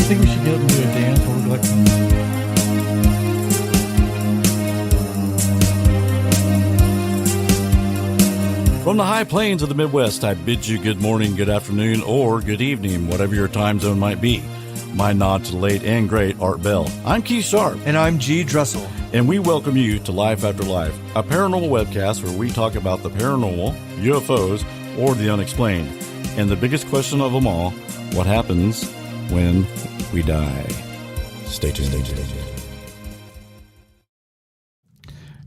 think we should get into a dance? What would you like to From the high plains of the Midwest, I bid you good morning, good afternoon, or good evening, whatever your time zone might be. My nod to the late and great Art Bell. I'm Keith Sharp. And I'm G. Dressel. And we welcome you to Life After Life, a paranormal webcast where we talk about the paranormal, UFOs, or the unexplained. And the biggest question of them all, what happens when we die? Stay tuned.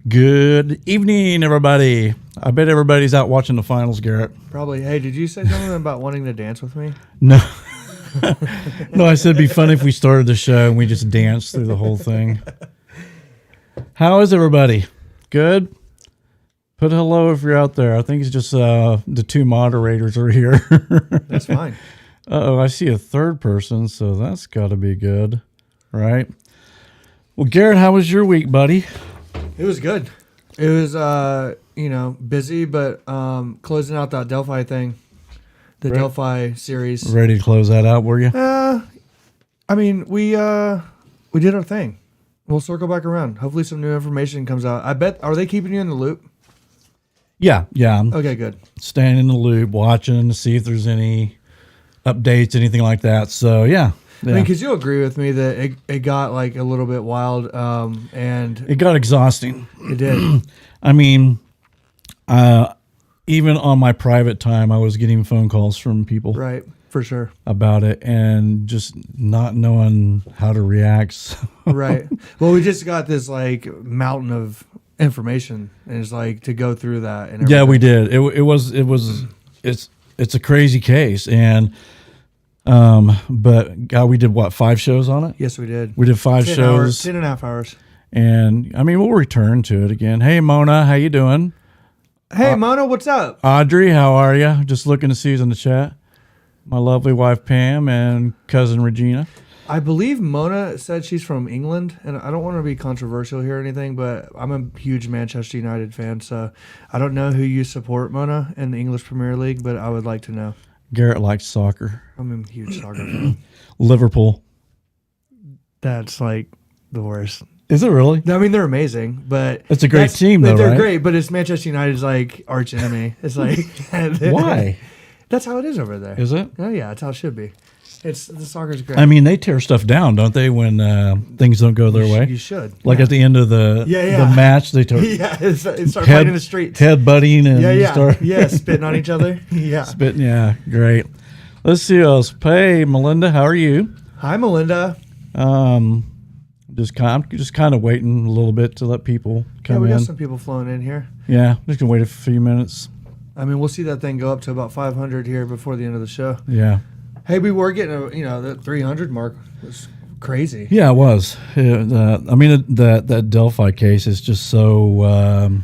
Good evening, everybody. I bet everybody's out watching the finals, Garrett. Probably. Hey, did you say something about wanting to dance with me? No. No, I said it'd be fun if we started the show and we just danced through the whole thing. How is everybody? Good? Put hello if you're out there. I think it's just the two moderators are here. That's fine. Uh-oh, I see a third person, so that's got to be good, right? Well, Garrett, how was your week, buddy? It was good. It was, busy, but closing out that Delphi thing, the Delphi series. Ready to close that out, were you? We did our thing. We'll circle back around. Hopefully some new information comes out. I bet, are they keeping you in the loop? Yeah. Okay, good. Staying in the loop, watching to see if there's any updates, anything like that. So, yeah. I mean, because you'll agree with me that it got like a little bit wild, and it got exhausting. It did. I mean, even on my private time, I was getting phone calls from people, right? For sure, about it, and just not knowing how to react. So. Right. Well, we just got this like mountain of information, and it's like to go through that. And yeah, we did. It's a crazy case, and. But God, we did what, 5 shows on it? Yes, we did. We did 5 shows. 10.5 hours. And I mean, we'll return to it again. Hey, Mona, how you doing? Hey, Mona, what's up? Audrey, how are you? Just looking to see who's in the chat. My lovely wife, Pam, and cousin Regina. I believe Mona said she's from England, and I don't want to be controversial here or anything, but I'm a huge Manchester United fan, so I don't know who you support, Mona, in the English Premier League, but I would like to know. Garrett likes soccer. I'm a huge soccer fan. Liverpool. That's like the worst. Is it really? I mean, they're amazing, but it's a great team, though, they're right? great, but it's Manchester United's like arch enemy. It's like why? That's how it is over there. Is it? Oh yeah, that's how it should be. The soccer's great. I mean, they tear stuff down, don't they? When things don't go their way. You should. Like at the end of the match, they start fighting in the streets, head butting, and start spitting on each other. Yeah, spitting. Yeah, great. Let's see who else. Hey, Melinda, how are you? Hi, Melinda. I'm just kind of waiting a little bit to let people come in. Yeah, we got some people flowing in here. Yeah, just gonna wait a few minutes. I mean, we'll see that thing go up to about 500 here before the end of the show. Yeah. Hey, we were getting the 300 mark was crazy. Yeah, it was. I mean, that Delphi case is just so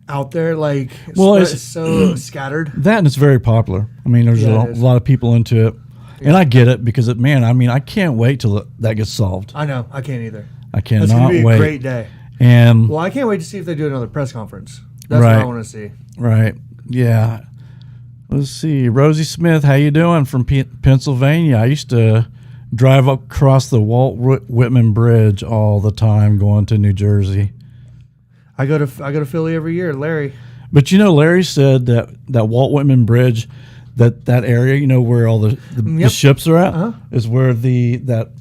out there, like it's so scattered. That, and it's very popular. I mean, there's a lot of people into it, and I get it because I can't wait till that gets solved. I know, I can't either. I cannot wait. It's gonna be a great day. And I can't wait to see if they do another press conference. That's what I want to see. Right. Yeah. Let's see. Rosie Smith, how you doing from Pennsylvania? I used to drive across the Walt Whitman Bridge all the time going to New Jersey. I go to Philly every year, Larry. But Larry said that Walt Whitman Bridge, that area, where all the ships are at, is where God,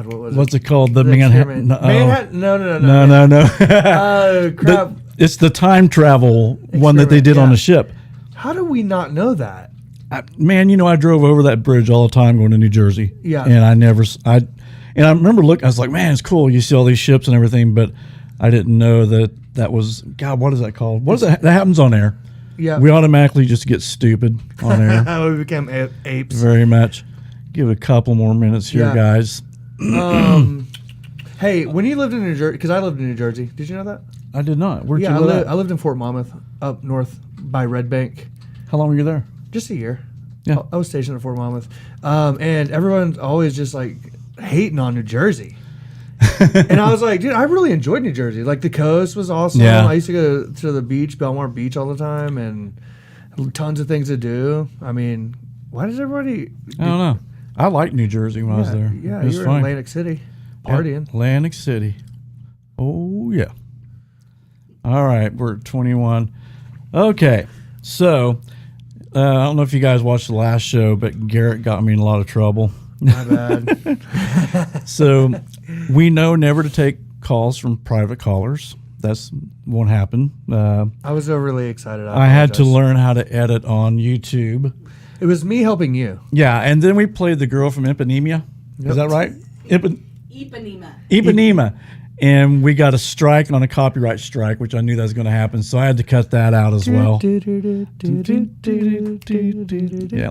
what was it? What's it called? The Manhattan? Manhattan? No. Crap. It's the time travel one that they did on the ship. How do we not know that? I drove over that bridge all the time going to New Jersey. Yeah. And I remember looking, I was like, man, it's cool. You see all these ships and everything, but I didn't know that was, God, what is that called? What is that? That happens on air. Yeah. We automatically just get stupid on air. We became apes. Very much. Give it a couple more minutes here, guys. Hey, when you lived in New Jersey, because I lived in New Jersey, did you know that? I did not. Where'd you live? I lived in Fort Monmouth, up north by Red Bank. How long were you there? Just a year. Yeah. I was stationed at Fort Monmouth. And everyone's always just like hating on New Jersey. And I was like, dude, I really enjoyed New Jersey. Like the coast was awesome. Yeah. I used to go to the beach, Belmar Beach all the time, and tons of things to do. I mean, why does everybody... I don't know. I liked New Jersey when I was there. Yeah, it was you were fun. in Atlantic City partying. Atlantic City. Oh, yeah. All right, we're at 21. Okay, so I don't know if you guys watched the last show, but Garrett got me in a lot of trouble. My bad. So we know never to take calls from private callers. That's won't happen. I was overly excited. I had to learn how to edit on YouTube. It was me helping you. Yeah, and then we played the girl from Ipanema. Is that right? Ipanema. Ipanema. And we got a strike on a copyright strike, which I knew that was going to happen. So I had to cut that out as well. Yeah.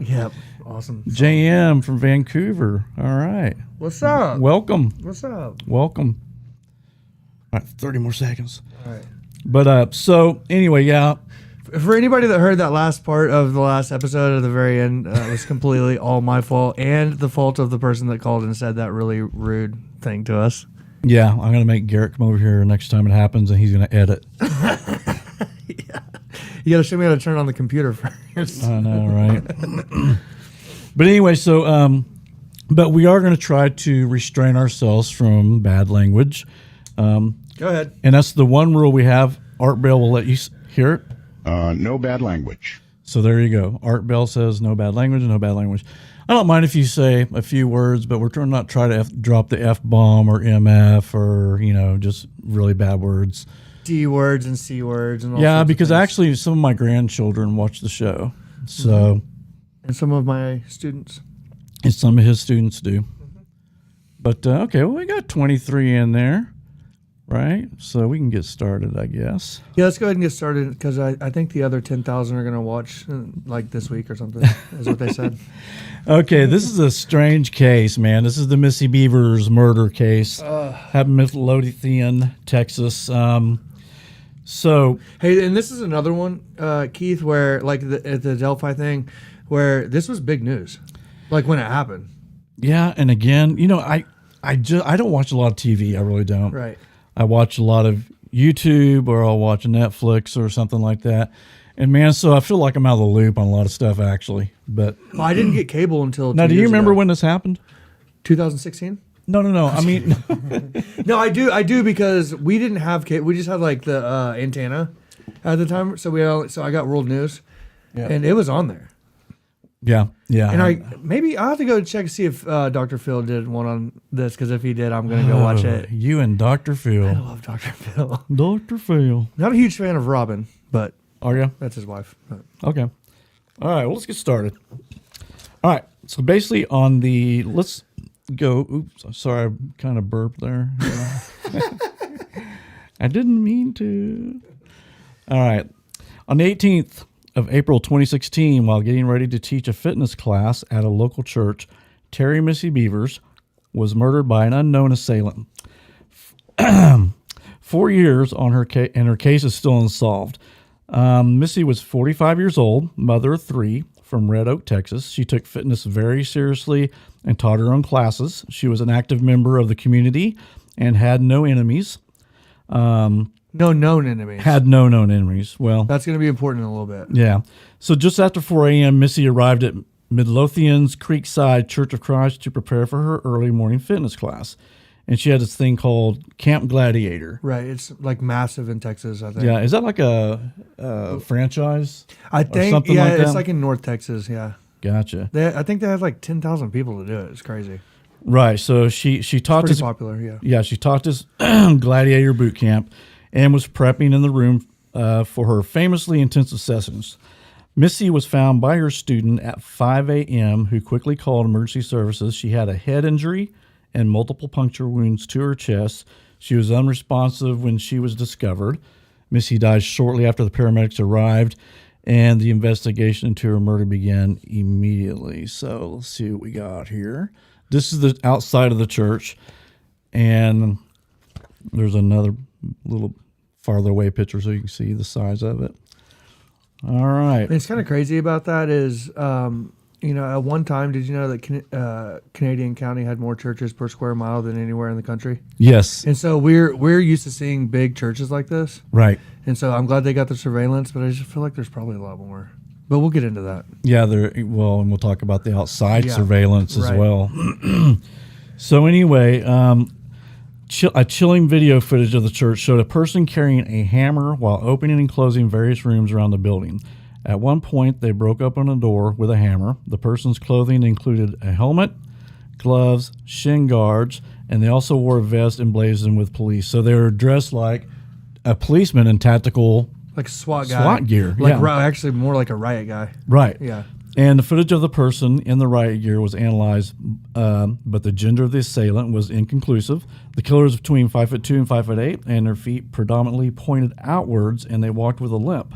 Yep. Awesome. JM from Vancouver. All right. What's up? Welcome. What's up? Welcome. All right, 30 more seconds. All right. But so anyway, yeah. For anybody that heard that last part of the last episode at the very end, it was completely all my fault and the fault of the person that called and said that really rude thing to us. Yeah, I'm going to make Garrett come over here next time it happens, and he's going to edit. Yeah. You got to show me how to turn on the computer first. I know, right? But anyway, so, but we are going to try to restrain ourselves from bad language. Go ahead. And that's the one rule we have. Art Bell will let you hear it. No bad language. So there you go. Art Bell says no bad language, no bad language. I don't mind if you say a few words, but we're trying not try to drop the F-bomb or MF or, just really bad words. D words and C words and all Yeah, sorts of because things. actually some of my grandchildren watch the show. So, And some of my students. and some of his students do. But, okay, well, we got 23 in there, right? So we can get started, I guess. Yeah, let's go ahead and get started because I think the other 10,000 are going to watch like this week or something, is what they said. Okay, this is a strange case, man. This is the Missy Beavers murder case. Happened in Midlothian, Texas. So, Hey, and this is another one, Keith, where like at the Delphi thing, where this was big news, like when it happened. yeah, and again, I don't watch a lot of TV. I really don't. Right. I watch a lot of YouTube, or I'll watch Netflix or something like that. And man, so I feel like I'm out of the loop on a lot of stuff actually. But Well, I didn't get cable until now, 2 do you years remember ago. when this happened? 2016? No. I mean, No, I do because we didn't have cable. We just had like the antenna at the time. So I got World News, and it was on there. yeah. And I'll have to go check to see if Dr. Phil did one on this, because if he did, I'm gonna go watch it. You and Dr. I Phil. love Dr. Phil. Dr. Phil. Not a huge fan of Robin, but Are you? that's his wife. But Okay. All right. Well, let's get started. All right. So basically, let's go. Oops. Sorry, I kind of burped there. I didn't mean to. All right. On the 18th of April 2016, while getting ready to teach a fitness class at a local church, Terry Missy Beavers was murdered by an unknown assailant. 4 years on her case, and her case is still unsolved. Missy was 45 years old, mother of three, from Red Oak, Texas. She took fitness very seriously and taught her own classes. She was an active member of the community and had no enemies. no known enemies. Had no known enemies. Well, That's going to be important in a little bit. yeah. So just after 4 a.m., Missy arrived at Midlothian's Creekside Church of Christ to prepare for her early morning fitness class. And she had this thing called Camp Gladiator. Right. It's like massive in Texas, I think. Yeah, is that like a franchise? I think, something yeah, like that? it's like in North Texas, yeah. Gotcha. I think they have like 10,000 people to do it. It's crazy. Right. So she taught Pretty this. popular, yeah. Yeah, she taught this gladiator boot camp and was prepping in the room for her famously intensive sessions. Missy was found by her student at 5 a.m., who quickly called emergency services. She had a head injury and multiple puncture wounds to her chest. She was unresponsive when she was discovered. Missy died shortly after the paramedics arrived, and the investigation into her murder began immediately. So let's see what we got here. This is the outside of the church, and there's another little farther away picture so you can see the size of it. All right. And it's kind of crazy about that is, at one time, did you know that Canadian County had more churches per square mile than anywhere in the country? Yes. And so we're used to seeing big churches like this. Right. And so I'm glad they got the surveillance, but I just feel like there's probably a lot more. But we'll get into that. Yeah, and we'll talk about the outside surveillance as right. well. So anyway, a chilling video footage of the church showed a person carrying a hammer while opening and closing various rooms around the building. At one point, they broke open a door with a hammer. The person's clothing included a helmet, gloves, shin guards, and they also wore a vest emblazoned with police. So they were dressed like a policeman in tactical Like a SWAT guy. SWAT gear. Like yeah. actually more like a riot guy. Right. Yeah. And the footage of the person in the riot gear was analyzed, but the gender of the assailant was inconclusive. The killer was between 5'2" and 5'8", and their feet predominantly pointed outwards, and they walked with a limp.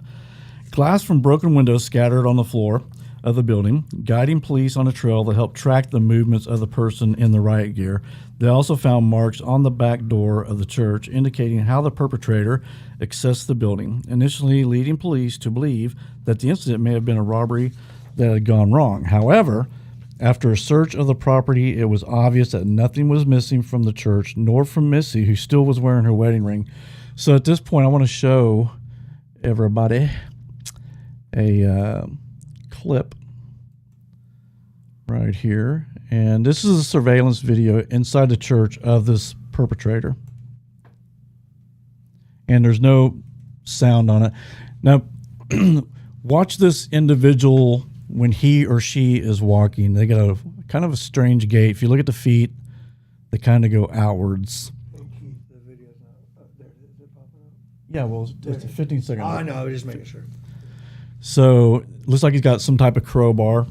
Glass from broken windows scattered on the floor of the building, guiding police on a trail that helped track the movements of the person in the riot gear. They also found marks on the back door of the church indicating how the perpetrator accessed the building, initially leading police to believe that the incident may have been a robbery that had gone wrong. However, after a search of the property, it was obvious that nothing was missing from the church, nor from Missy, who still was wearing her wedding ring. So at this point, I want to show everybody a clip right here. And this is a surveillance video inside the church of this perpetrator. And there's no sound on it. Now, watch this individual when he or she is walking. They got a kind of a strange gait. If you look at the feet, they kind of go outwards. Yeah, well, it's a 15-second. Oh, I know. I was just making sure. So, looks like he's got some type of crowbar.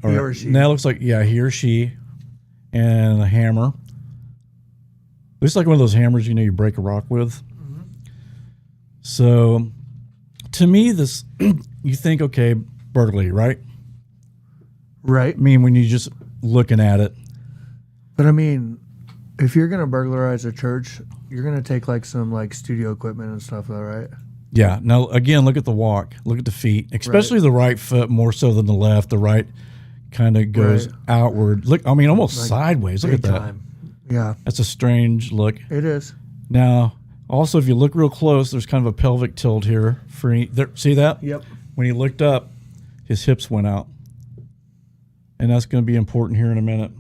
He or she. Now it looks like, he or she, and a hammer. Looks like one of those hammers, you break a rock with. Mm-hmm. So, to me, this, you think, okay, burglary, right? Right. I mean, when you're just looking at it. But I mean, if you're going to burglarize a church, you're going to take like some like studio equipment and stuff, though, right? Yeah. Now, again, look at the walk. Look at the feet, especially the right foot more so than the left. The right kind of goes outward. Look, I mean, almost like sideways. Look at that. Time. Yeah. That's a strange look. It is. Now, also, if you look real close, there's kind of a pelvic tilt here. See that? Yep. When he looked up, his hips went out. And that's going to be important here in a minute.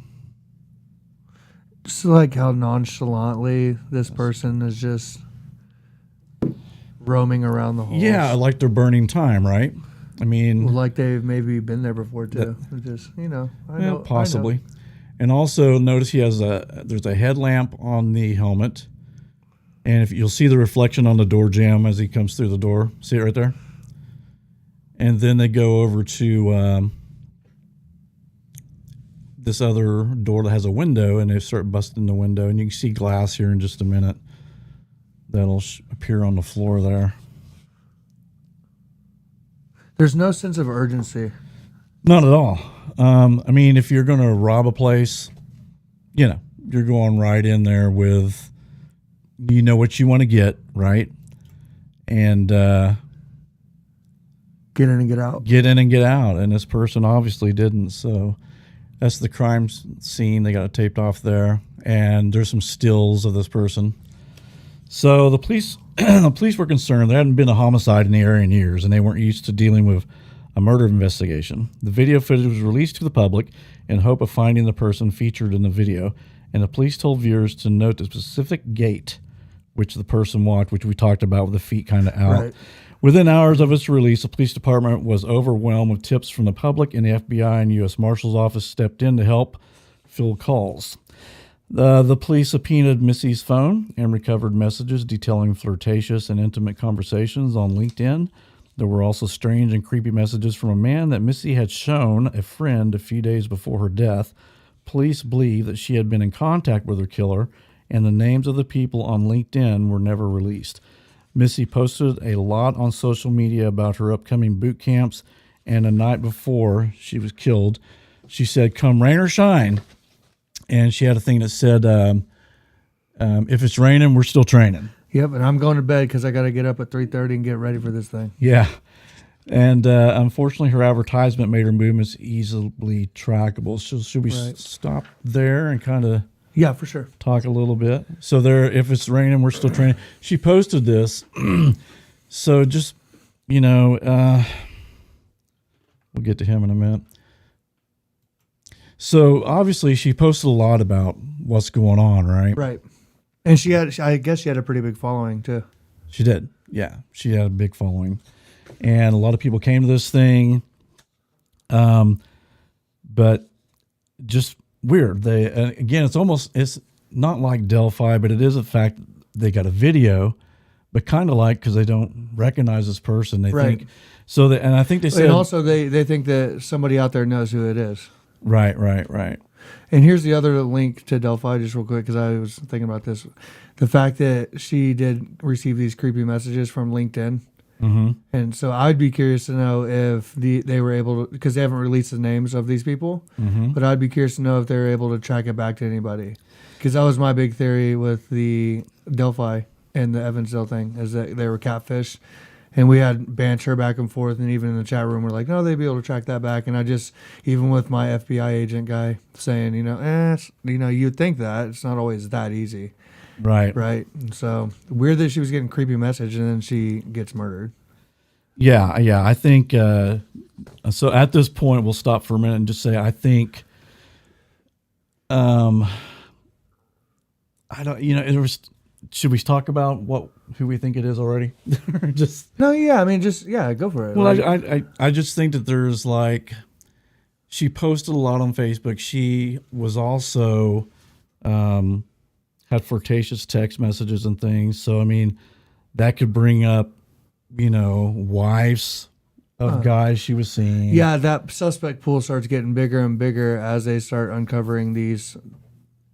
Just like how nonchalantly this person is just roaming around the halls. Yeah, like they're burning time, right? I mean, like they've maybe been there before too. Just I know, possibly. I know. And also notice there's a headlamp on the helmet, and if you'll see the reflection on the door jamb as he comes through the door. See it right there. And then they go over to this other door that has a window, and they start busting the window, and you can see glass here in just a minute that'll appear on the floor there. There's no sense of urgency. Not at all. I mean, if you're going to rob a place, you're going right in there with, what you want to get, right? And get in and get out. Get in and get out. And this person obviously didn't. So that's the crime scene. They got it taped off there. And there's some stills of this person. So the police were concerned. There hadn't been a homicide in the area in years, and they weren't used to dealing with a murder investigation. The video footage was released to the public in hope of finding the person featured in the video, and the police told viewers to note the specific gait which the person walked, which we talked about with the feet kind of out. Right. Within hours of its release, the police department was overwhelmed with tips from the public, and the FBI and U.S. Marshal's Office stepped in to help field calls. The police subpoenaed Missy's phone and recovered messages detailing flirtatious and intimate conversations on LinkedIn. There were also strange and creepy messages from a man that Missy had shown a friend a few days before her death. Police believe that she had been in contact with her killer, and the names of the people on LinkedIn were never released. Missy posted a lot on social media about her upcoming boot camps, and the night before she was killed, she said, "Come rain or shine." And she had a thing that said, if it's raining, we're still training. Yep, and I'm going to bed because I got to get up at 3:30 and get ready for this thing. Yeah. And unfortunately, her advertisement made her movements easily trackable. So should we stop there and kind of... Yeah, for sure. Talk a little bit. So there, if it's raining, we're still training. She posted this. So just you know, we'll get to him in a minute. So obviously she posted a lot about what's going on, right? Right. And I guess she had a pretty big following too. She did. Yeah. She had a big following. And a lot of people came to this thing. But just weird. Again, it's not like Delphi, but it is a fact they got a video, but kind of like, because they don't recognize this person. They think, so that, and I think they said. And also they think that somebody out there knows who it is. Right. And here's the other link to Delphi, just real quick, because I was thinking about this. The fact that she did receive these creepy messages from LinkedIn. Mm-hmm. And so I'd be curious to know if they were able to, because they haven't released the names of these people, but I'd be curious to know if they were able to track it back to anybody. Because that was my big theory with the Delphi and the Evansville thing, is that they were catfish. And we had banter back and forth, and even in the chat room, we're like, no, they'd be able to track that back. And I just, even with my FBI agent guy saying, you'd think that. It's not always that easy. Right. And so weird that she was getting creepy message, and then she gets murdered. Yeah. I think, so at this point, we'll stop for a minute and just say, I think, I don't, should we talk about who we think it is already? Go for it. Well, I just think that there's she posted a lot on Facebook. She was also had flirtatious text messages and things. So, I mean, that could bring up, wives of guys she was seeing. Yeah, that suspect pool starts getting bigger and bigger as they start uncovering these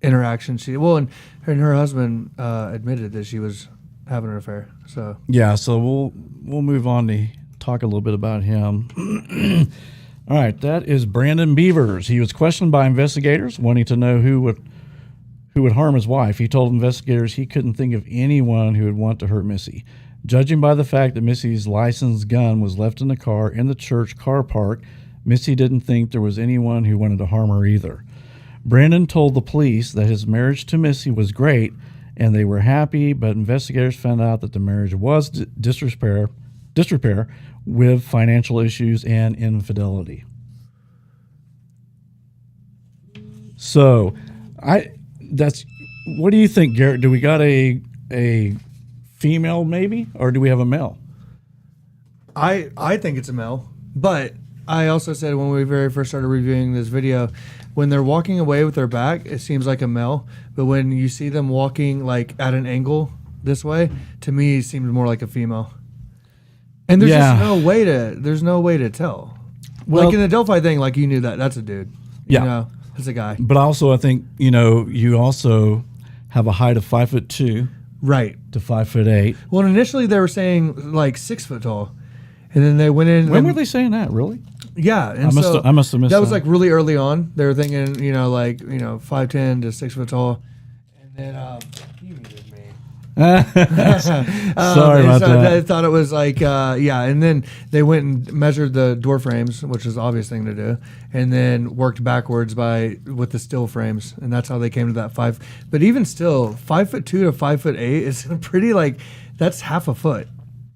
interactions. And her husband admitted that she was having an affair. So yeah, so we'll move on to talk a little bit about him. All right, that is Brandon Beavers. He was questioned by investigators wanting to know who would harm his wife. He told investigators he couldn't think of anyone who would want to hurt Missy. Judging by the fact that Missy's licensed gun was left in the car in the church car park, Missy didn't think there was anyone who wanted to harm her either. Brandon told the police that his marriage to Missy was great and they were happy, but investigators found out that the marriage was disrepair with financial issues and infidelity. So, what do you think, Garrett? Do we got a female maybe, or do we have a male? I think it's a male, but I also said when we very first started reviewing this video, when they're walking away with their back, it seems like a male, but when you see them walking like at an angle this way, to me it seems more like a female. And there's just no way to tell. Well, like in the Delphi thing, like you knew that's a dude. It's a guy. But also I think, you also have a height of 5'2", right, to 5'8". Well, initially they were saying like 6 foot tall, and then they went in. When were they saying that? Really? Yeah, and I must have missed that. That was like really early on. They were thinking, 5'10" to 6 foot tall, and then you muted me. Sorry about that. They thought it was like and then they went and measured the door frames, which is the obvious thing to do, and then worked backwards with the steel frames, and that's how they came to that 5. But even still, 5'2" to 5'8" is pretty that's half a foot.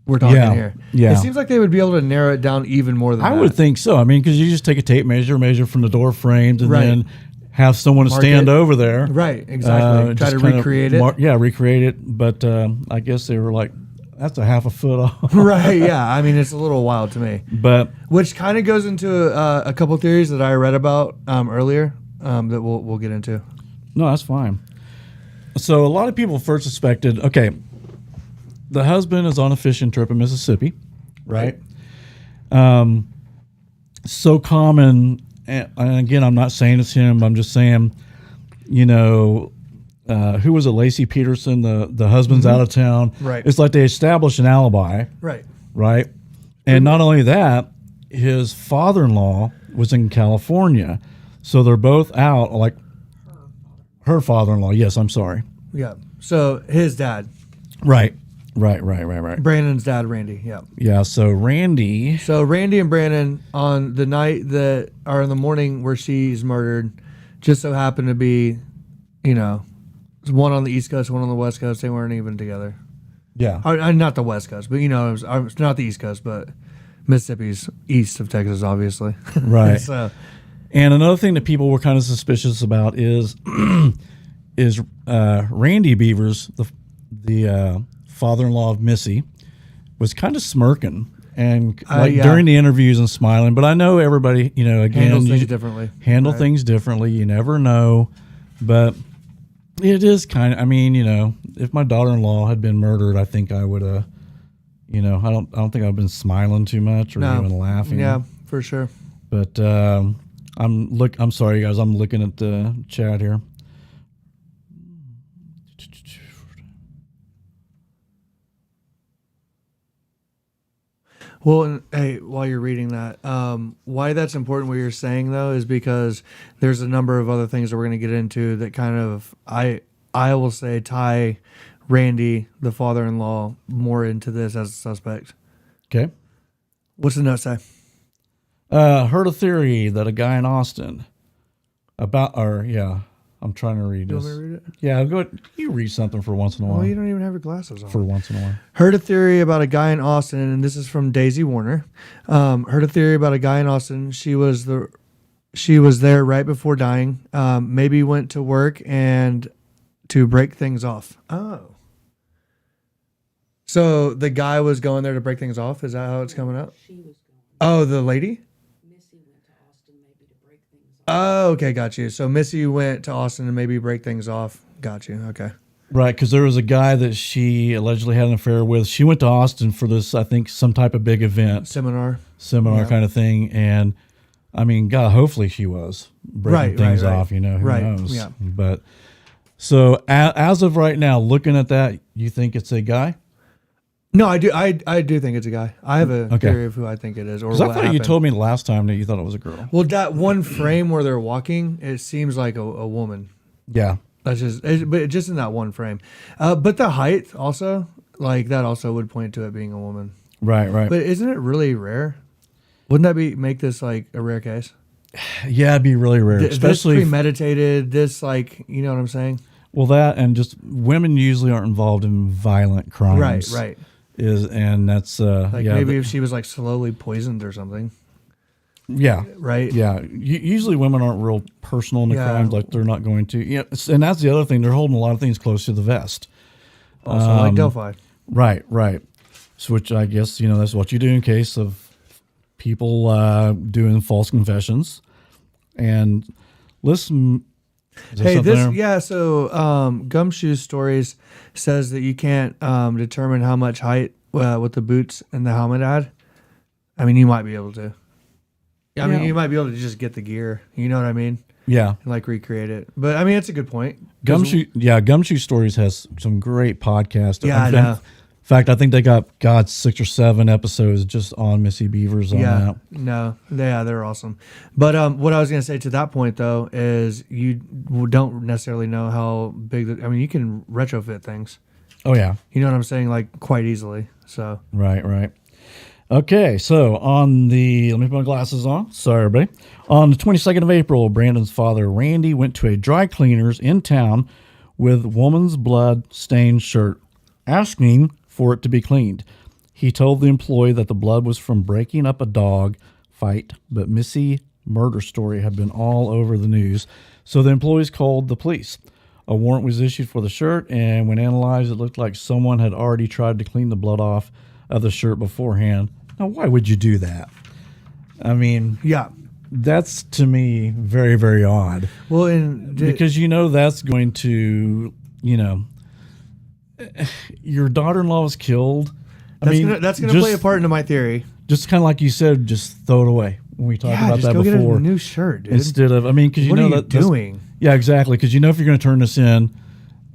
We're talking here. Yeah. It seems like they would be able to narrow it down even more than that. I would think so. I mean, because you just take a tape measure from the door frames, and then have someone stand over there. Right, exactly. Try to recreate it. Recreate it. But I guess they were like, that's a half a foot off. Right, yeah. I mean, it's a little wild to me. But which kind of goes into a couple theories that I read about earlier that we'll get into. No, that's fine. So a lot of people first suspected, the husband is on a fishing trip in Mississippi, right? So common, and again, I'm not saying it's him. I'm just saying, who was it? Lacey Peterson, the husband's out of town. Right. It's like they established an alibi. Right. And not only that, his father-in-law was in California, so they're both out. Like her father-in-law. Yes, I'm sorry. Yeah. So his dad. Right. Brandon's dad, Randy. Yeah. Yeah. So Randy and Brandon on the night or in the morning where she's murdered, just so happened to be, one on the East Coast, one on the West Coast. They weren't even together. Yeah. Not the West Coast, but it's not the East Coast, but Mississippi's east of Texas, obviously. Right. So, And another thing that people were kind of suspicious about is Randy Beavers, the father-in-law of Missy, was kind of smirking and during the interviews and smiling. But I know everybody, again, handles things differently. Handle things differently. You never know, but it is kind of. If my daughter-in-law had been murdered, I think I would have. I don't think I've been smiling too much or even laughing. Yeah, for sure. But I'm sorry, guys. I'm looking at the chat here. Well, and, hey, while you're reading that, why that's important what you're saying, though, is because there's a number of other things that we're going to get into that kind of, I will say, tie Randy, the father-in-law, more into this as a suspect. Okay. What's the note say? Heard a theory that a guy in Austin I'm trying to read You this. want me to read it? Yeah, go ahead. You read something for once in a while. Well, you don't even have your glasses on. For once in a while. Heard a theory about a guy in Austin, and this is from Daisy Warner. Heard a theory about a guy in Austin. She was there right before dying. Maybe went to work and to break things off. Oh. So the guy was going there to break things off? Is that how it's coming up? She was going. Oh, the lady? Missy went to Austin maybe to break things off. Oh, okay, got you. So Missy went to Austin to maybe break things off. Got you. Okay. Right, because there was a guy that she allegedly had an affair with. She went to Austin for this, I think, some type of big event. Seminar Yeah. Kind of thing. And, God, hopefully she was breaking things off, who knows. Yeah. But, so as of right now, looking at that, you think it's a guy? No, I do. I do think it's a guy. I have a theory of who I think it is, or what Because I thought happened. you told me last time that you thought it was a girl. Well, that one frame where they're walking, it seems like a woman. Yeah. But just in that one frame. But the height also, like that, also would point to it being a woman. Right. But isn't it really rare? Wouldn't that make this like a rare case? Yeah, it'd be really rare, especially this premeditated. This you know what I'm saying? Well, that and just women usually aren't involved in violent crimes. Right. And that's maybe if she was like slowly poisoned or something. Yeah. Right. Yeah. Usually women aren't real personal in the crimes, like they're not going to. Yeah. And that's the other thing. They're holding a lot of things close to the vest. Also, like Delphi. Right. So, which I guess that's what you do in case of people doing false confessions. And listen. So Gumshoe Stories says that you can't determine how much height with the boots and the helmet had. I mean, you might be able to. I mean, you might be able to just get the gear. You know what I mean? Yeah. And like recreate it. But I mean, it's a good point. Gumshoe Stories has some great podcasts. Yeah, I know. In fact, I think they got 6 or 7 episodes just on Missy Beavers on that. No, they're awesome. But what I was going to say to that point, though, is you don't necessarily know how big. You can retrofit things. Oh, yeah. You know what I'm saying? Like quite easily. So Right. Okay, so let me put my glasses on. Sorry, everybody. On the 22nd of April, Brandon's father, Randy, went to a dry cleaner's in town with woman's blood-stained shirt, asking for it to be cleaned. He told the employee that the blood was from breaking up a dog fight, but Missy murder story had been all over the news, so the employees called the police. A warrant was issued for the shirt, and when analyzed, it looked like someone had already tried to clean the blood off of the shirt beforehand. Now, why would you do that? Yeah. That's to me very, very odd. Well, because that's going to, your daughter-in-law was killed. That's gonna play a part into my theory. Just kind of like you said, just throw it away. When we talked about that go before, get a new shirt, dude. Instead of, because what are you doing? Yeah, exactly. Because if you're going to turn this in,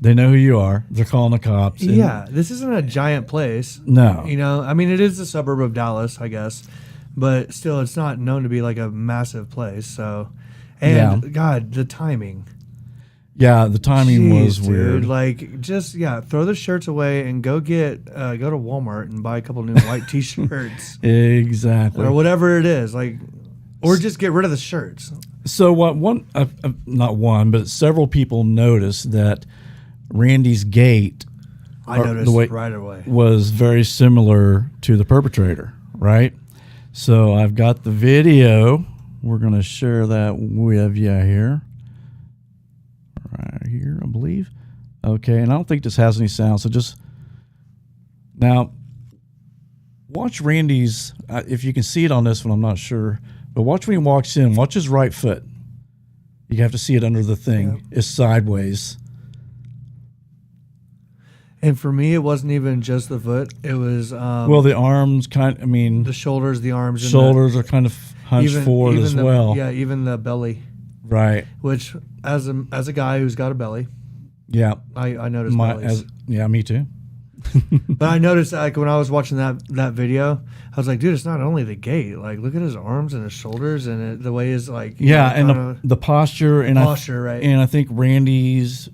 they know who you are. They're calling the cops. Yeah, this isn't a giant place. No. It is a suburb of Dallas, I guess, but still, it's not known to be like a massive place. So, God, the timing. Yeah, the timing was weird. Dude, like, just throw the shirts away and go go to Walmart and buy a couple new white T-shirts. Exactly. Or whatever it is, or just get rid of the shirts. So not one, but several people noticed that Randy's gait I or noticed the way right away. was very similar to the perpetrator, right? So I've got the video. We're going to share that with you here. Right here, I believe. Okay, and I don't think this has any sound, so just now watch Randy's, if you can see it on this one, I'm not sure, but watch when he walks in, watch his right foot. You have to see it under the thing. Yep. It's sideways. And for me, it wasn't even just the foot. It was Well, the arms the shoulders, the arms, and shoulders are kind of hunched forward as the, well. Yeah, even the belly. Right. Which, as a guy who's got a belly, Yeah. I noticed bellies. Me too. But I noticed that, like, when I was watching that video, I was like, dude, it's not only the gait. Like, look at his arms and his shoulders and the way his, like... Yeah, and the posture. And right. And I think Randy's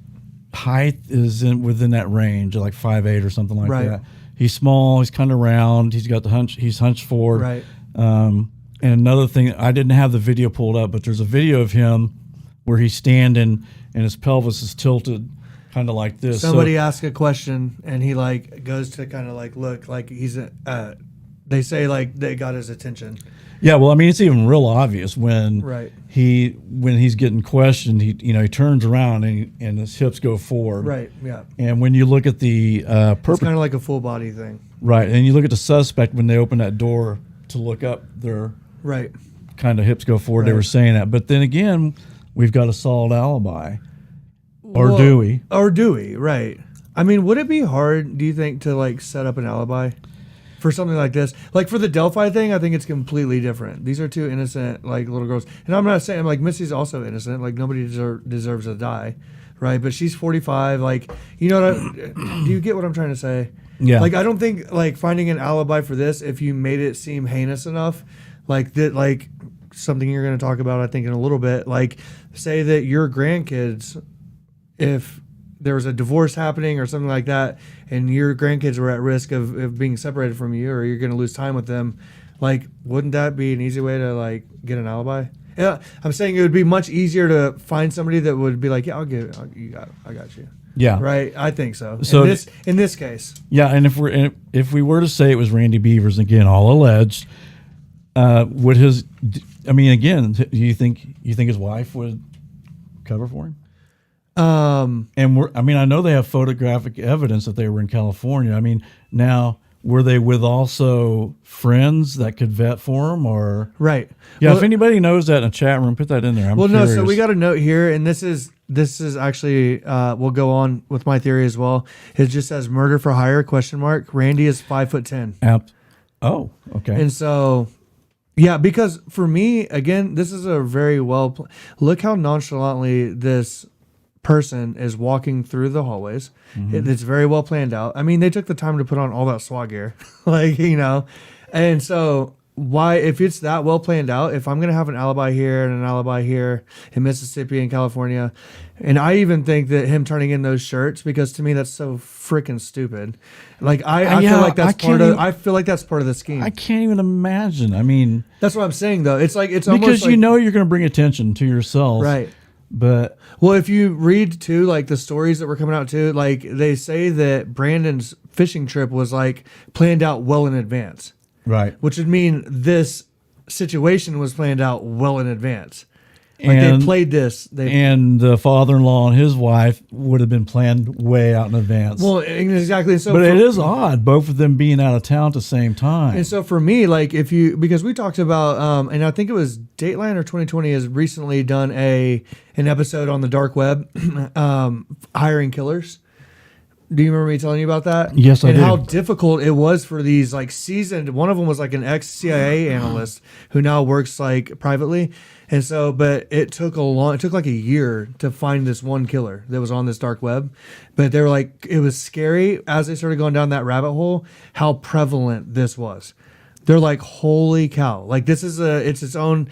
height is within that range, like 5'8" or something like Right. that. He's small. He's kind of round. He's got the hunch. He's hunched forward. Right. And another thing, I didn't have the video pulled up, but there's a video of him where he's standing and his pelvis is tilted kind of like this. Somebody asked a question and he, like, goes to kind of, like, look like he's they say, like, they got his attention. Yeah, well, I mean, it's even real obvious when Right. when he's getting questioned, he turns around and his hips go forward. Right, yeah. And when you look at the It's kind of like a full body thing. right, and you look at the suspect when they open that door to look up, their Right. kind of hips go forward. Right. They were saying that, but then again, we've got a solid alibi, or Well, do we? Or do we? Right. I mean, would it be hard, do you think, to, like, set up an alibi for something like this? Like, for the Delphi thing, I think it's completely different. These are two innocent, like, little girls. And I'm not saying, like, Missy's also innocent. Like, nobody deserves to die, right? But she's 45. Like, you know do you get what I'm trying to say? Yeah. Like, I don't think, like, finding an alibi for this, if you made it seem heinous enough, like, that, like, something you're going to talk about, I think, in a little bit, like, say that your grandkids, if there was a divorce happening or something like that, and your grandkids were at risk of being separated from you, or you're going to lose time with them, like, wouldn't that be an easy way to, like, get an alibi? Yeah, I'm saying it would be much easier to find somebody that would be like, yeah, I got you. Yeah. Right. I think so. So in this case, Yeah, and if we were to say it was Randy Beavers, again, all alleged, would his? I mean, again, do you think his wife would cover for him? And I know they have photographic evidence that they were in California. I mean, now were they with also friends that could vet for him, or right? Yeah, Well, if anybody knows that in the chat room, put that in there. I'm well, curious. no. So we got a note here, and this is actually we'll go on with my theory as well. It just says murder for hire ? Randy is 5'10". Oh, okay. And so, yeah, because for me, again, this is a very look how nonchalantly this person is walking through the hallways. Mm-hmm. It's very well planned out. I mean, they took the time to put on all that SWAT gear, like, and so why, if it's that well planned out, if I'm going to have an alibi here and an alibi here in Mississippi and California, and I even think that him turning in those shirts, because to me that's so freaking stupid. Like I feel like that's part of the scheme. I can't even imagine. I mean, that's what I'm saying though. It's like it's because almost like, you're going to bring attention to yourself, right? But well, if you read too, like the stories that were coming out too, like they say that Brandon's fishing trip was like planned out well in advance. Right. Which would mean this situation was planned out well in advance. Like they played this. And the father-in-law and his wife would have been planned way out in advance. Well, exactly. So, but it is odd, both of them being out of town at the same time. And so for me, like because we talked about, and I think it was Dateline or 2020 has recently done an episode on the dark web, hiring killers. Do you remember me telling you about that? Yes, I do. And how difficult it was for these like seasoned. One of them was like an ex-CIA analyst who now works like privately, and so but it took like a year to find this one killer that was on this dark web. But they were like, it was scary as they started going down that rabbit hole how prevalent this was. They're like, holy cow! Like this is it's its own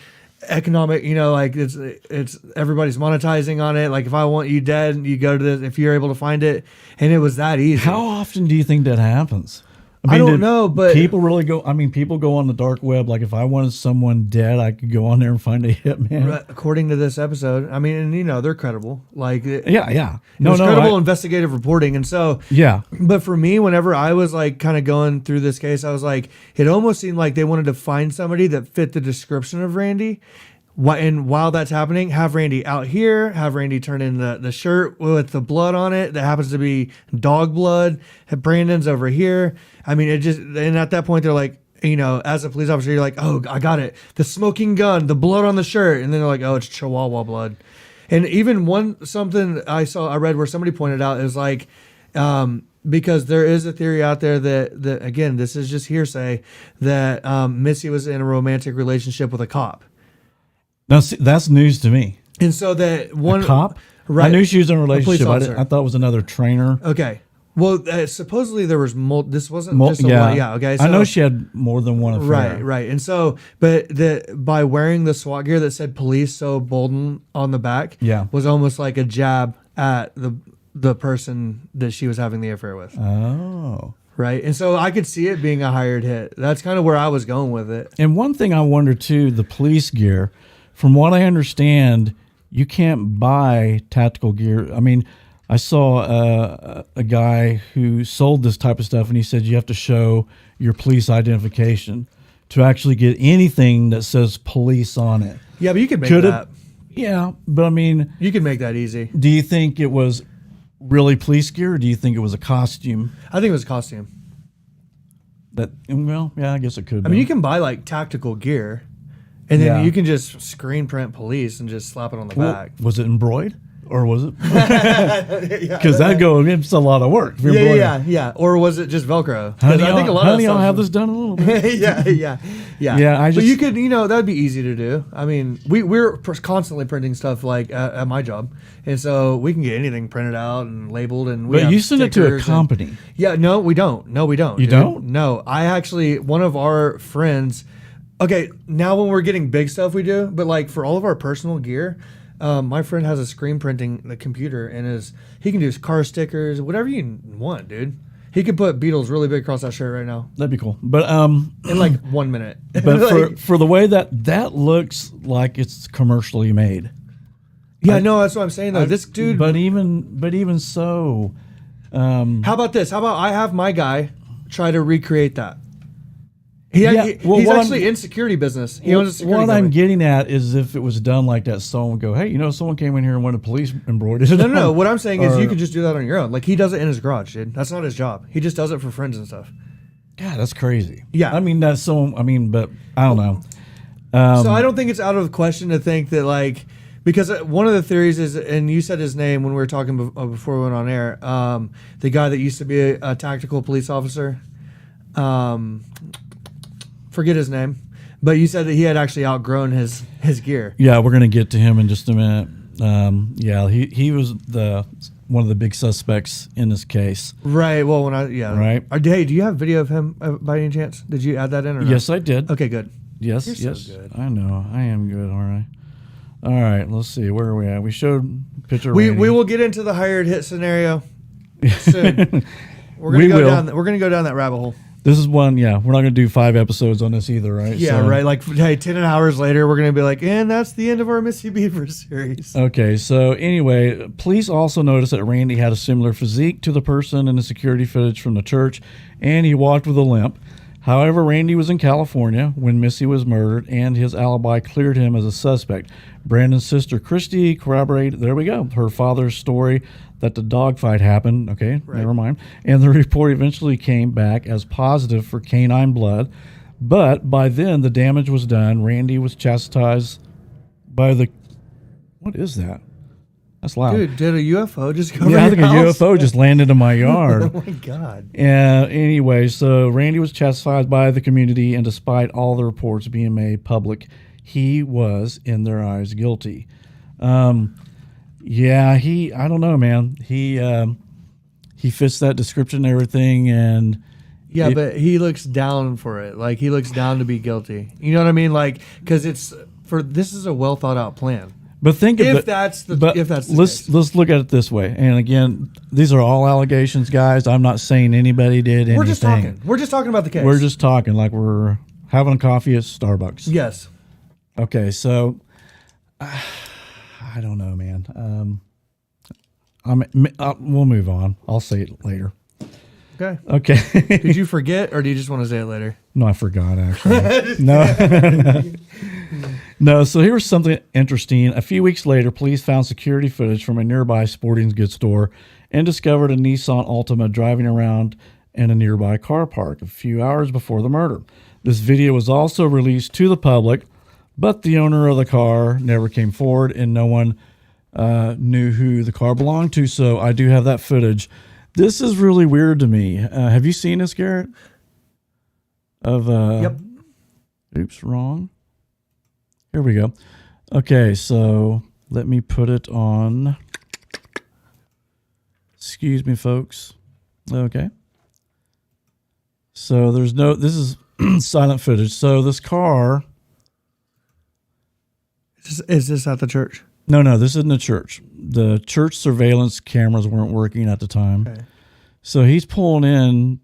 economic, like it's everybody's monetizing on it. Like if I want you dead, you go to this if you're able to find it, and it was that easy. How often do you think that happens? I don't did know, but people really go. I mean, people go on the dark web. Like, if I wanted someone dead, I could go on there and find a hitman. according to this episode, I mean, and they're credible. Like, Yeah. it was credible investigative reporting, and so Yeah. But for me, whenever I was like kind of going through this case, I was like, it almost seemed like they wanted to find somebody that fit the description of Randy. And while that's happening, have Randy out here, have Randy turn in the shirt with the blood on it that happens to be dog blood. Have Brandon's over here. I mean, and at that point, they're like, as a police officer, you're like, oh, I got it. The smoking gun, the blood on the shirt. And then they're like, oh, it's Chihuahua blood. And even something I read where somebody pointed out is like, because there is a theory out there that again, this is just hearsay, that Missy was in a romantic relationship with a cop. Now, see, that's news to me. And so that one A cop? right? I knew she was in a police relationship. officer. I thought it was another trainer. Okay. Well, supposedly there was this wasn't just a one. Yeah. Okay. So, I know she had more than one affair. Right. And so, but by wearing the SWAT gear that said "Police So Bolden" on the back, was almost like a jab at the person that she was having the affair with. Oh. Right. And so I could see it being a hired hit. That's kind of where I was going with it. And one thing I wonder too, the police gear, from what I understand, you can't buy tactical gear. I mean, I saw a guy who sold this type of stuff, and he said you have to show your police identification to actually get anything that says police on it. Yeah, but you could make Could that. Yeah, but I mean, You could make that easy. do you think it was really police gear, or do you think it was a costume? I think it was a costume. I guess it could. I mean, you can buy like tactical gear, and then Yeah. you can just screen print police and just slap it on the back. Was it embroidered, or was it? Because it's a lot of work. if you're embroidering. Yeah. Or was it just Velcro? 'Cause Honey, I think a lot honey, of I'll stuff- have this done in a little bit. yeah. Yeah, but you could, that'd be easy to do. I mean, we're constantly printing stuff like at my job, and so we can get anything printed out and labeled. And we But have you send it to a stickers and- company. Yeah, no, we don't. You don't? No, I actually, one of our friends. Okay, now when we're getting big stuff, we do. But like for all of our personal gear, my friend has a screen printing the computer, and he can do car stickers, whatever you want, dude. He could put Beatles really big across that shirt right now That'd be cool. But in like 1 minute. but Like- for the way that looks like it's commercially made. yeah, no, that's what I'm saying though. This dude. But even so, How about this? How about I have my guy try to recreate that? He's what actually in security business. He owns a security what I'm company. getting at is if it was done like that, someone would go, "Hey, someone came in here and wanted police embroidered." No. What I'm saying is Or- you could just do that on your own. Like he does it in his garage, dude. That's not his job. He just does it for friends and stuff. God, that's crazy. Yeah. I mean that's so. I mean, but I don't know. So I don't think it's out of the question to think that like because one of the theories is, and you said his name when we were talking before we went on air. The guy that used to be a tactical police officer. Forget his name, but you said that he had actually outgrown his gear. Yeah, we're gonna get to him in just a minute. He was one of the big suspects in this case. Right. Well, Right. Hey, do you have video of him by any chance? Did you add that in or Yes, not? I did. Okay, good. Yes, You're so yes. good. I know. I am good. All right. Let's see. Where are we at? We showed a picture. of We Randy. will get into the hired hit scenario soon. We're We gonna go will. down. We're gonna go down that rabbit hole. This is one. Yeah, we're not gonna do 5 episodes on this either, right? Yeah, So- right. Like, hey, 10 hours later, we're gonna be like, and that's the end of our Missy Beavers series. Okay, so anyway, police also noticed that Randy had a similar physique to the person in the security footage from the church, and he walked with a limp. However, Randy was in California when Missy was murdered, and his alibi cleared him as a suspect. Brandon's sister, Christy, corroborated, there we go, her father's story that the dogfight happened. Okay, Right. never mind. And the report eventually came back as positive for canine blood. But by then, the damage was done. Randy was chastised by the... What is that? That's loud. Dude, did a UFO just go over Yeah, I your think a house? UFO just landed in my yard. Oh my god. Anyway, so Randy was chastised by the community, and despite all the reports being made public, he was, in their eyes, guilty. I don't know, man. He fits that description and everything, and Yeah, but he looks down for it. Like he looks down to be guilty. You know what I mean? Like because this is a well thought out plan. But think of if that's the case. let's look at it this way. And again, these are all allegations, guys. I'm not saying anybody did anything. We're just talking. We're just talking about the case. We're just talking like we're having a coffee at Starbucks. Yes. Okay, so I don't know, man. We'll move on. I'll say it later. Okay. Okay. Did you forget, or do you just want to say it later? No, I forgot actually. No. So here's something interesting. A few weeks later, police found security footage from a nearby sporting goods store and discovered a Nissan Altima driving around in a nearby car park a few hours before the murder. This video was also released to the public, but the owner of the car never came forward, and no one knew who the car belonged to. So I do have that footage. This is really weird to me. Have you seen this, Garrett? Yep. Oops, wrong. Here we go. Okay, so let me put it on. Excuse me, folks. Okay. So this is silent footage. So this car. Is this at the church? No, this isn't a church. The church surveillance cameras weren't working at the time. Okay. So he's pulling in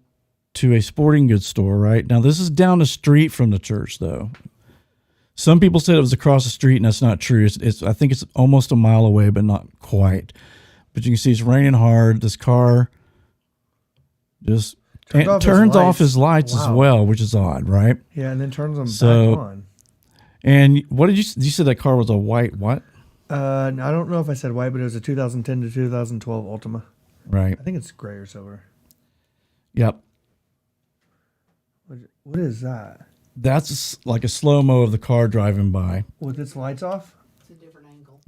to a sporting goods store, right? Now, this is down the street from the church, though. Some people said it was across the street, and that's not true. I think it's almost a mile away, but not quite. But you can see it's raining hard. This car just turns off his lights as well, which is odd, right? Yeah, and then turns them back on. And what did you said that car was a white what? I don't know if I said white, but it was a 2010 to 2012 Ultima. Right. I think it's gray or silver. Yep. What is that? That's like a slow-mo of the car driving by. With its lights off? It's a different angle.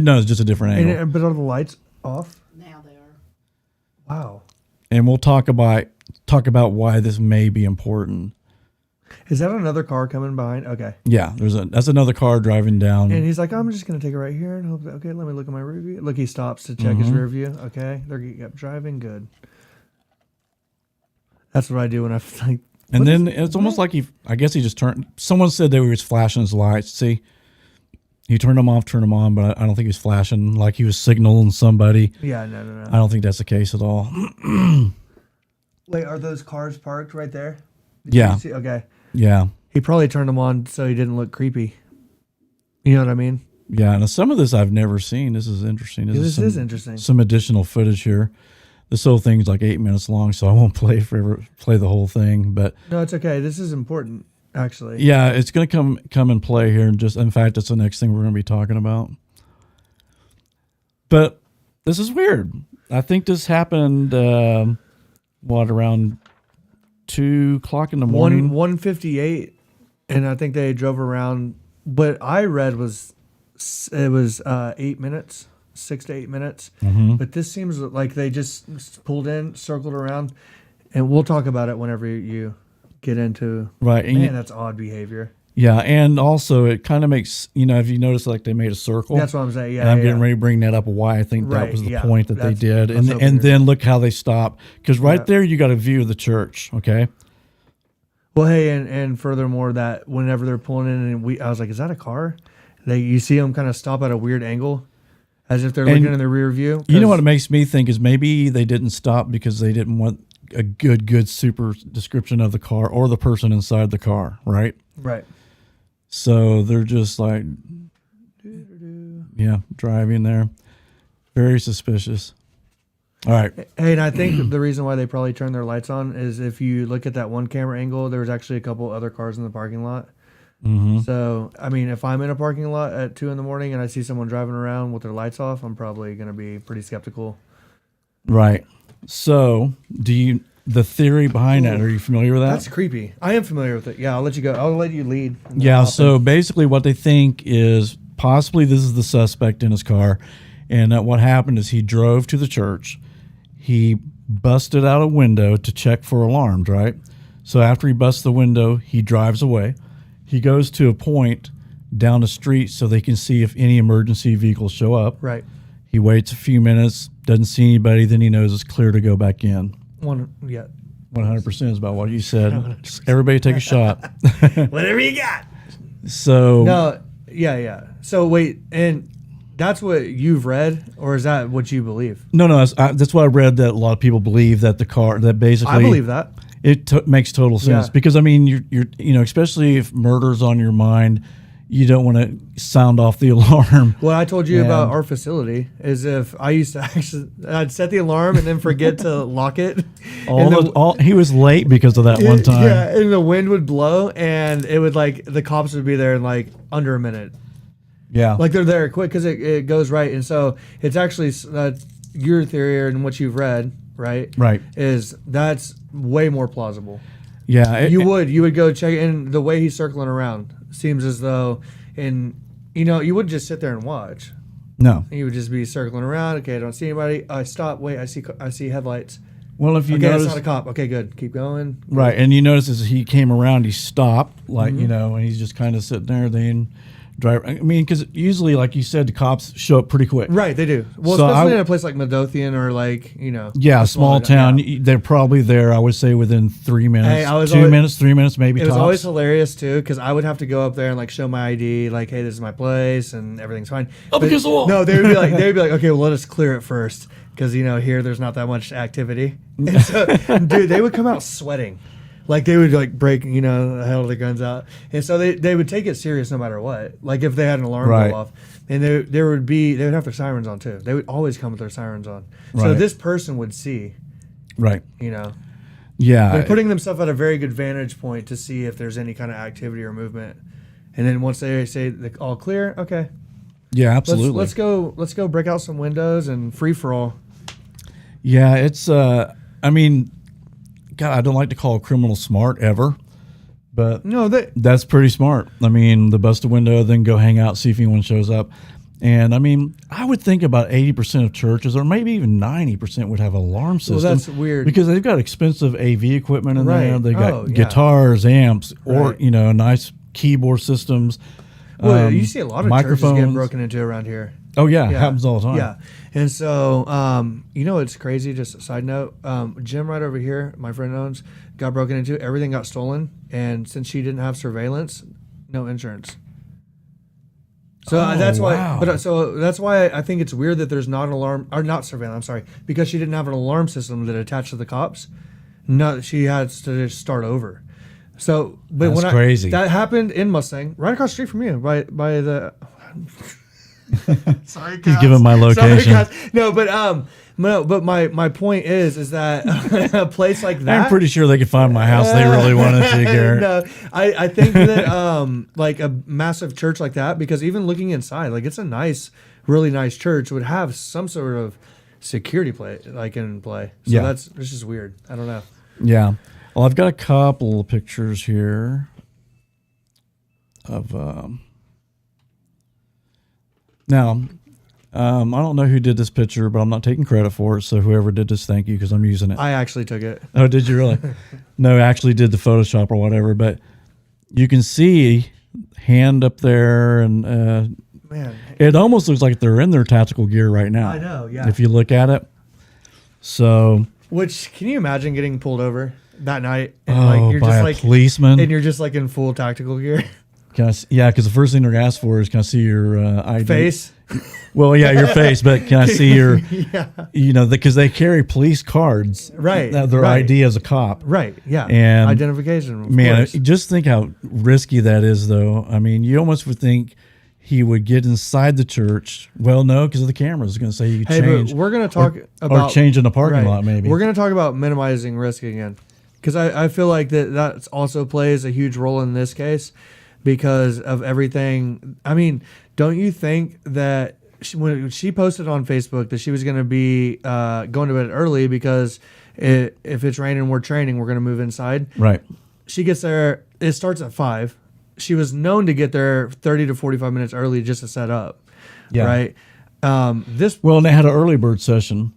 No, it's just a different angle. But are the lights off? Now they are. Wow. And we'll talk about why this may be important. Is that another car coming behind? Okay. Yeah, that's another car driving down. And he's like, I'm just going to take it right here and hope that, okay, let me look at my rear view. Look, he stops to check his rear view. Okay, they're driving good. That's what I do when I like. And then it's almost like I guess he just turned. Someone said they were just flashing his lights. See, he turned them off, turned them on, but I don't think he was flashing like he was signaling somebody. Yeah, no. I don't think that's the case at all. Wait, are those cars parked right there? Yeah. You see? Okay. Yeah. He probably turned them on so he didn't look creepy. You know what I mean? Yeah. And some of this I've never seen. This is interesting. This is interesting. Some additional footage here. This whole thing's like 8 minutes long, so I won't play the whole thing. But no, it's okay. This is important, actually. Yeah, it's going to come and play here. In fact, it's the next thing we're going to be talking about. But this is weird. I think this happened, around 2 o'clock in the morning? 1:58, and I think they drove around. What I read was 8 minutes. 6 to 8 minutes, but this seems like they just pulled in, circled around, and we'll talk about it whenever you get into. Right, and that's odd behavior. Yeah, and also it kind of makes if you notice like they made a circle. That's what I'm saying. Yeah, and I'm getting ready to bring that up. Why I think that was the point that they did, and then look how they stopped because there you got a view of the church. Okay. Well, hey, and furthermore, that whenever they're pulling in, and I was like, is that a car? You see them kind of stop at a weird angle. As if they're looking in the rear view. You know what it makes me think is maybe they didn't stop because they didn't want a good super description of the car or the person inside the car, right? Right. So they're just like, driving there. Very suspicious. All right. Hey, and I think the reason why they probably turned their lights on is if you look at that one camera angle, there was actually a couple other cars in the parking lot. Mm-hmm. So, I mean, if I'm in a parking lot at 2 a.m. and I see someone driving around with their lights off, I'm probably going to be pretty skeptical. Right. So, the theory behind that, are you familiar with that? That's creepy. I am familiar with it. Yeah, I'll let you go. I'll let you lead. Yeah, so basically what they think is possibly this is the suspect in his car. And what happened is he drove to the church. He busted out a window to check for alarms, right? So after he busts the window, he drives away. He goes to a point down the street so they can see if any emergency vehicles show up. Right. He waits a few minutes, doesn't see anybody, then he knows it's clear to go back in. 100% is about what you said. 100%. Everybody take a shot. Whatever you got. So. No, yeah. So wait, and that's what you've read, or is that what you believe? No, that's why I read that a lot of people believe that the car that basically I believe that. it makes total sense Yeah. because I mean you're especially if murder's on your mind, you don't want to sound off the alarm. What I told you And- about our facility is if I used to I'd set the alarm and then forget to lock it. He was late because of that one time. Yeah, and the wind would blow and it would the cops would be there in under a minute. Yeah. Like they're there quick because it goes right. And so it's actually your theory and what you've read, right? Right. Is that's way more plausible. Yeah. You would go check it, and the way he's circling around seems as though, you wouldn't just sit there and watch. No. You would just be circling around. Okay, I don't see anybody. I stop. Wait, I see headlights. Well, if you Okay, notice, that's not a cop. Okay, good. Keep going. right, and you notice as he came around, he stopped, Mm-hmm. and he's just kind of sitting there. Then drive. I mean, because usually, like you said, the cops show up pretty quick. Right, they do. Well, So especially I- in a place like Midlothian or Yeah, a small smaller- town. yeah. They're probably there. I would say within 3 minutes, Hey, I was 2 always- minutes, 3 minutes, maybe. It was tops. always hilarious too, because I would have to go up there and show my ID, hey, this is my place, and everything's fine. Up But- against the wall. No, they would be like, okay, well, let us clear it first, because here there's not that much activity. And so, dude, they would come out sweating, they would break, the hell of the guns out, and so they would take it serious no matter what. If they had an alarm Right. go off, and they would have their sirens on too. They would always come with their sirens on, so Right. this person would see, right. They're Yeah, putting themselves at a very good vantage point to see if there's any kind of activity or movement. And then once they say all clear, okay, yeah, absolutely. let's go break out some windows and free for all. Yeah, it's. I mean, God, I don't like to call criminals smart ever, but No, that's pretty smart. I mean, the bust a window, then go hang out, see if anyone shows up. And I mean, I would think about 80% of churches, or maybe even 90%, would have an alarm system. that's weird. because they've got expensive AV equipment in Right. there. They got Oh, yeah. guitars, amps, or Right. Nice keyboard systems. you see a lot of churches get broken into around here. Oh yeah, it happens all the time. Yeah, and so it's crazy. Just a side note, Jim right over here, my friend owns, got broken into. Everything got stolen, and since she didn't have surveillance, no insurance. So that's wow. why. So that's why I think it's weird that there's not an alarm or not surveillance. I'm sorry, because she didn't have an alarm system that attached to the cops. No, she had to just start over. So, but That's when crazy. that happened in Mustang, right across the street from you, by the. Sorry, He's giving my location. No, but my point is that a place like that. I'm pretty sure they could find my house. They really wanted to, Garrett. No, I think that a massive church like that, because even looking inside, it's a really nice church, would have some sort of security in play. So Yeah. it's just weird. I don't know. Yeah. Well, I've got a couple of pictures here of. Now, I don't know who did this picture, but I'm not taking credit for it. So whoever did this, thank you, because I'm using it. I actually took it. Oh, did you really? No, I actually did the Photoshop or whatever. But you can see hand up there, and Man, it almost looks like they're in their tactical gear right now. I know, yeah. If you look at it. So. Which, can you imagine getting pulled over that night and you're by just a policeman. and you're just in full tactical gear? Yeah, because the first thing they're gonna ask for is, can I see your ID? Face. Well, yeah, your face, but can I see your? Yeah. Because they carry police cards, Right, Their right. ID as a cop, Right. Yeah. And identification. Of Man, course. just think how risky that is, though. I mean, you almost would think he would get inside the church. Well, no, because of the cameras. Going to say you could Hey, change. but we're gonna talk or about change in the parking right. lot, maybe. We're gonna talk about minimizing risk again, because I feel like that also plays a huge role in this case because of everything. I mean, don't you think that when she posted on Facebook that she was going to be going to bed early because if it's raining, we're training, we're going to move inside. Right. She gets there. It starts at 5. She was known to get there 30 to 45 minutes early just to set up. Yeah. Right. Well, and they had an early bird session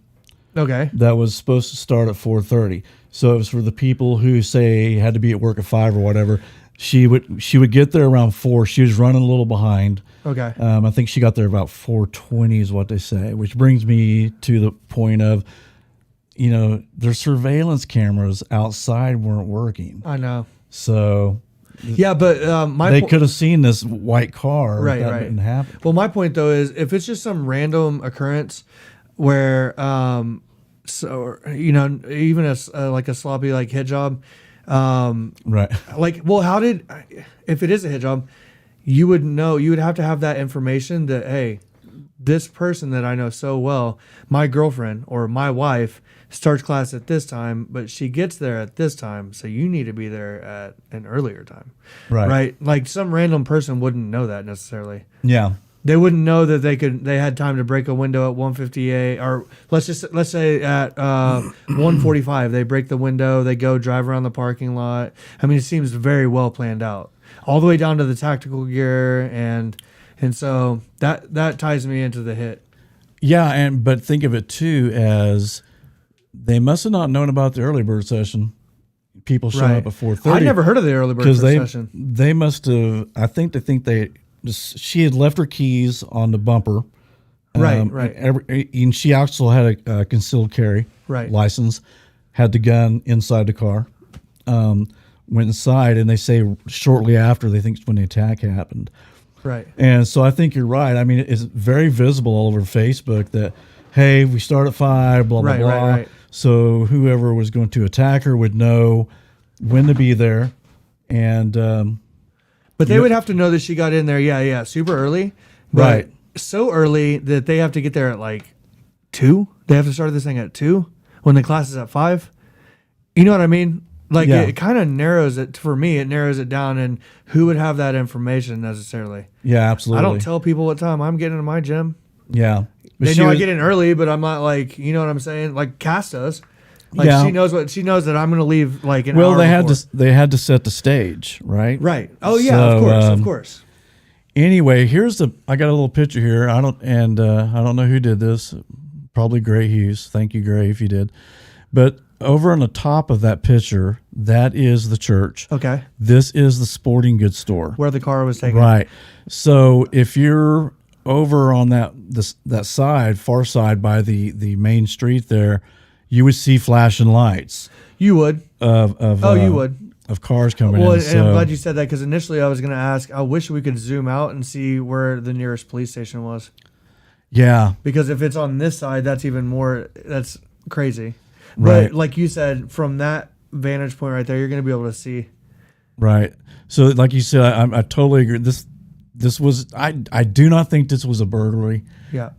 Okay. that was supposed to start at 4:30. So it was for the people who say had to be at work at 5 or whatever. She would get there around 4. She was running a little behind. Okay. I think she got there about 4:20 is what they say, which brings me to the point of, their surveillance cameras outside weren't working. I know. So Yeah, but They could have seen this white car. Right, if that right. didn't happen. Well, my point though is if it's just some random occurrence where, so even like a sloppy like hit job, Right. like, well, if it is a hit job, you would have to have that information that, hey, this person that I know so well, my girlfriend or my wife starts class at this time, but she gets there at this time. So you need to be there at an earlier time. Right. Right. Like some random person wouldn't know that necessarily. Yeah. They wouldn't know that they had time to break a window at 1:58, or let's say at 1:45 they break the window, they go drive around the parking lot. I mean, it seems very well planned out, all the way down to the tactical gear, and so that ties me into the hit. Yeah, but think of it too as they must have not known about the early bird session. People showing Right. up at 4:30. I never heard of the early bird because session. they must have. I think they think she had left her keys on the bumper. Right. And she also had a concealed carry license, had the gun inside the car. Went inside, and they say shortly after they think it's when the attack happened. Right. And so I think you're right. I mean, it's very visible all over Facebook that, hey, we start at 5, blah, blah, blah. Right. So whoever was going to attack her would know when to be there. And But they would have to know that she got in there, super early. But Right. so early that they have to get there at like 2. They have to start this thing at 2 when the class is at 5. You know what I mean? Like it kind of narrows it for me. It narrows it down, and who would have that information necessarily? yeah, absolutely. I don't tell people what time I'm getting to my gym. Yeah. But They she know I was- get in early, but I'm not like, you know what I'm saying? Like Cass does. Like Yeah. she knows that I'm going to leave like an Well, hour before. they had to set the stage, right? Right. Oh yeah, So, of course. Anyway, I got a little picture here. I don't know who did this. Probably Gray Hughes. Thank you, Gray, if you did. But over on the top of that picture, that is the church. Okay. This is the sporting goods store. Where the car was taken. Right. So if you're over on that side, far side by the main street there, you would see flashing lights You would. You would. of cars coming Well, in. and I'm glad you said that, because initially I was going to ask, I wish we could zoom out and see where the nearest police station was. Yeah. Because if it's on this side, that's crazy. Right. But like you said, from that vantage point right there, you're going to be able to see. Right. So, like you said, I totally agree. This was I do not think this was a burglary. Yeah.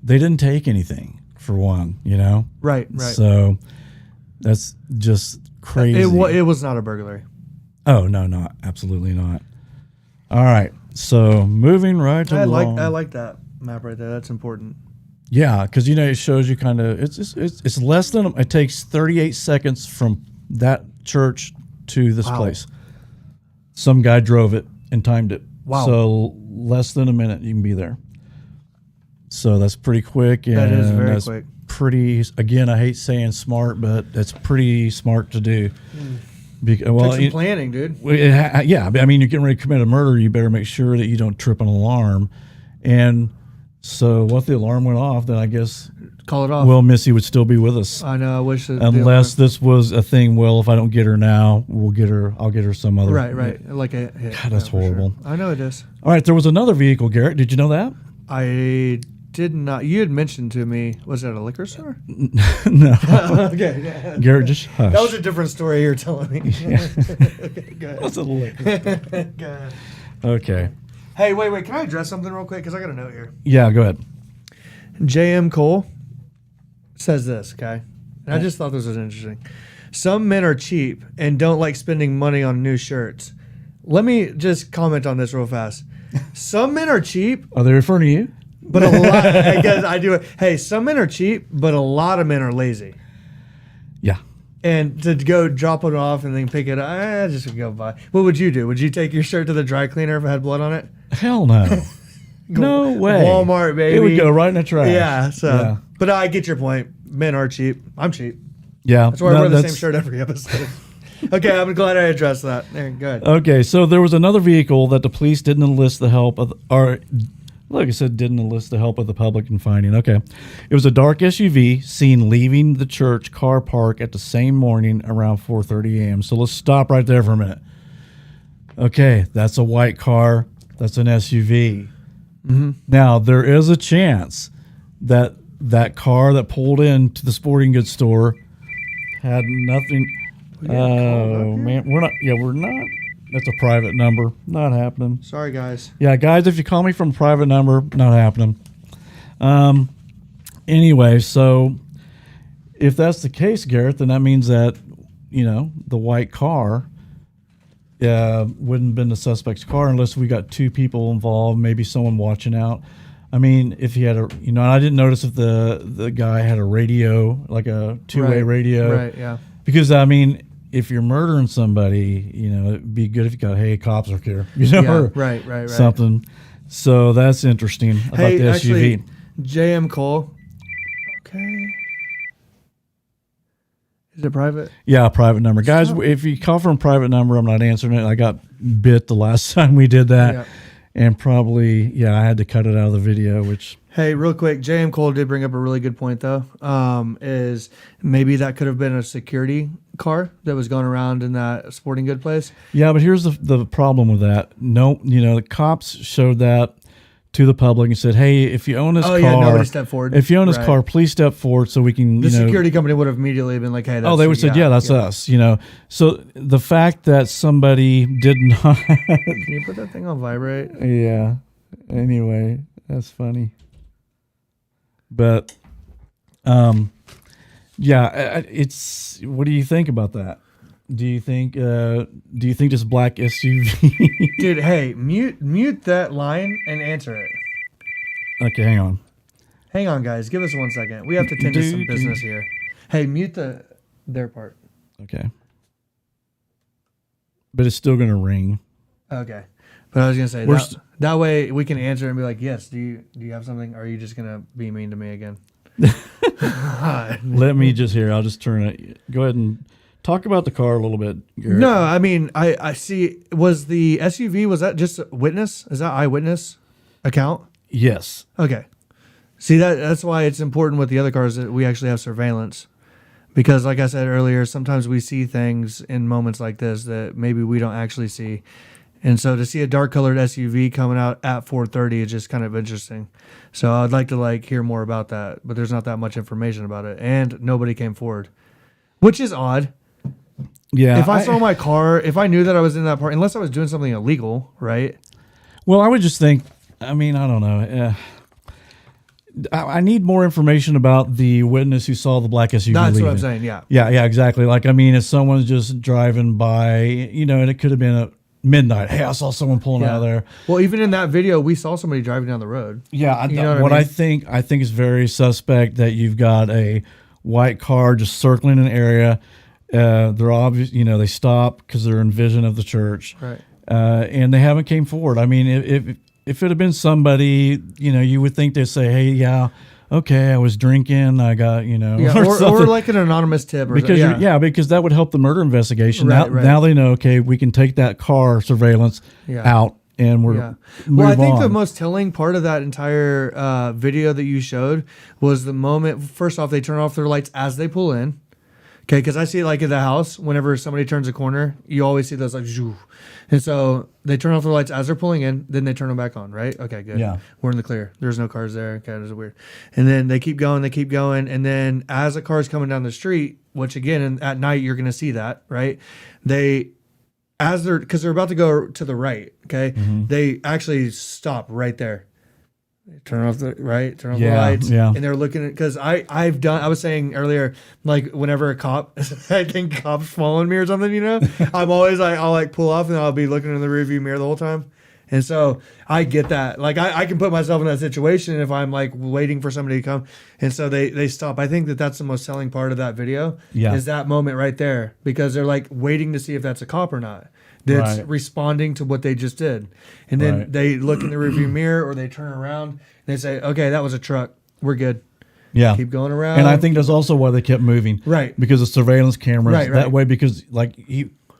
They didn't take anything for one. Right. So that's just crazy. It was not a burglary. Oh no, absolutely not. All right. So moving right to I along. like that map right there. That's important. Yeah, because it shows you kind of it's less than it takes 38 seconds from that church to this place. Some guy drove it and timed it. Wow. So less than a minute you can be there. So that's pretty quick. And That is very that's quick. Pretty. Again, I hate saying smart, but that's pretty smart to do. Took some planning, dude. Yeah, I mean, you're getting ready to commit a murder. You better make sure that you don't trip an alarm. And so, what if the alarm went off? Then I guess, Call it off. well, Missy would still be with us, I know. I wish that unless this was a thing. Well, if I don't get her now, I'll get her some other. Right. Like a hit. God, that's for sure. horrible. I know it is. All right, there was another vehicle, Garrett. Did you know that? I did not. You had mentioned to me. Was it a liquor store? No, Okay. Yeah. Garrett, just hush. That was a different story you were telling me. Okay, go ahead. That's a liquor. Go ahead. Okay. Hey, wait. Can I address something real quick? Because I got a note here. Yeah, go ahead. J.M. Cole says this, okay? And I just thought this was interesting. Some men are cheap and don't like spending money on new shirts. Let me just comment on this real fast. Some men are cheap, Are they referring to you? but a lot. I guess I do it. Hey, some men are cheap, but a lot of men are lazy. Yeah. And to go drop it off and then pick it up, I just would go buy. What would you do? Would you take your shirt to the dry cleaner if it had blood on it? Hell no. No way. Walmart, baby. It would go right in the trash. Yeah. So, Yeah. but I get your point. Men are cheap. I'm cheap. Yeah. That's why I wear the same shirt every episode. Okay, I'm glad I addressed that. There, good. Okay, so there was another vehicle that the police didn't enlist the help of, or like I said, didn't enlist the help of the public in finding. Okay. It was a dark SUV seen leaving the church car park at the same morning around 4:30 a.m. So let's stop right there for a minute. Okay, that's a white car. That's an SUV. Now, there is a chance that that car that pulled into the sporting goods store had nothing. Oh, man. We're not. That's a private number. Not happening. Sorry, guys. Yeah, guys, if you call me from a private number, not happening. Anyway, so if that's the case, Garrett, then that means that, the white car wouldn't have been the suspect's car unless we got two people involved, maybe someone watching out. I mean, if he had and I didn't notice if the guy had a radio, like a two-way radio. Right, yeah. Because, I mean, if you're murdering somebody, it'd be good if you got, hey, cops are here, or right. something. So that's interesting about Hey, the SUV. actually, JM Cole. Okay. Is it private? Yeah, private number. Guys, if you call from a private number, I'm not answering it. I got bit the last time we did that. Yeah. And probably, I had to cut it out of the video, which... Hey, real quick, JM Cole did bring up a really good point, though, is maybe that could have been a security car that was going around in that sporting good place. Yeah, but here's the problem with that. No, the cops showed that to the public and said, hey, if you own this car... yeah, nobody stepped forward. If you own this car, please step forward so we can, The security company would have immediately been like, hey, that's... they would have said, that's us, So the fact that somebody did not... Can you put that thing on vibrate? Yeah. Anyway, that's funny. But, it's. What do you think about that? Do you think this black SUV? Dude, hey, mute that line and answer it. Okay, hang on. Hang on, guys. Give us 1 second. We have to tend to some business here. Hey, mute their part. Okay. But it's still gonna ring. Okay. But I was gonna say that way we can answer and be like, yes. Do you have something? Or are you just gonna be mean to me again? Let me just hear. I'll just turn it. Go ahead and talk about the car a little bit, Garrett. No, I mean I see. Was the SUV? Was that just a witness? Is that eyewitness account? Yes. Okay. See that's why it's important with the other cars that we actually have surveillance. Because like I said earlier, sometimes we see things in moments like this that maybe we don't actually see. And so to see a dark colored SUV coming out at 4:30 is just kind of interesting. So I'd like to hear more about that, but there's not that much information about it, and nobody came forward, which is odd. Yeah. If I saw my car, if I knew that I was in that part, unless I was doing something illegal, right? Well, I would just think. I mean, I don't know. I need more information about the witness who saw the black SUV. That's leaving. what I'm saying. Yeah. Yeah, exactly. If someone's just driving by, and it could have been a midnight. Hey, I saw someone pulling out of there. Well, even in that video, we saw somebody driving down the road. Yeah, you know what I mean? I think is very suspect that you've got a white car just circling an area. They're obvious, they stop because they're in vision of the church, right? And they haven't came forward. I mean, if it had been somebody, you would think they'd say, hey, yeah. Okay, I was drinking. I got, or like an anonymous tip, because because that would help the murder investigation. Right, now they know. Okay, we can take that car surveillance out, and we're Well, I think on. the most telling part of that entire video that you showed was the moment. First off, they turn off their lights as they pull in. Okay, because I see it in the house, whenever somebody turns a corner, you always see those zhoo. And so they turn off their lights as they're pulling in, then they turn them back on, right? Okay, good. Yeah. We're in the clear. There's no cars there. Okay, this is weird. And then they keep going, and then as a car's coming down the street, which again, at night you're going to see that, right? Because they're about to go to the right, okay? Mm-hmm. They actually stop right there. Turn off the lights, and they're looking at, because I was saying earlier, whenever a cop, I think cops following me or something, I'm always I'll pull off and I'll be looking in the rearview mirror the whole time, and so I get that, I can put myself in that situation if I'm waiting for somebody to come, and so they stop. I think that's the most telling part of that video, is that moment right there, because they're waiting to see if that's a cop or not. That's responding to what they just did. And then they look in the rearview mirror, or they turn around and they say, okay, that was a truck. We're good. Yeah. Keep going around. And I think that's also why they kept moving. Right. Because of surveillance cameras. Right. That way, because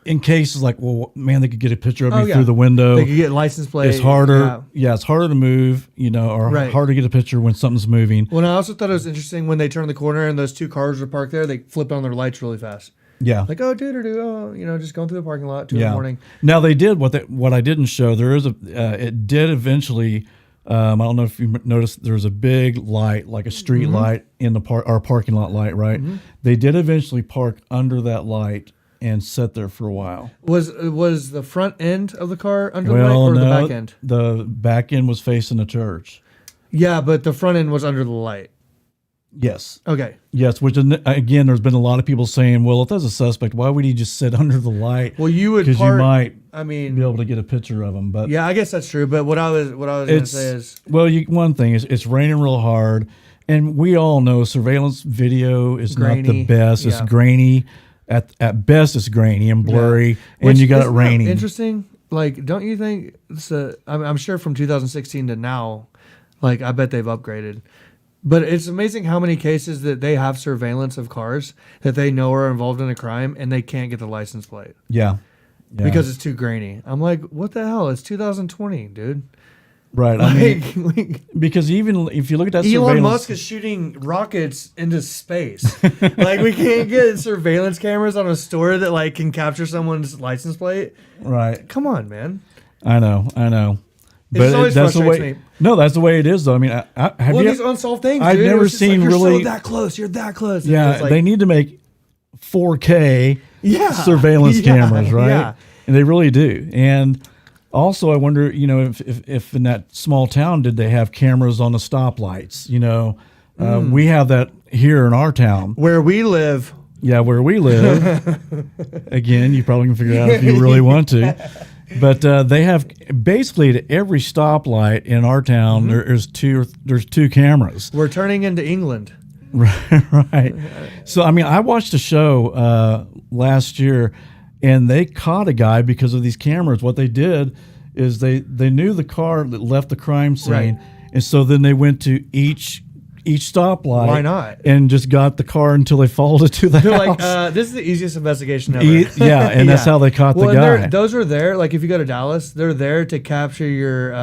in cases well, man, they could get a picture of me through the window. They could get license plate. It's harder. Yeah, it's harder to move, or harder to get a picture when something's moving. Well, I also thought it was interesting when they turn the corner and those two cars are parked there, they flip on their lights really fast. Yeah. Like, oh, just going through the parking lot 2 in the morning. Now they did what I didn't show. There is it did eventually. I don't know if you noticed. There was a big light, like a street light in the our parking lot light. Right. They did eventually park under that light and sit there for a while. Was the front end of the car under the light or the back end? The back end was facing the church. Yeah, but the front end was under the light. Yes. Okay. Yes, which again, there's been a lot of people saying, well, if that's a suspect, why would he just sit under the light? Well, you would because you might be able to get a picture of him. But yeah, I guess that's true. But what I was going to say is, well, one thing is it's raining real hard, and we all know surveillance video is grainy. not the best. Yeah. It's grainy. At best, it's grainy and blurry, and you got it raining. Interesting. Like, don't you think? I'm sure from 2016 to now, like I bet they've upgraded. But it's amazing how many cases that they have surveillance of cars that they know are involved in a crime and they can't get the license plate. Yeah. Because it's too grainy. I'm like, what the hell? It's 2020, dude. Right. I mean, because even if you look at that Elon Musk is shooting rockets into space. Like, we can't get surveillance cameras on a store that like can capture someone's license plate. Right. Come on, man. I know. But that's the way. Me. No, that's the way it is, though. I mean, have you these unsolved things. I've dude, never seen like, really so that close. You're that close. Yeah, like, they need to make 4K surveillance cameras, right? Yeah. And they really do. And also, I wonder, if in that small town, did they have cameras on the stoplights? We have that here in our town where we live. Yeah, where we live. Again, you probably can figure it out if you really want to. But they have basically at every stoplight in our town. There's two cameras. We're turning into England, right? So I mean, I watched a show last year, and they caught a guy because of these cameras. What they did is they knew the car that left the crime scene, right. And so then they went to each stoplight. Why not? And just got the car until they followed it to the They're house. like, this is the easiest investigation ever. Yeah, and that's how they caught the guy. Those are there. Like if you go to Dallas, they're there to capture your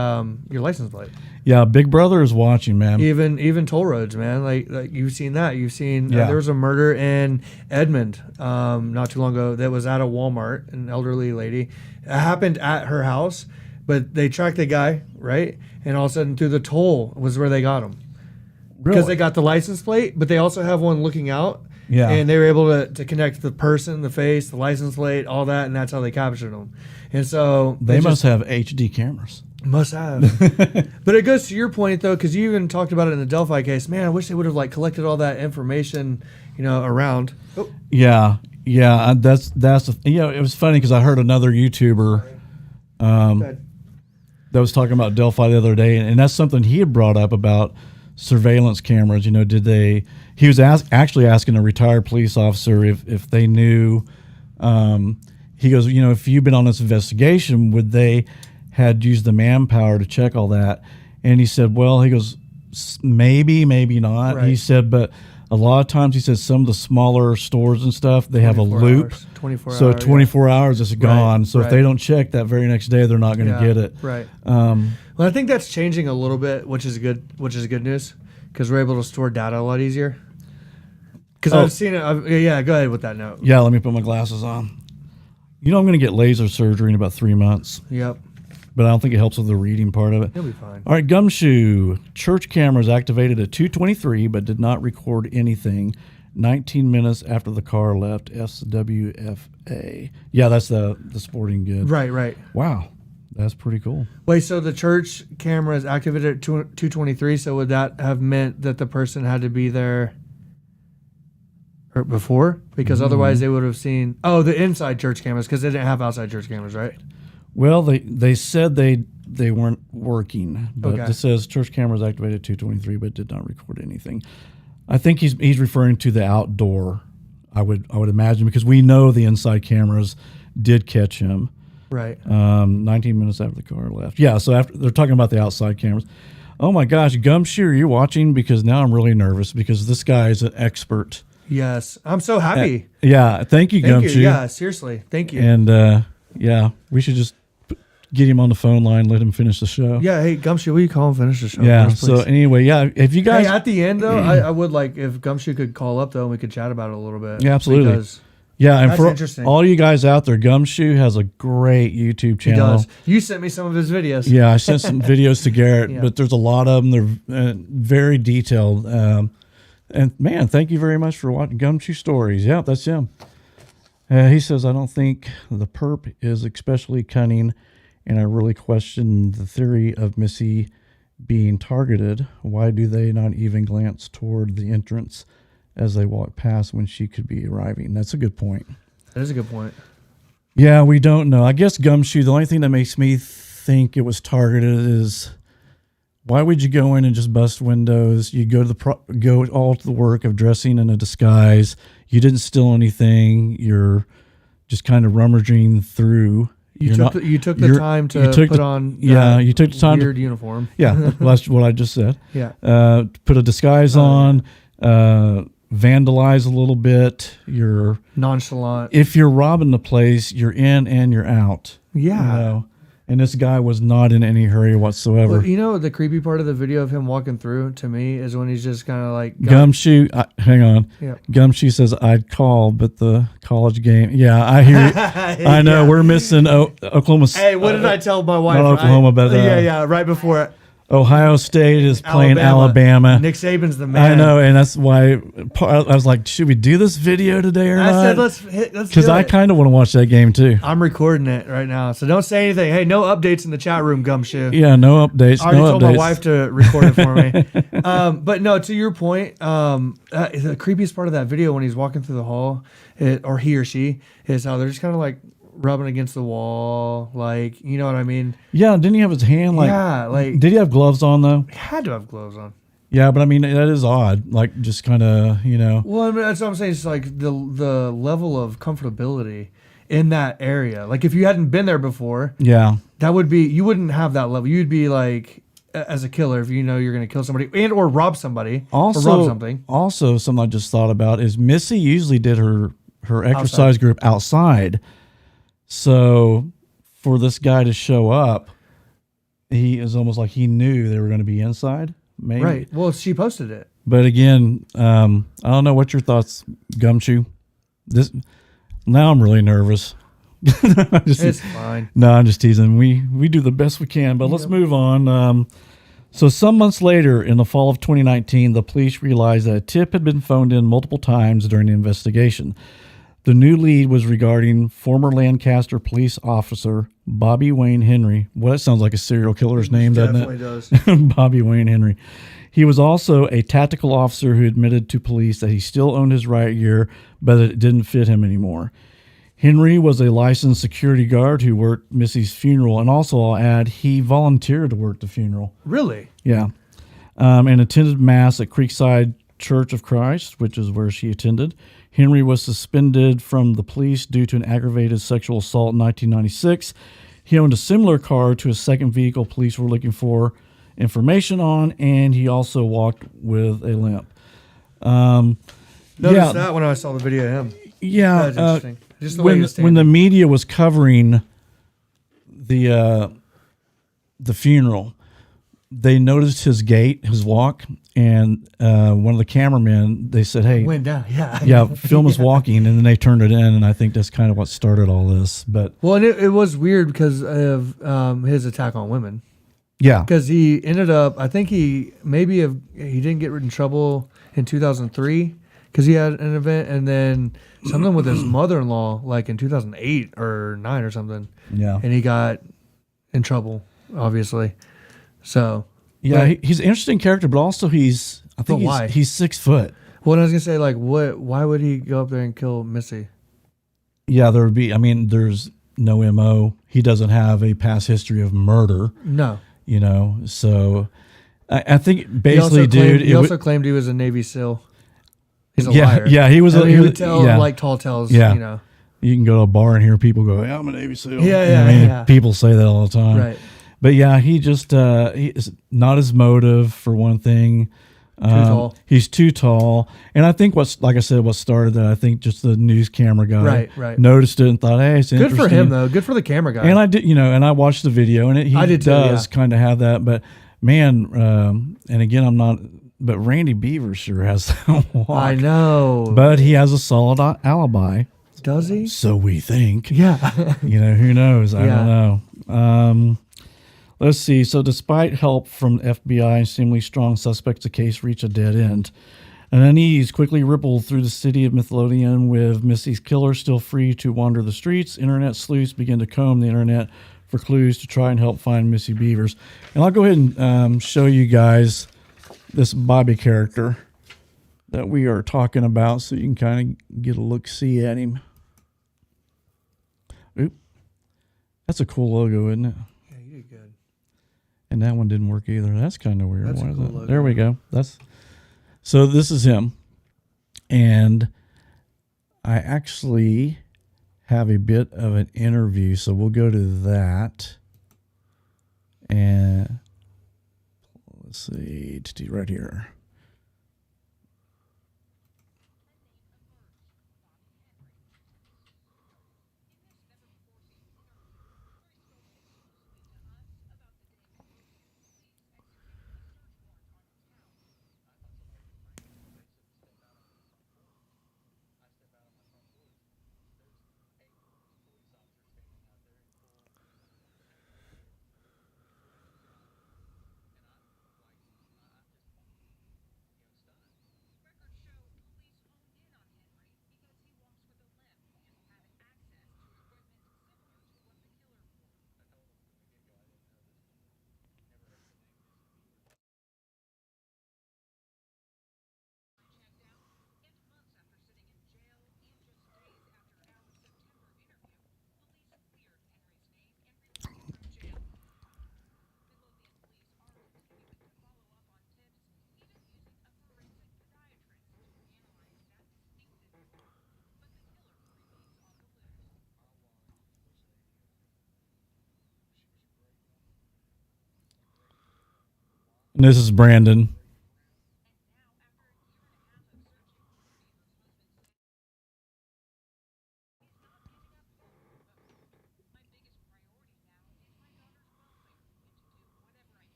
license plate. Yeah, Big Brother is watching, man. Even toll roads, man. Like you've seen that. You've seen there was a murder in Edmond not too long ago that was at a Walmart. An elderly lady. It happened at her house, but they tracked the guy, right? And all of a sudden, through the toll was where they got him. Because they got the license plate, but they also have one looking out. Yeah. And they were able to connect the person, the face, the license plate, all that, and that's how they captured them. And so they must have HD cameras. Must have. But it goes to your point though, because you even talked about it in the Delphi case. Man, I wish they would have like collected all that information, around. Oh. Yeah. That's it was funny because I heard another YouTuber that was talking about Delphi the other day, and that's something he had brought up about surveillance cameras. He was actually asking a retired police officer if they knew. He goes, if you've been on this investigation, would they had used the manpower to check all that? And he said, well, he goes, maybe not. Right. He said, but a lot of times, he says, some of the smaller stores and stuff, they have a loop. 24 so hours. 24 hours it's gone. Right, so if they don't check that very next day, they're not going to get it. Right. Well, I think that's changing a little bit, which is good news, because we're able to store data a lot easier. Because I've seen it. Go ahead with that note. Yeah, let me put my glasses on. I'm going to get laser surgery in about 3 months. Yep. But I don't think it helps with the reading part of it. You'll be fine. All right, Gumshoe. Church cameras activated at 2:23, but did not record anything 19 minutes after the car left SWFA. Yeah, that's the sporting good. Right. Wow. That's pretty cool. Wait, so the church camera is activated at 2:23, so would that have meant that the person had to be there before? Because otherwise they would have seen... Oh, the inside church cameras, because they didn't have outside church cameras, right? Well, they said they weren't working, but Okay. it says church cameras activated at 2:23, but did not record anything. I think he's referring to the outdoor. I would imagine, because we know the inside cameras did catch him. Right. 19 minutes after the car left. Yeah, so after they're talking about the outside cameras. Oh my gosh, Gumshoe, are you watching? Because now I'm really nervous because this guy is an expert. Yes, I'm so happy. Yeah, thank you, Thank Gumshoe. you. Yeah, seriously, thank you. And we should just get him on the phone line, let him finish the show. Yeah, hey Gumshoe, will you call and finish the show? Yeah. First, So please? anyway, yeah, if you guys, Hey, at the end though, I would like if Gumshoe could call up though and we could chat about it a little bit. Yeah, absolutely. Because Yeah, and That's for interesting. all you guys out there, Gumshoe has a great YouTube He channel. does. You sent me some of his videos. Yeah, I sent some videos to Garrett, Yeah. but there's a lot of them. They're very detailed. And man, thank you very much for watching Gumshoe Stories. Yeah, that's him. He says, I don't think the perp is especially cunning, and I really question the theory of Missy being targeted. Why do they not even glance toward the entrance as they walk past when she could be arriving? That's a good point. That is a good point. Yeah, we don't know. I guess Gumshoe, the only thing that makes me think it was targeted is why would you go in and just bust windows? You go to go all to the work of dressing in a disguise. You didn't steal anything. You're just kind of rummaging through. You took the time to put on you took the time weird uniform. Yeah, that's what I just said. Yeah. Put a disguise on, vandalize a little bit. You're Nonchalant. if you're robbing the place, you're in and you're out. Yeah. You know? And this guy was not in any hurry whatsoever. Well, you know, the creepy part of the video of him walking through to me is when he's just kind of like Gumshoe, hang on. Yeah. Gumshoe says, I'd call, but the college game. Yeah, I hear you. I know. Yeah. We're missing Oklahoma. Hey, what did I tell my wife? Not Oklahoma, but right before it. Ohio State is playing Alabama. Nick Saban's the man. I know, and that's why I was like, should we do this video today or I not? said let's because I kind of want to watch that game too. I'm recording it right now, so don't say anything. Hey, no updates in the chat room, Gumshoe. Yeah, no updates. I already no told updates. my wife to record it for me. But no, to your point, the creepiest part of that video when he's walking through the hall, or he or she, is how they're just kind of like rubbing against the wall, like, you know what I mean? Yeah, didn't he have his hand like? Yeah, like Did he have gloves on though? he had to have gloves on. Yeah, but I mean that is odd. Like just kind of, you know. Well, I mean, that's what I'm saying. It's like the level of comfortability in that area. Like if you hadn't been there before, Yeah. that would be, you wouldn't have that level. You'd be like, as a killer, if you know you're going to kill somebody and or rob somebody Also, or rob something. Also, something I just thought about is Missy usually did her exercise group outside. So for this guy to show up, he is almost like he knew they were going to be inside. Maybe. Right. Well, she posted it. But again, I don't know what your thoughts, Gumshoe. Now I'm really nervous. It's fine. No, I'm just teasing. We do the best we can, but let's move on. So some months later, in the fall of 2019, the police realized that a tip had been phoned in multiple times during the investigation. The new lead was regarding former Lancaster police officer Bobby Wayne Henry. Well, that sounds like a serial killer's name, doesn't it? Definitely does. Bobby Wayne Henry. He was also a tactical officer who admitted to police that he still owned his riot gear, but it didn't fit him anymore. Henry was a licensed security guard who worked Missy's funeral, and also, I'll add, he volunteered to work the funeral. Really? Yeah. And attended Mass at Creekside Church of Christ, which is where she attended. Henry was suspended from the police due to an aggravated sexual assault in 1996. He owned a similar car to a second vehicle police were looking for information on, and he also walked with a limp. Noticed that when I saw the video of him. Yeah. That's interesting. Just the way he was when the standing. media was covering the funeral, they noticed his gait, his walk, and one of the cameramen, they said, hey, Went down. Yeah. yeah, film is walking, and then they turned it in, and I think that's kind of what started all this. But Well, and it was weird because of his attack on women. yeah, Because he ended up, I think he didn't get in trouble in 2003 because he had an event, and then something with his mother-in-law, like in 2008 or 9 or something, yeah, and he got in trouble, obviously. So yeah. He's an interesting character, but also I think But why? he's 6 foot. well, I was gonna say, like, why would he go up there and kill Missy? Yeah, there would be. I mean, there's no MO. He doesn't have a past history of murder. No. You know, so I think basically, He also claimed he was a Navy SEAL. He's a yeah, liar. yeah, he was. He would tell yeah. like tall tales. Yeah. You know. You can go to a bar and hear people go, "Yeah, I'm a Navy SEAL." Yeah, I mean, yeah. people say that all the time. Right. But yeah, he just he's not his motive for one thing. Tall. He's too tall, and I think what started that, I think just the news camera guy Right. noticed it and thought, "Hey, it's Good interesting." for him though. Good for the camera guy. And I did, and I watched the video, and he I did too, does yeah. kind of have that. But man, and again, I'm not. But Randy Beavers sure has that walk. I know. But he has a solid alibi. Does he? So we think. Yeah. Who knows? I Yeah. don't know. Let's see. So despite help from FBI and seemingly strong suspects, the case reached a dead end. An unease quickly rippled through the city of Midlothian, with Missy's killer still free to wander the streets. Internet sleuths began to comb the internet for clues to try and help find Missy Beavers. And I'll go ahead and show you guys this Bobby character that we are talking about, so you can kind of get a look-see at him. Oop. That's a cool logo, isn't it? Yeah, you did good. And that one didn't work either. That's kind of weird. That's a Why is cool that? logo. There we go. So this is him. And I actually have a bit of an interview, so we'll go to that. And let's see, right here. And this is Brandon.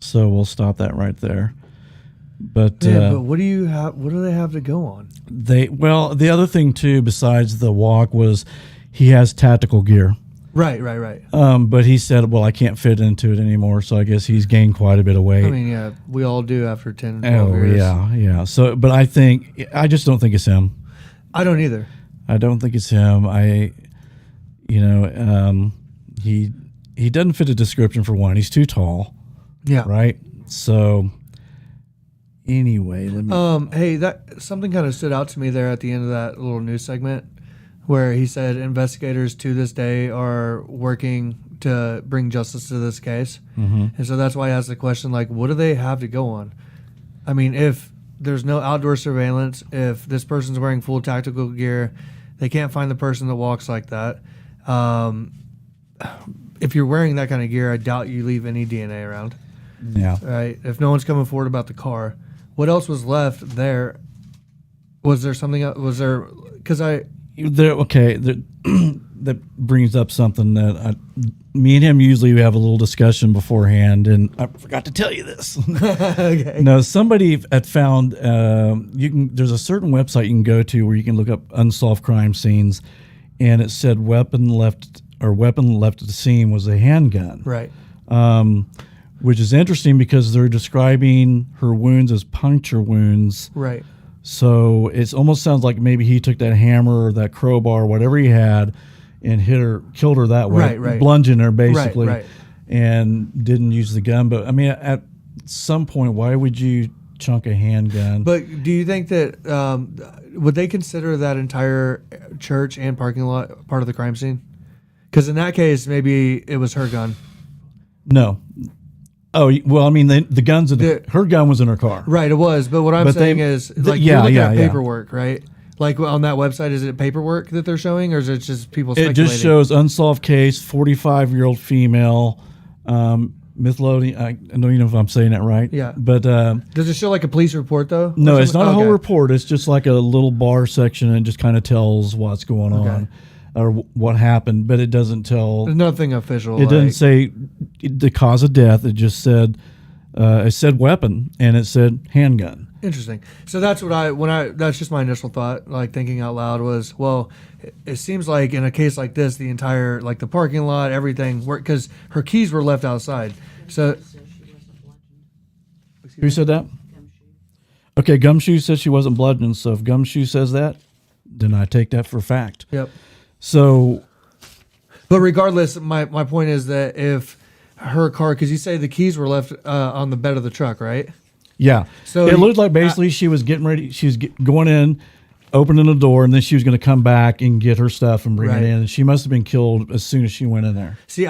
So we'll stop that right there. But But what do you have? What do they have to go on? the other thing too, besides the walk, was he has tactical gear. Right. But he said, well, I can't fit into it anymore, so I guess he's gained quite a bit of weight. I mean, yeah, we all do after 10, 12 years. Yeah. So, but I just don't think it's him. I don't either. I don't think it's him. He doesn't fit the description, for one. He's too tall. Yeah. Right. So anyway, let me. Hey, that something kind of stood out to me there at the end of that little news segment, where he said investigators to this day are working to bring justice to this case, and so that's why I asked the question, like, what do they have to go on? I mean, if there's no outdoor surveillance, if this person's wearing full tactical gear, they can't find the person that walks like that. If you're wearing that kind of gear, I doubt you leave any DNA around. Yeah. Right. If no one's coming forward about the car, what else was left there? Was there something else? Was there? Because that brings up something that me and him usually have a little discussion beforehand, and I forgot to tell you this. Okay. No, somebody had found there's a certain website you can go to where you can look up unsolved crime scenes, and it said weapon left at the scene was a handgun. Right. Which is interesting because they're describing her wounds as puncture wounds. Right. So it almost sounds like maybe he took that hammer or that crowbar, whatever he had, and killed her that way. Right. Bludgeoned her basically. Right. And didn't use the gun. But I mean, at some point, why would you chunk a handgun? But do you think that would they consider that entire church and parking lot part of the crime scene? Because in that case, maybe it was her gun. No. Oh, well, I mean, the guns her gun was in her car. Right, it was. But what I'm saying is, like, you're looking at paperwork, right? Like on that website, is it paperwork that they're showing, or is it just people speculating? It just shows unsolved case, 45-year-old female, Midlothian. I don't even know if I'm saying that right. Yeah. But does it show like a police report though? no, it's not a whole report. It's just like a little bar section, and it just kind of tells what's going on. or what happened, but it doesn't tell. There's nothing official. It doesn't say the cause of death. It just said it said weapon and it said handgun. Interesting. So that's what that's just my initial thought, like thinking out loud was, well, it seems like in a case like this, the entire, like the parking lot, everything, because her keys were left outside. So Says she wasn't bludgeoned. Who said that? Gumshoe. Okay, Gumshoe says she wasn't bludgeoned. So if Gumshoe says that, then I take that for fact. Yep. So, But regardless, my point is that if her car, because you say the keys were left on the bed of the truck, right? yeah. So it looked like basically she was getting ready. She was going in, opening the door, and then she was going to come back and get her stuff and bring Right. it in. And she must have been killed as soon as she went in there. See,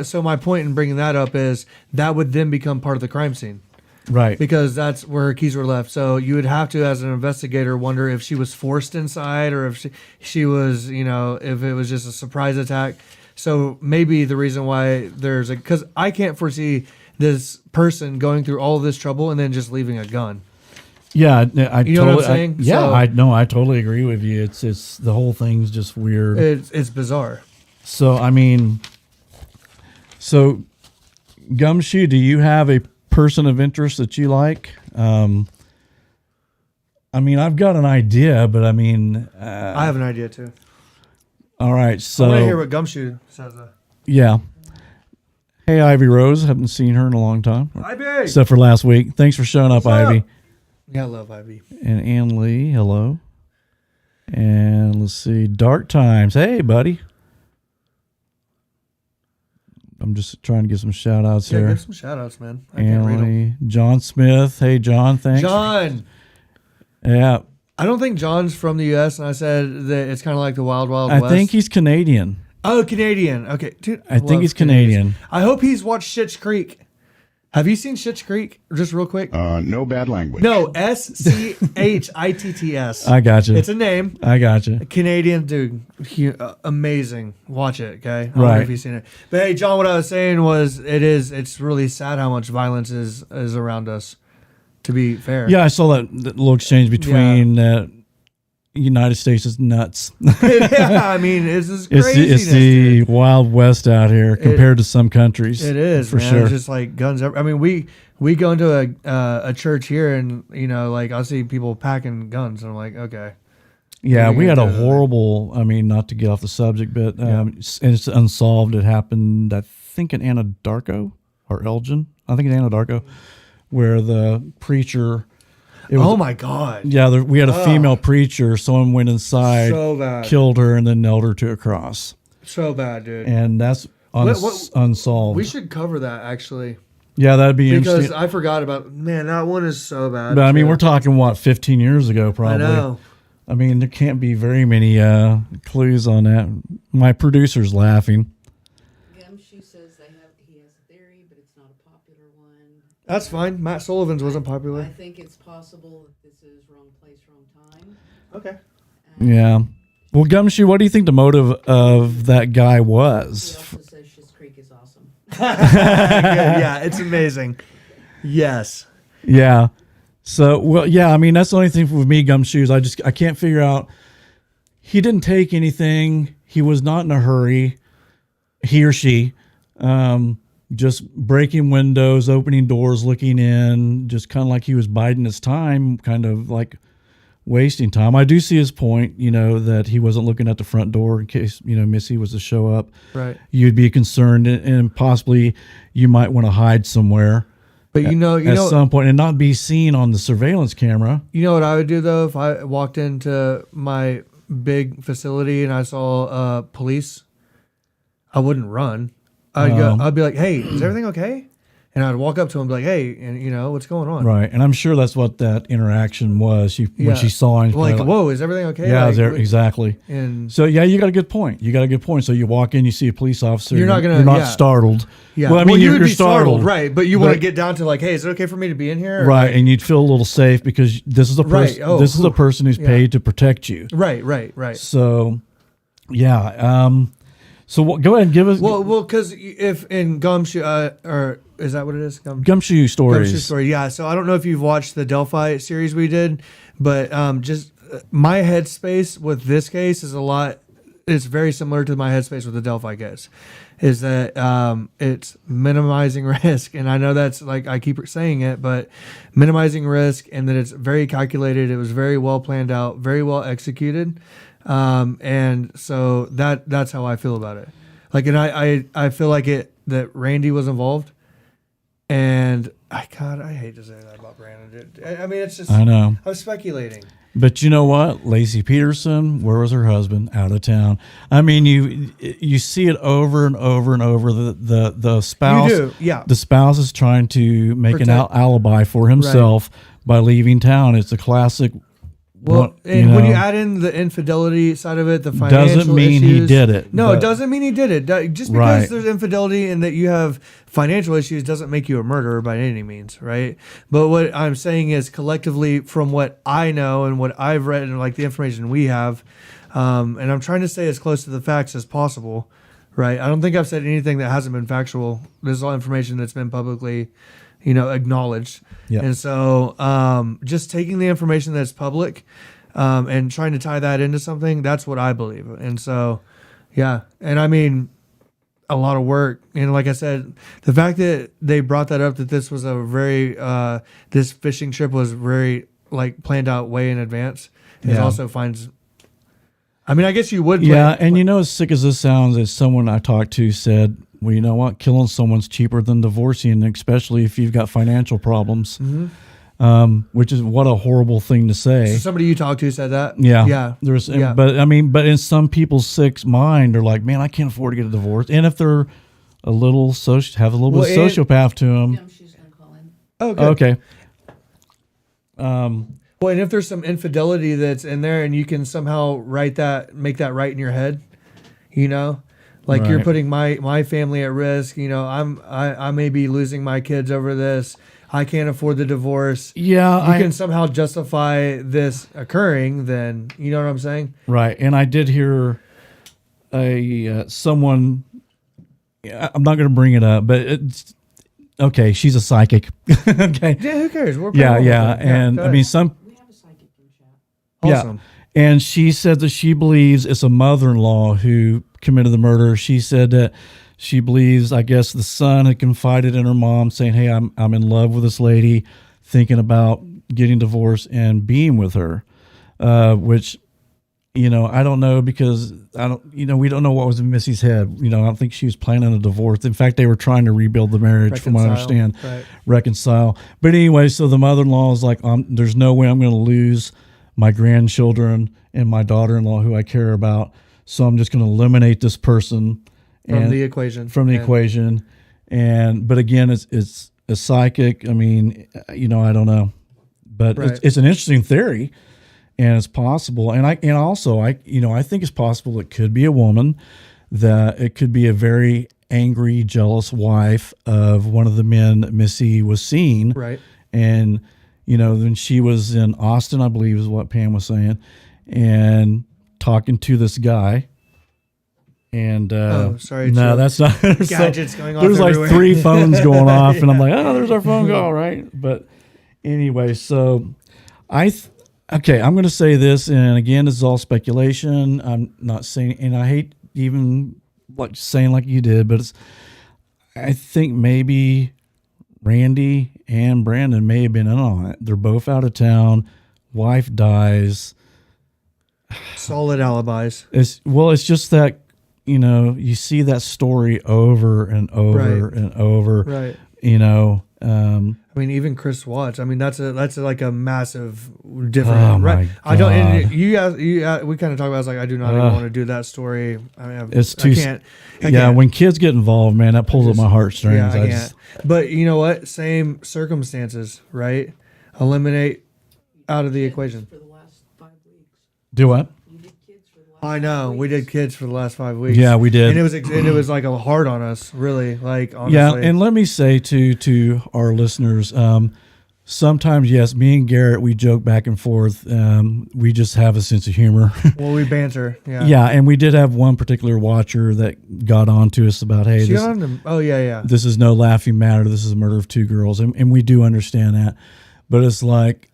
so my point in bringing that up is that would then become part of the crime scene. Right. Because that's where her keys were left. So you would have to, as an investigator, wonder if she was forced inside or if she was, if it was just a surprise attack. So maybe the reason why because I can't foresee this person going through all of this trouble and then just leaving a gun. Yeah, I You know what I'm saying? So- I totally agree with you. It's the whole thing's just weird. It's bizarre. So Gumshoe, do you have a person of interest that you like? I've got an idea, but I have an idea too. all right. I want to So hear what Gumshoe says. yeah. Hey, Ivy Rose, haven't seen her in a long time, Ivy! except for last week. Thanks for showing up, What's up? Ivy. Yeah, I love Ivy. And Ann Lee, hello. And let's see, Dark Times. Hey, buddy. I'm just trying to get some shout outs Yeah, here. give some shout outs, man. I can't read them. Ann Lee, John Smith. Hey, John, thanks. John! Yeah, I don't think John's from the U.S., and I said that it's kind of like the Wild Wild I West. think he's Canadian. Oh, Canadian. Okay, dude. I think love he's Canadians. Canadian. I hope he's watched Schitt's Creek. Have you seen Schitt's Creek? Just real quick. No bad language. No, SCHITTS. I got you. It's a name. I got you. Canadian dude. Amazing. Watch it, okay? I don't know Right. if you've seen it. But hey, John, what I was saying was it's really sad how much violence is around us, to be fair. Yeah, I saw that little exchange between United States is nuts. Yeah, I mean, it's this It's craziness. the dude. Wild West out here compared to some countries. It is, for man. sure. It's just like guns. I mean, we go into a church here, and like I'll see people packing guns, and I'm like, okay. Yeah, What are we you had a gonna do? horrible. Not to get off the subject, but it's unsolved. It happened, I think, in Anadarko or Elgin. I think in Anadarko, where the preacher. It was, Oh my god. Yeah, we had a female preacher. Someone went inside, So bad. killed her, and then nailed her to a cross. So bad, dude. And that's What- unsolved. We should cover that actually, Yeah, that'd be because interesting. I forgot about. Man, that one is so bad. But too. we're talking 15 years ago, probably. I know. There can't be very many clues on that. My producer's laughing. Gumshoe says he has a theory, but it's not a popular one. That's fine. Matt Sullivan's wasn't I popular. think it's possible that this is wrong place, wrong time. Okay. Yeah. Well, Gumshoe, what do you think the motive of that guy He was? also says Schitt's Creek is awesome. Yeah, it's amazing. Yes. Yeah. So, that's the only thing with me, Gumshoes. I can't figure out. He didn't take anything. He was not in a hurry. He or she. Just breaking windows, opening doors, looking in, just kind of like he was biding his time, kind of like wasting time. I do see his point, that he wasn't looking at the front door in case, Missy was to show up. Right. You'd be concerned, and possibly you might want to hide somewhere But at some point and not be seen on the surveillance camera. You know what I would do though if I walked into my big facility and I saw police? I wouldn't run. I'd be like, "Hey, is everything okay?" And I'd walk up to him and be like, "Hey, and what's going on?" Right. And I'm sure that's what that interaction was. When she saw him. like, "Whoa, is everything okay?" Yeah, Like, exactly. And So you got a good point. So you walk in, you see a police officer. You're not gonna- You're not yeah. startled. yeah, Well, you would you're be startled, startled, right? But you want to But- get down to like, "Hey, is it okay for me to be in here?" Or Right, like- and you'd feel a little safe because this is a Right. person. Oh, this is a whew. person who's Yeah. paid to protect you. right. So, yeah. So go ahead and give us Well, because if in Gumshoe, or is that what it is? Gumshoe stories. Gumshoe story. Yeah. So I don't know if you've watched the Delphi series we did, but just my headspace with this case is it's very similar to my headspace with the Delphi case, is that it's minimizing risk. And I know that's like, I keep saying it, but minimizing risk, and that it's very calculated. It was very well planned out, very well executed. And so that's how I feel about it. Like, and I feel like that Randy was involved, and I hate to say that about Brandon. I mean, it's just, I know. I'm speculating. But you know what? Lacey Peterson, where was her husband? Out of town. I mean, you see it over and over and over. The spouse, You do, yeah. The spouse is trying to make an Protect. alibi for himself by leaving town. It's a classic. Well, and when you add in the infidelity side of it, the financial doesn't mean issues, he did it. No, it doesn't mean he did it. Just because Right. there's infidelity and that you have financial issues doesn't make you a murderer by any means, right? But what I'm saying is, collectively, from what I know and what I've read and like the information we have, and I'm trying to stay as close to the facts as possible, right? I don't think I've said anything that hasn't been factual. This is all information that's been publicly, acknowledged. Yeah. And so just taking the information that's public and trying to tie that into something, that's what I believe. And so, yeah. And I mean, a lot of work. And like I said, the fact that they brought that up, that this was a very, this fishing trip was very like planned out way in advance, is Yeah. also finds, I mean, I guess you would. Yeah, and as sick as this sounds, as someone I talked to said, well, you know what? Killing someone's cheaper than divorcing, especially if you've got financial problems, which is what a horrible thing to say. So somebody you talked to said that? Yeah. Yeah. Yeah. But in some people's sick mind, they're like, man, I can't afford to get a divorce. And if they're a little have a little bit of sociopath to them. She's gonna call in. Okay. Okay. Well, and if there's some infidelity that's in there, and you can somehow make that right in your head, like you're Right. putting my family at risk. I may be losing my kids over this. I can't afford the divorce. Yeah. You can somehow justify this occurring. Then you know what I'm saying? Right. And I did hear someone. I'm not going to bring it up, but it's okay. She's a psychic. Okay. Yeah. Who cares? We're Yeah. paying Yeah. for it. And go I mean, ahead. some. We have a psychic in chat. Awesome. Yeah. And she said that she believes it's a mother-in-law who committed the murder. She said that she believes, I guess, the son had confided in her mom, saying, "Hey, I'm in love with this lady, thinking about getting divorced and being with her," which, I don't know, because we don't know what was in Missy's head. I don't think she was planning a divorce. In fact, they were trying to rebuild the marriage, from what I understand, Right. reconcile. But anyway, so the mother-in-law is like, there's no way I'm going to lose my grandchildren and my daughter-in-law who I care about. So I'm just going to eliminate this person From the equation. equation. But again, it's a psychic. I mean, I don't know, but Right. it's an interesting theory, and it's possible. And I think it's possible it could be a woman, that it could be a very angry, jealous wife of one of the men Missy was seeing. Right. And, then she was in Austin, I believe is what Pam was saying, and talking to this guy. And sorry, no, Joe. that's not. Gadgets going off There's everywhere. like 3 phones going off, and I'm like, oh, there's our phone call, right? But anyway, so I'm going to say this, and again, this is all speculation. I'm not saying, and I hate even like saying like you did, but I think maybe Randy and Brandon may have been in on it. They're both out of town. Wife dies. Solid alibis. It's just that, you see that story over and over Right. and over. Right. I I mean, even Chris Watts. I mean, that's like a massive different. Oh, my right? I don't. And God. you guys, we kind of talked about. I was like, I do not even want to do that story. I mean, It's too. I can't. Yeah, when kids get involved, man, that pulls at my heartstrings. Yeah, I I can't. just, But you know what? Same circumstances, right? Eliminate out of the equation. For the last 5 weeks. do what? You did kids for the last I know. 5 We weeks. did kids for the last 5 weeks. Yeah, we did. and it was like a hard on us, really. Like honestly. Yeah, and let me say to our listeners, sometimes, yes, me and Garrett, we joke back and forth. We just have a sense of humor. well, we banter. Yeah. Yeah, and we did have one particular watcher that got on to us about, hey, She this, on them. Oh yeah. this is no laughing matter. This is a murder of 2 girls. And we do understand that. But it's like,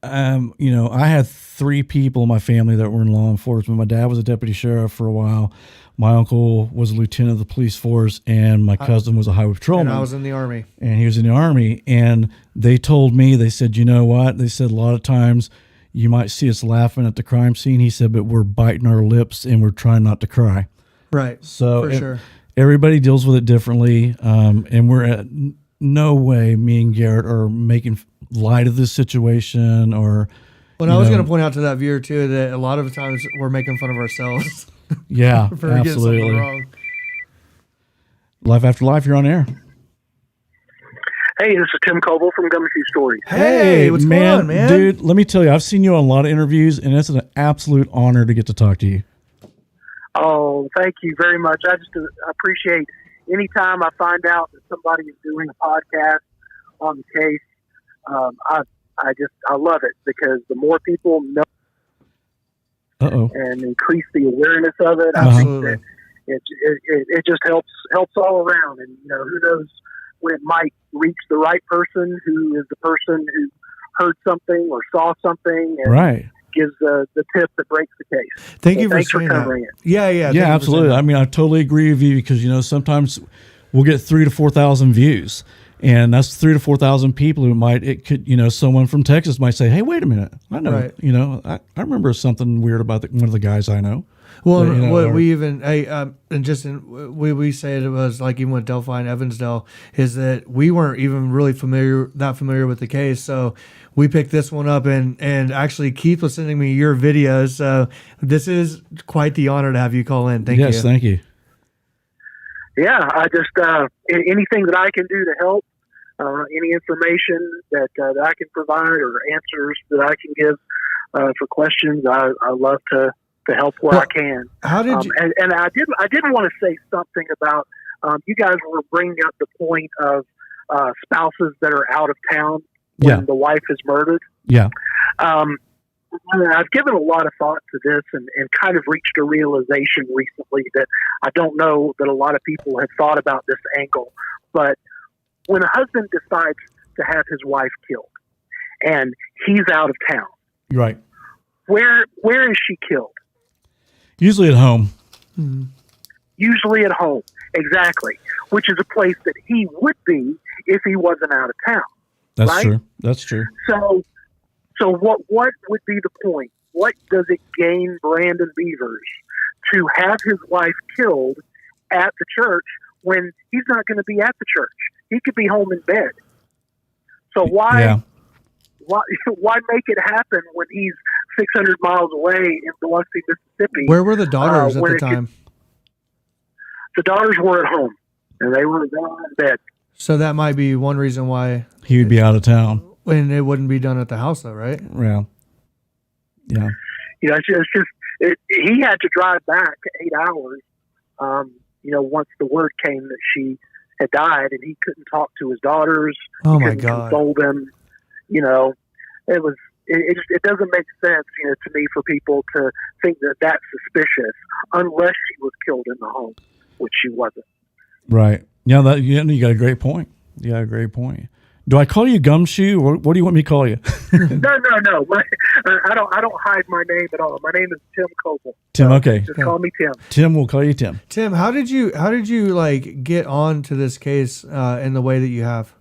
I had 3 people in my family that were in law enforcement. My dad was a deputy sheriff for a while. My uncle was a lieutenant of the police force, and my cousin was a highway patrolman. And I was in the Army. And he was in the Army. And they told me, they said, you know what? They said a lot of times you might see us laughing at the crime scene. He said, but we're biting our lips and we're trying not to cry. Right. So for sure. Everybody deals with it differently. And we're at no way, me and Garrett are making light of this situation or. Well, I was going to point out to that viewer too that a lot of times we're making fun of ourselves. Yeah, for getting something absolutely. wrong. Life After Life, you're on air. Hey, this is Tim Coble from Gumshoe Stories. Hey, what's going on, man? Dude, let me tell you, I've seen you on a lot of interviews, and it's an absolute honor to get to talk to you. Oh, thank you very much. I just appreciate any time I find out that somebody is doing a podcast on the case. I love it because the more people know and increase the awareness of it, I think that it just helps all around. And who knows when it might reach the right person who is the person who heard something or saw something and gives the tip that breaks the case. Thanks for covering it. Yeah, absolutely. I mean, I totally agree with you because sometimes we'll get 3,000 to 4,000 views. And that's 3,000 to 4,000 people who someone from Texas might say, hey, wait a minute. I know, I remember something weird about one of the guys I know. Well, we say it was like even with Delphi and Evansdale is that we weren't even really familiar with the case. So we picked this one up and actually Keith was sending me your videos. So this is quite the honor to have you call in. Thank you. Yes, thank you. Yeah, I just, anything that I can do to help, any information that I can provide or answers that I can give for questions, I love to help where I can. How did you? And I did want to say something about you guys were bringing up the point of spouses that are out of town when the wife is murdered. Yeah. I've given a lot of thought to this and kind of reached a realization recently that I don't know that a lot of people have thought about this angle, but when a husband decides to have his wife killed and he's out of town, right? Where is she killed? Usually at home. Mm-hmm. Usually at home, exactly. Which is a place that he would be if he wasn't out of town. That's right? true. That's true. So what would be the point? What does it gain Brandon Beavers to have his wife killed at the church when he's not going to be at the church? He could be home in bed. So why make it happen when he's 600 miles away in Biloxi, Mississippi? Where were the daughters at the time? The daughters were at home, and they were in bed. So that might be one reason why he would be out of town. And it wouldn't be done at the house, though, right? Yeah. Yeah. He had to drive back 8 hours. Once the word came that she had died, and he couldn't talk to his daughters. Oh he my couldn't God! Console them. It doesn't make sense, to me, for people to think that that's suspicious unless she was killed in the home, which she wasn't. Right. Yeah. You got a great point. You got a great point. Do I call you Gumshoe, or what do you want me to call you? No. I don't hide my name at all. My name is Tim Coble. Tim, okay. Just call me Tim. Tim, we'll call you Tim. Tim, how did you like get on to this case in the way that you have?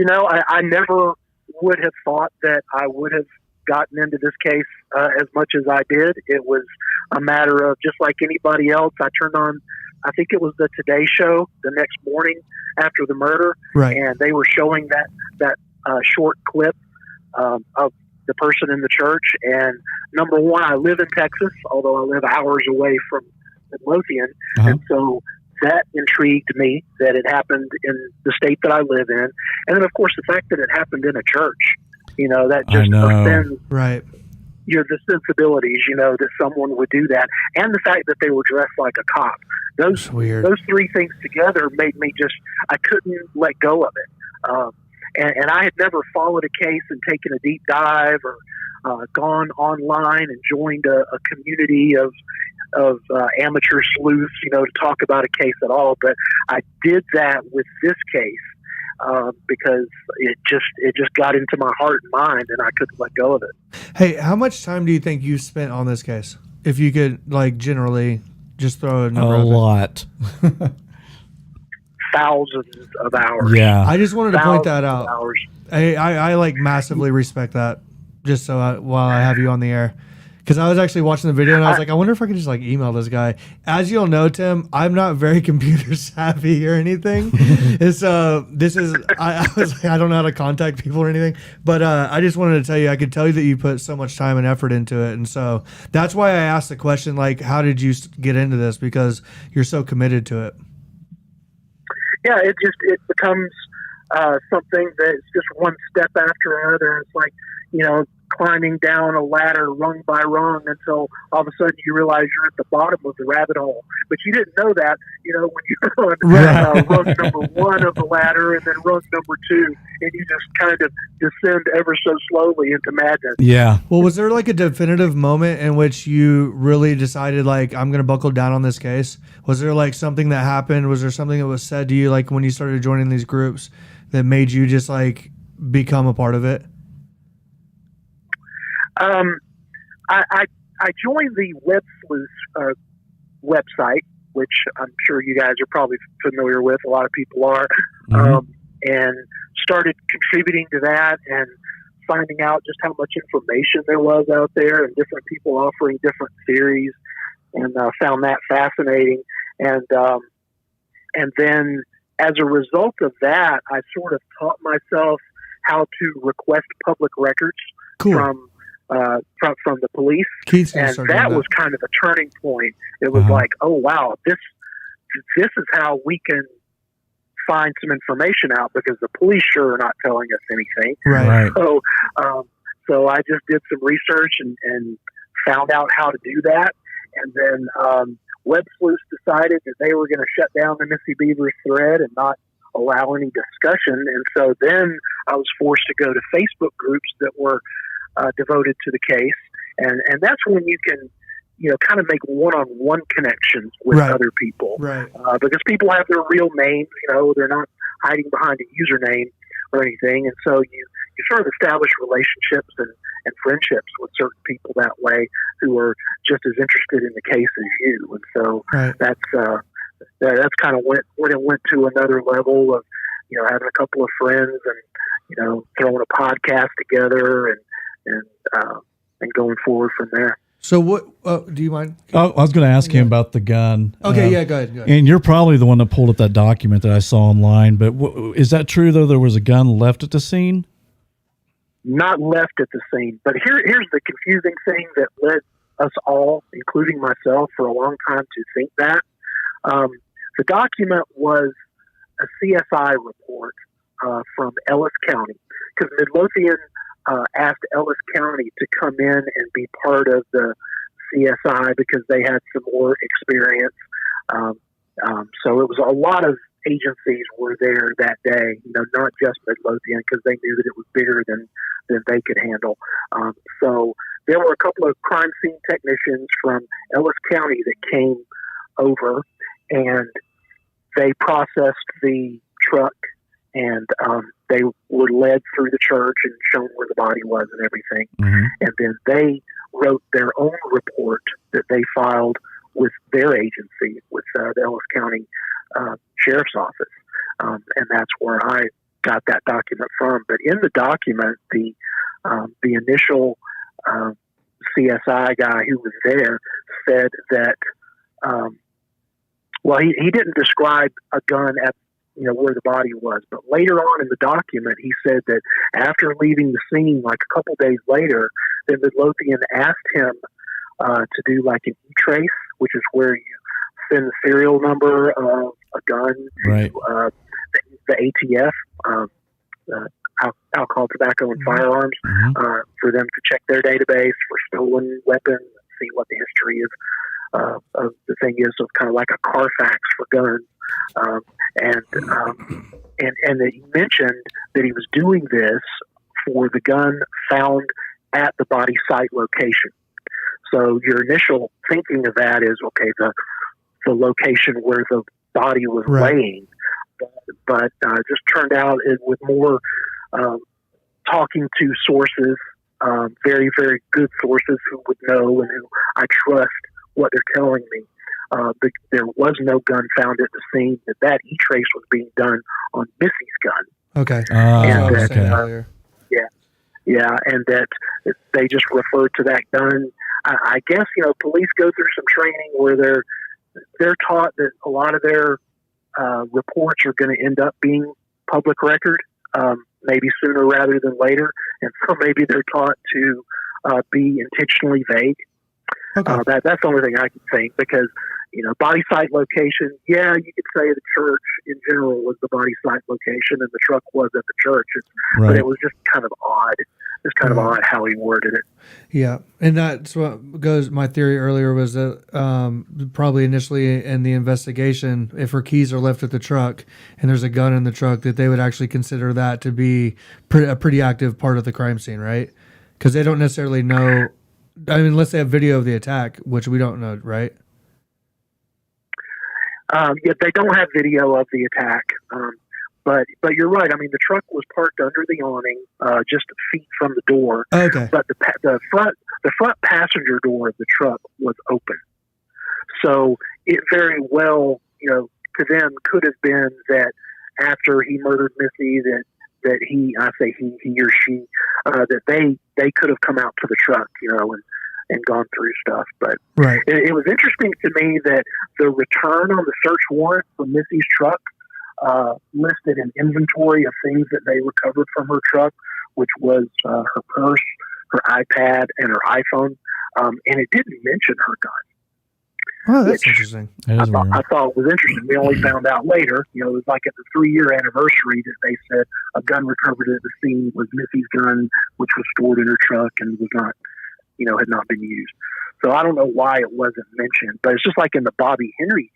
I never would have thought that I would have gotten into this case as much as I did. It was a matter of just like anybody else. I turned on, I think it was the Today Show the next morning after the murder, right? And they were showing that short clip of the person in the church. And number one, I live in Texas, although I live hours away from Midlothian, and so that intrigued me that it happened in the state that I live in, and then of course the fact that it happened in a church. That just offends right. The sensibilities, that someone would do that, and the fact that they were dressed like a cop. Those three things together made me I couldn't let go of it. And I had never followed a case and taken a deep dive or gone online and joined a community of amateur sleuths, to talk about a case at all. But I did that with this case because it just got into my heart and mind, and I couldn't let go of it. Hey, how much time do you think you spent on this case? If you could, like, generally just throw a number A out there. lot. Thousands of hours. Yeah. I just wanted to point that Thousands of out. hours. I like massively respect that. Just so while I have you on the air, because I was actually watching the video and I was like, I wonder if I could just like email this guy. As you'll know, Tim, I'm not very computer savvy or anything. It's this is I was like, I don't know how to contact people or anything, but I just wanted to tell you, I could tell you that you put so much time and effort into it, and so that's why I asked the question, like, how did you get into this? Because you're so committed to it. Yeah, it becomes something that's just one step after another. It's like, climbing down a ladder rung by rung until all of a sudden you realize you're at the bottom of the rabbit hole. But you didn't know that, when you're on rung number 1 of the ladder and then rung number 2, and you just kind of descend ever so slowly into madness. Yeah. Well, was there like a definitive moment in which you really decided, like, I'm going to buckle down on this case? Was there like something that happened? Was there something that was said to you, like when you started joining these groups, that made you just like become a part of it? I joined the Web Sleuth website, which I'm sure you guys are probably familiar with. A lot of people are, and started contributing to that and finding out just how much information there was out there and different people offering different theories, and found that fascinating. And then as a result of that, I sort of taught myself how to request public records from the police, and that was kind of a turning point. It was like, oh wow, this is how we can find some information out, because the police sure are not telling us anything. Right. So I just did some research and found out how to do that, and then Web Sleuth decided that they were going to shut down the Missy Bevers thread and not allow any discussion, and so then I was forced to go to Facebook groups that were devoted to the case, and that's when you can, kind of make one-on-one connections with other people, because people have their real names, they're not hiding behind a username or anything, and so you sort of establish relationships and friendships with certain people that way who are just as interested in the case as you, and so that's kind of when it went to another level of, having a couple of friends and, throwing a podcast together and going forward from there. So what, do you mind? I was going to ask him about the gun. Okay, go ahead. And you're probably the one that pulled up that document that I saw online, but is that true, though? There was a gun left at the scene? Not left at the scene, but here's the confusing thing that led us all, including myself, for a long time to think that. The document was a CSI report from Ellis County, because Midlothian asked Ellis County to come in and be part of the CSI because they had some more experience. So it was a lot of agencies were there that day, not just Midlothian, because they knew that it was bigger than they could handle. So there were a couple of crime scene technicians from Ellis County that came over, and they processed the truck, and they were led through the church and shown where the body was and everything. And then they wrote their own report that they filed with their agency, with the Ellis County Sheriff's Office. And that's where I got that document from. But in the document, the initial CSI guy who was there said that, he didn't describe a gun at where the body was, but later on in the document, he said that after leaving the scene, like a couple days later, then Midlothian asked him to do like an e-trace, which is where you send the serial number of a gun to the ATF, alcohol, tobacco, and firearms, for them to check their database for stolen weapons, see what the history of the thing is. So it's kind of like a Carfax for guns. And that he mentioned that he was doing this for the gun found at the body site location. So your initial thinking of that is, okay, the location where the body was laying, but just turned out with more talking to sources, very, very good sources who would know and who I trust what they're telling me. There was no gun found at the scene. That e-trace was being done on Missy's gun. Okay. And what I was that, saying earlier. Yeah, and that they just referred to that gun. I guess, police go through some training where they're taught that a lot of their reports are going to end up being public record, maybe sooner rather than later, and so maybe they're taught to be intentionally vague. Okay. That's the only thing I can think, because body site location. Yeah, you could say the church in general was the body site location, and the truck was at the church, but it was just kind of odd. It's kind of odd how he worded it. Yeah, and that's what goes. My theory earlier was that probably initially in the investigation, if her keys are left at the truck and there's a gun in the truck, that they would actually consider that to be a pretty active part of the crime scene, right? Because they don't necessarily know. I mean, unless they have video of the attack, which we don't know, right? Yeah, they don't have video of the attack, but you're right. I mean, the truck was parked under the awning, just feet from the door. Okay. But the front passenger door of the truck was open, so it very well, to them could have been that after he murdered Missy, that he or she, that they could have come out to the truck, and gone through stuff. But right. It was interesting to me that the return on the search warrant for Missy's truck listed an inventory of things that they recovered from her truck, which was her purse, her iPad, and her iPhone. And it didn't mention her gun. Oh, that's interesting. I thought it was interesting. We only found out later, it was like at the 3-year anniversary that they said a gun recovered at the scene was Missy's gun, which was stored in her truck and was not, had not been used. So I don't know why it wasn't mentioned, but it's just like in the Bobby Henry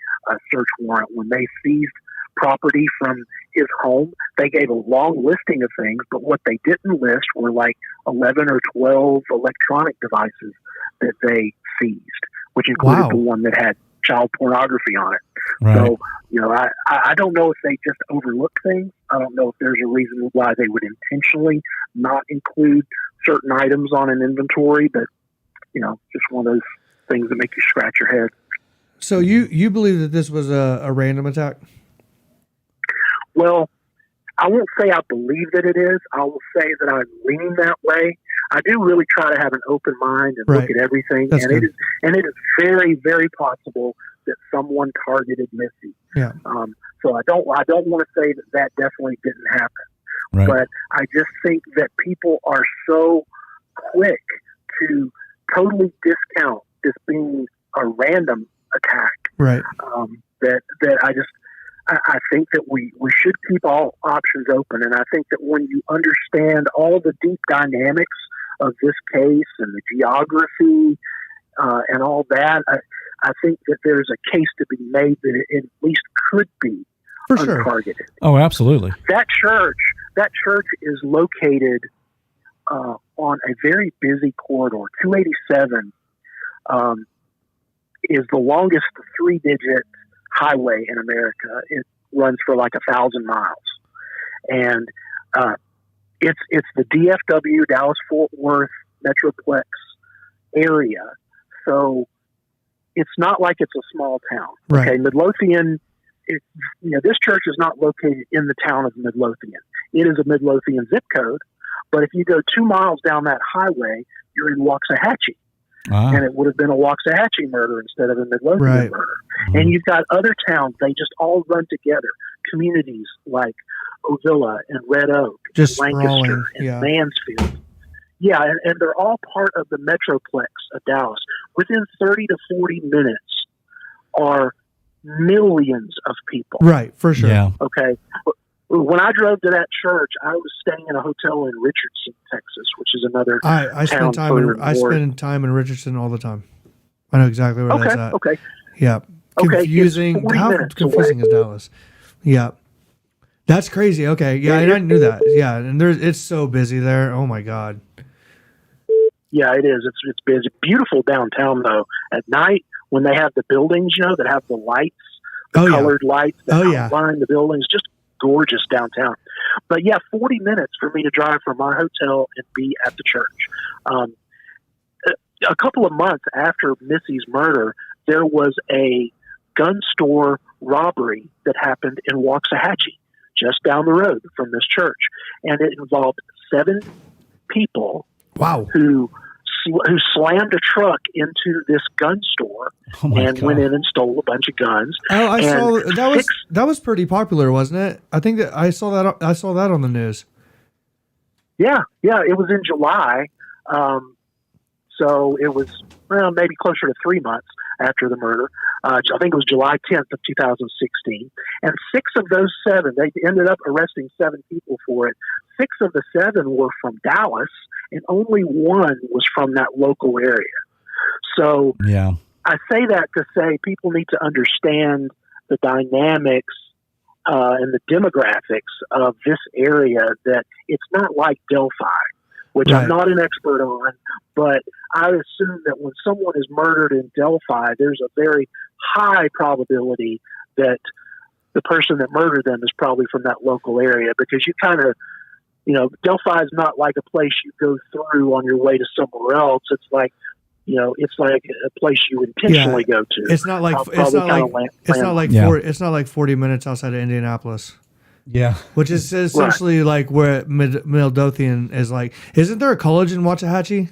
search warrant, when they seized property from his home, they gave a long listing of things, but what they didn't list were like 11 or 12 electronic devices that they seized, which included the one that had child pornography on it. Right. So, I don't know if they just overlook things. I don't know if there's a reason why they would intentionally not include certain items on an inventory, but, just one of those things that make you scratch your head. So you believe that this was a random attack? Well, I won't say I believe that it is. I will say that I'm leaning that way. I do really try to have an open mind and look at everything. That's good. It is very, very possible that someone targeted Missy. Yeah. So I don't want to say that definitely didn't happen. Right. But I just think that people are so quick to totally discount this being a random attack. Right. That I think that we should keep all options open. And I think that when you understand all the deep dynamics of this case and the geography and all that, I think that there's a case to be made that it at least could be For sure. untargeted. Oh, absolutely. That church is located on a very busy corridor. 287 is the longest 3-digit highway in America. It runs for like 1,000 miles, and it's the DFW, Dallas-Fort Worth Metroplex area. So it's not like it's a small town. Right. Okay, Midlothian. This church is not located in the town of Midlothian. It is a Midlothian zip code, but if you go 2 miles down that highway, you're in Waxahachie. And it would have been a Waxahachie murder instead of a Midlothian murder. Mm-hmm. And you've got other towns, they just all run together. Communities like Ovilla and Red Oak, just and Lancaster and Mansfield. Yeah, and they're all part of the Metroplex of Dallas. Within 30 to 40 minutes are millions of people. Right, for sure. Yeah. Okay. When I drove to that church, I was staying in a hotel in Richardson, Texas, which is another I spend time in Richardson all the time. I know exactly where that's at. Okay. Yeah. Confusing. How confusing is Dallas? Yeah. That's crazy. Okay. Yeah, I knew that. Yeah, and it's so busy there. Oh my God. Yeah, it is. It's busy. Beautiful downtown though. At night when they have the buildings, that have the lights, colored lights that outline the buildings, just gorgeous downtown. But yeah, 40 minutes for me to drive from my hotel and be at the church. A couple of months after Missy's murder, there was a gun store robbery that happened in Waxahachie, just down the road from this church. And it involved 7 people Wow. who slammed a truck into this gun store and went in and stole a bunch of guns. Oh, I saw And that was pretty popular, wasn't it? I think that I saw that on the news. Yeah, it was in July. So it was maybe closer to 3 months after the murder. I think it was July 10th of 2016. And 6 of those 7, they ended up arresting 7 people for it. 6 of the 7 were from Dallas, and only 1 was from that local area. So Yeah. I say that to say people need to understand the dynamics and the demographics of this area, that it's not like Delphi, which Right. I'm not an expert on, but I assume that when someone is murdered in Delphi, there's a very high probability that the person that murdered them is probably from that local area, because you kind of, Delphi is not like a place you go through on your way to somewhere else. It's like, it's like a place you intentionally go to. It's not like it's not like 40 minutes outside of Indianapolis, Yeah. which is essentially like where Midlothian is. Like, isn't there a college in Waxahachie?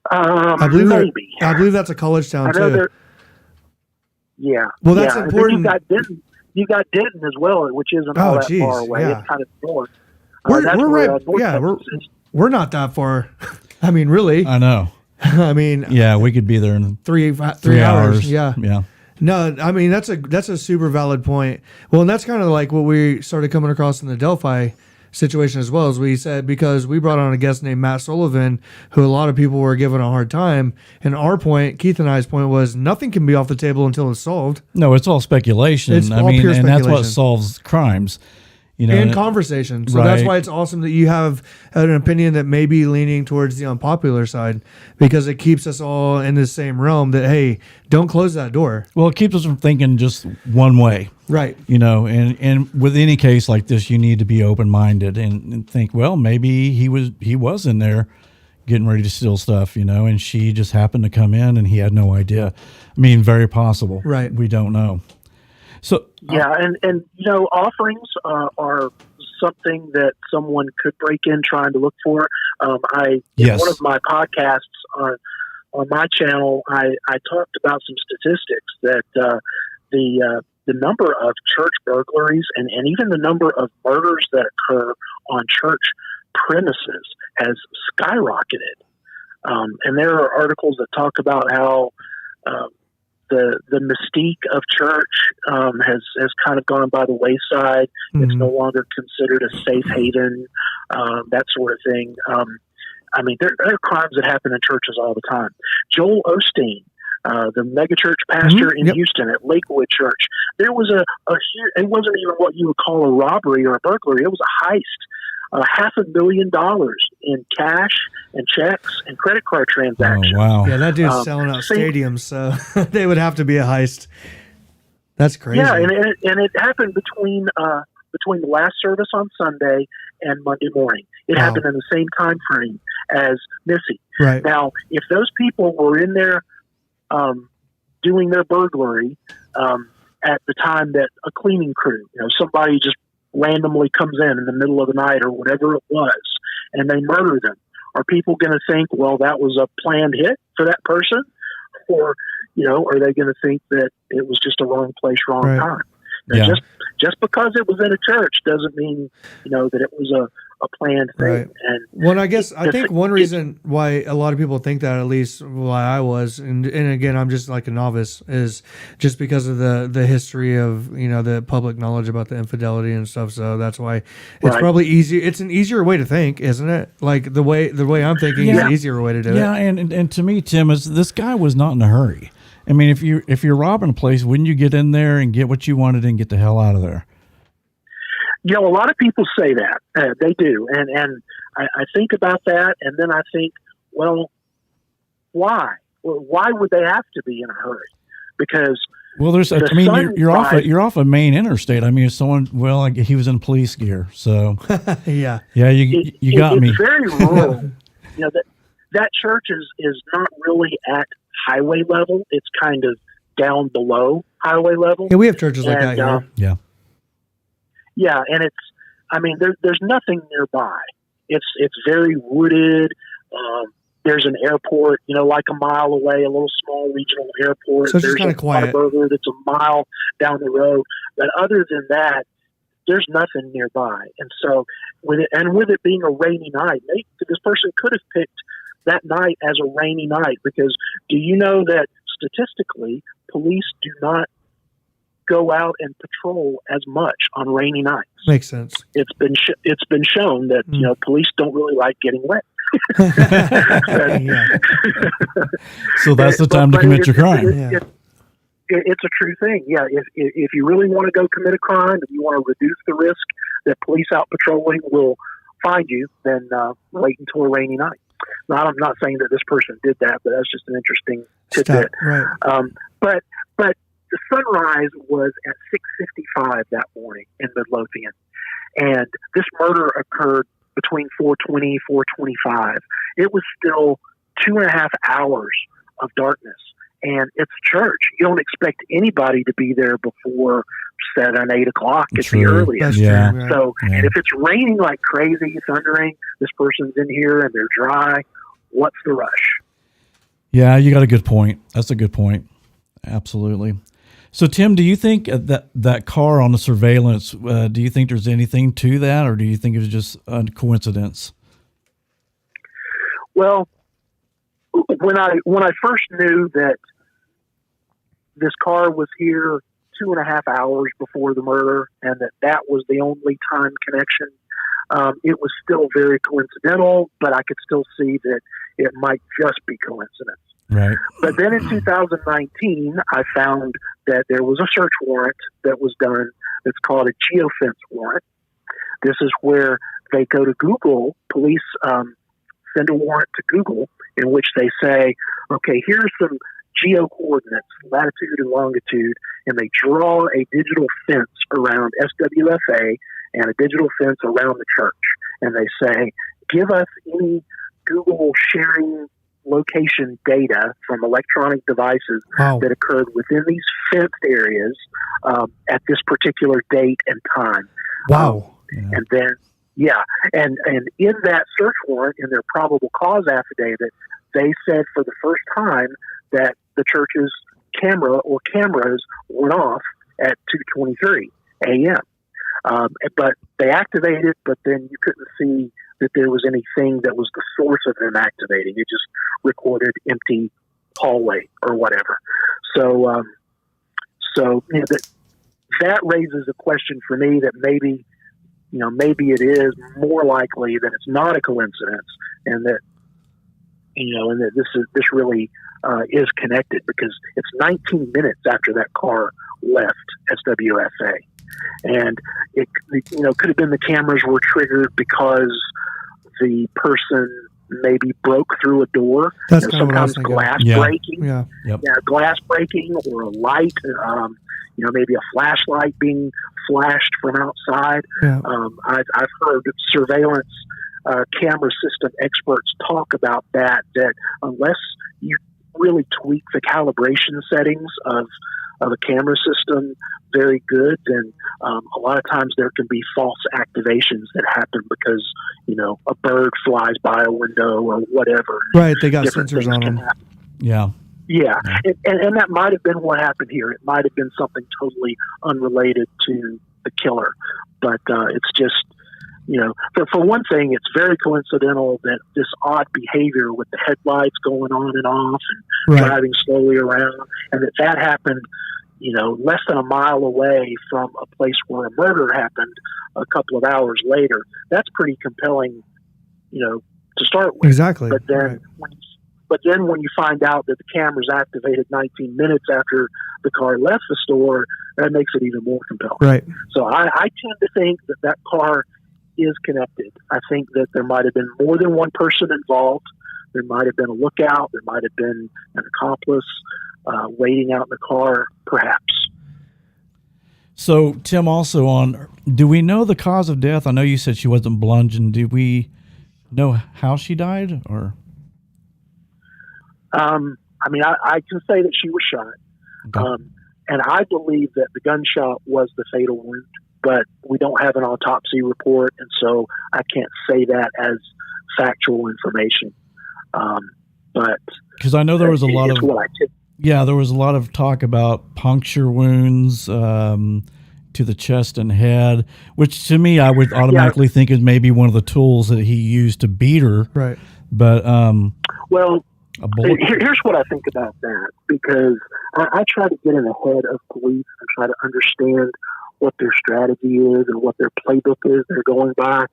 I believe maybe. I believe that's a college town I know too. Yeah. Well, that's And then important. You got Denton as well, which isn't all that far away. yeah. It's kind of north. We're That's right. where, North Yeah, Texas is. we're not that far. I mean, really. I know. I mean, Yeah, we could be there in three 3 hours. Yeah. Yeah. No, I mean that's a super valid point. Well, and that's kind of like what we started coming across in the Delphi situation as well, as we said, because we brought on a guest named Matt Sullivan, who a lot of people were giving a hard time. And our point, Keith and I's point, was nothing can be off the table until it's solved. No, it's all speculation. It's all pure and that's what speculation. solves crimes. In conversation. So that's Right. why it's awesome that you have an opinion that may be leaning towards the unpopular side, because it keeps us all in the same realm that, hey, don't close that door. Well, it keeps us from thinking just one way. Right. And with any case like this, you need to be open-minded and think, well, maybe he was in there getting ready to steal stuff, and she just happened to come in and he had no idea. I mean, very possible. Right. We don't know. So Yeah, and offerings are something that someone could break in trying to look for. In Yes. one of my podcasts on my channel, I talked about some statistics that the number of church burglaries and even the number of murders that occur on church premises has skyrocketed. And there are articles that talk about how the mystique of church has kind of gone by the wayside. It's no longer considered a safe haven, that sort of thing. I mean, there are crimes that happen in churches all the time. Joel Osteen, the megachurch pastor in Houston at Lakewood Church, there was it wasn't even what you would call a robbery or a burglary. It was a heist. $500,000 in cash and checks and credit card transactions. Oh, wow. Yeah, that dude's selling out stadiums, so they would have to be a heist. That's crazy. Yeah, and it happened between the last service on Sunday and Monday morning. It happened in the same time frame as Missy. Right. Now, if those people were in there doing their burglary at the time that a cleaning crew, somebody just randomly comes in the middle of the night or whatever it was, and they murder them, are people going to think, well, that was a planned hit for that person? Or, are they going to think that it was just a wrong place, wrong time? Now, Yeah. just because it was in a church doesn't mean, that it was a planned thing. Right. And Well, I think one reason why a lot of people think that, at least why I was, and again, I'm just like a novice, is just because of the history of, the public knowledge about the infidelity and stuff. So that's why it's probably easy. It's an easier way to think, isn't it? Like the way I'm thinking is an easier way to do it. Yeah, and to me, Tim, this guy was not in a hurry. I mean, if you're robbing a place, wouldn't you get in there and get what you wanted and get the hell out of there? a lot of people say that. They do. And I think about that, and then I think, well, why? Why would they have to be in a hurry? Because, Well, there's. The I mean, sunrise- you're off a main interstate. I mean, if someone. Well, like, he was in police gear, so Yeah. yeah, you got me. It's very rural. You know, that church is not really at highway level. It's kind of down below highway level. Yeah, we have churches like that And, here. Yeah. Yeah, and there's nothing nearby. It's very wooded. There's an airport, like a mile away, a little small regional airport. So it's just There's kinda quiet. Burger that's a mile down the road. But other than that, there's nothing nearby. And so with it being a rainy night, this person could have picked that night as a rainy night, because do you know that statistically police do not go out and patrol as much on rainy nights? Makes sense. It's been shown that police don't really like getting wet. Yeah. So that's the time to commit your crime. It's a true thing. Yeah, if you really want to go commit a crime, if you want to reduce the risk that police out patrolling will find you, then wait until a rainy night. Now, I'm not saying that this person did that, but that's just an interesting tidbit. Right. But the sunrise was at 6:55 that morning in Midlothian, and this murder occurred between 4:20, 4:25. It was still 2.5 hours of darkness, and it's church. You don't expect anybody to be there before 7, 8 o'clock at the earliest. Yeah. True, right. So, and if it's raining like crazy, thundering, this person's in here and they're dry, what's the rush? Yeah, you got a good point. That's a good point. Absolutely. So, Tim, do you think that car on the surveillance, do you think there's anything to that, or do you think it was just a coincidence? Well, when I first knew that this car was here 2.5 hours before the murder, and that was the only time connection, it was still very coincidental, but I could still see that it might just be coincidence. Right. But then in 2019, I found that there was a search warrant that was done that's called a geofence warrant. This is where they go to Google, police send a warrant to Google in which they say, okay, here's some geo coordinates, latitude and longitude, and they draw a digital fence around SWFA and a digital fence around the church. And they say, give us any Google sharing location data from electronic devices that occurred within these fenced areas at this particular date and time. Wow. And then, and in that search warrant, in their probable cause affidavit, they said for the first time that the church's cameras went off at 2:23 a.m. But they activated, but then you couldn't see that there was anything that was the source of them activating. It just recorded empty hallway or whatever. So that raises a question for me that maybe it is more likely that it's not a coincidence, and that this really is connected, because it's 19 minutes after that car left SWFA. And it could have been the cameras were triggered because the person maybe broke through a door. That's kind of what I was sometimes thinking. glass breaking. Yeah. Yep. Glass breaking, or a light. Maybe a flashlight being flashed from outside. Yeah. I've heard surveillance camera system experts talk about that unless you really tweak the calibration settings of a camera system very good, then a lot of times there can be false activations that happen because a bird flies by a window or whatever. Right, they got Different sensors things on can them. happen. Yeah. And that might have been what happened here. It might have been something totally unrelated to the killer, but it's just for one thing, it's very coincidental that this odd behavior with the headlights going on and off and driving slowly around, and that happened less than a mile away from a place where a murder happened a couple of hours later. That's pretty compelling, to start with. Exactly. But then, when you find out that the camera's activated 19 minutes after the car left the store, that makes it even more compelling. Right. So I tend to think that car is connected. I think that there might have been more than one person involved. There might have been a lookout. There might have been an accomplice. waiting out in the car, perhaps. So, Tim, also do we know the cause of death? I know you said she wasn't bludgeoned. Do we know how she died? Or I mean, I can say that she was shot. Okay. And I believe that the gunshot was the fatal wound, but we don't have an autopsy report, and so I can't say that as factual information. But because I know there was a lot of what I think. Yeah, there was a lot of talk about puncture wounds to the chest and head, which to me I would automatically think is maybe one of the tools that he used to beat her. Right. But well, a bullet. here's what I think about that, because I try to get in the head of police and try to understand what their strategy is and what their playbook is they're going by.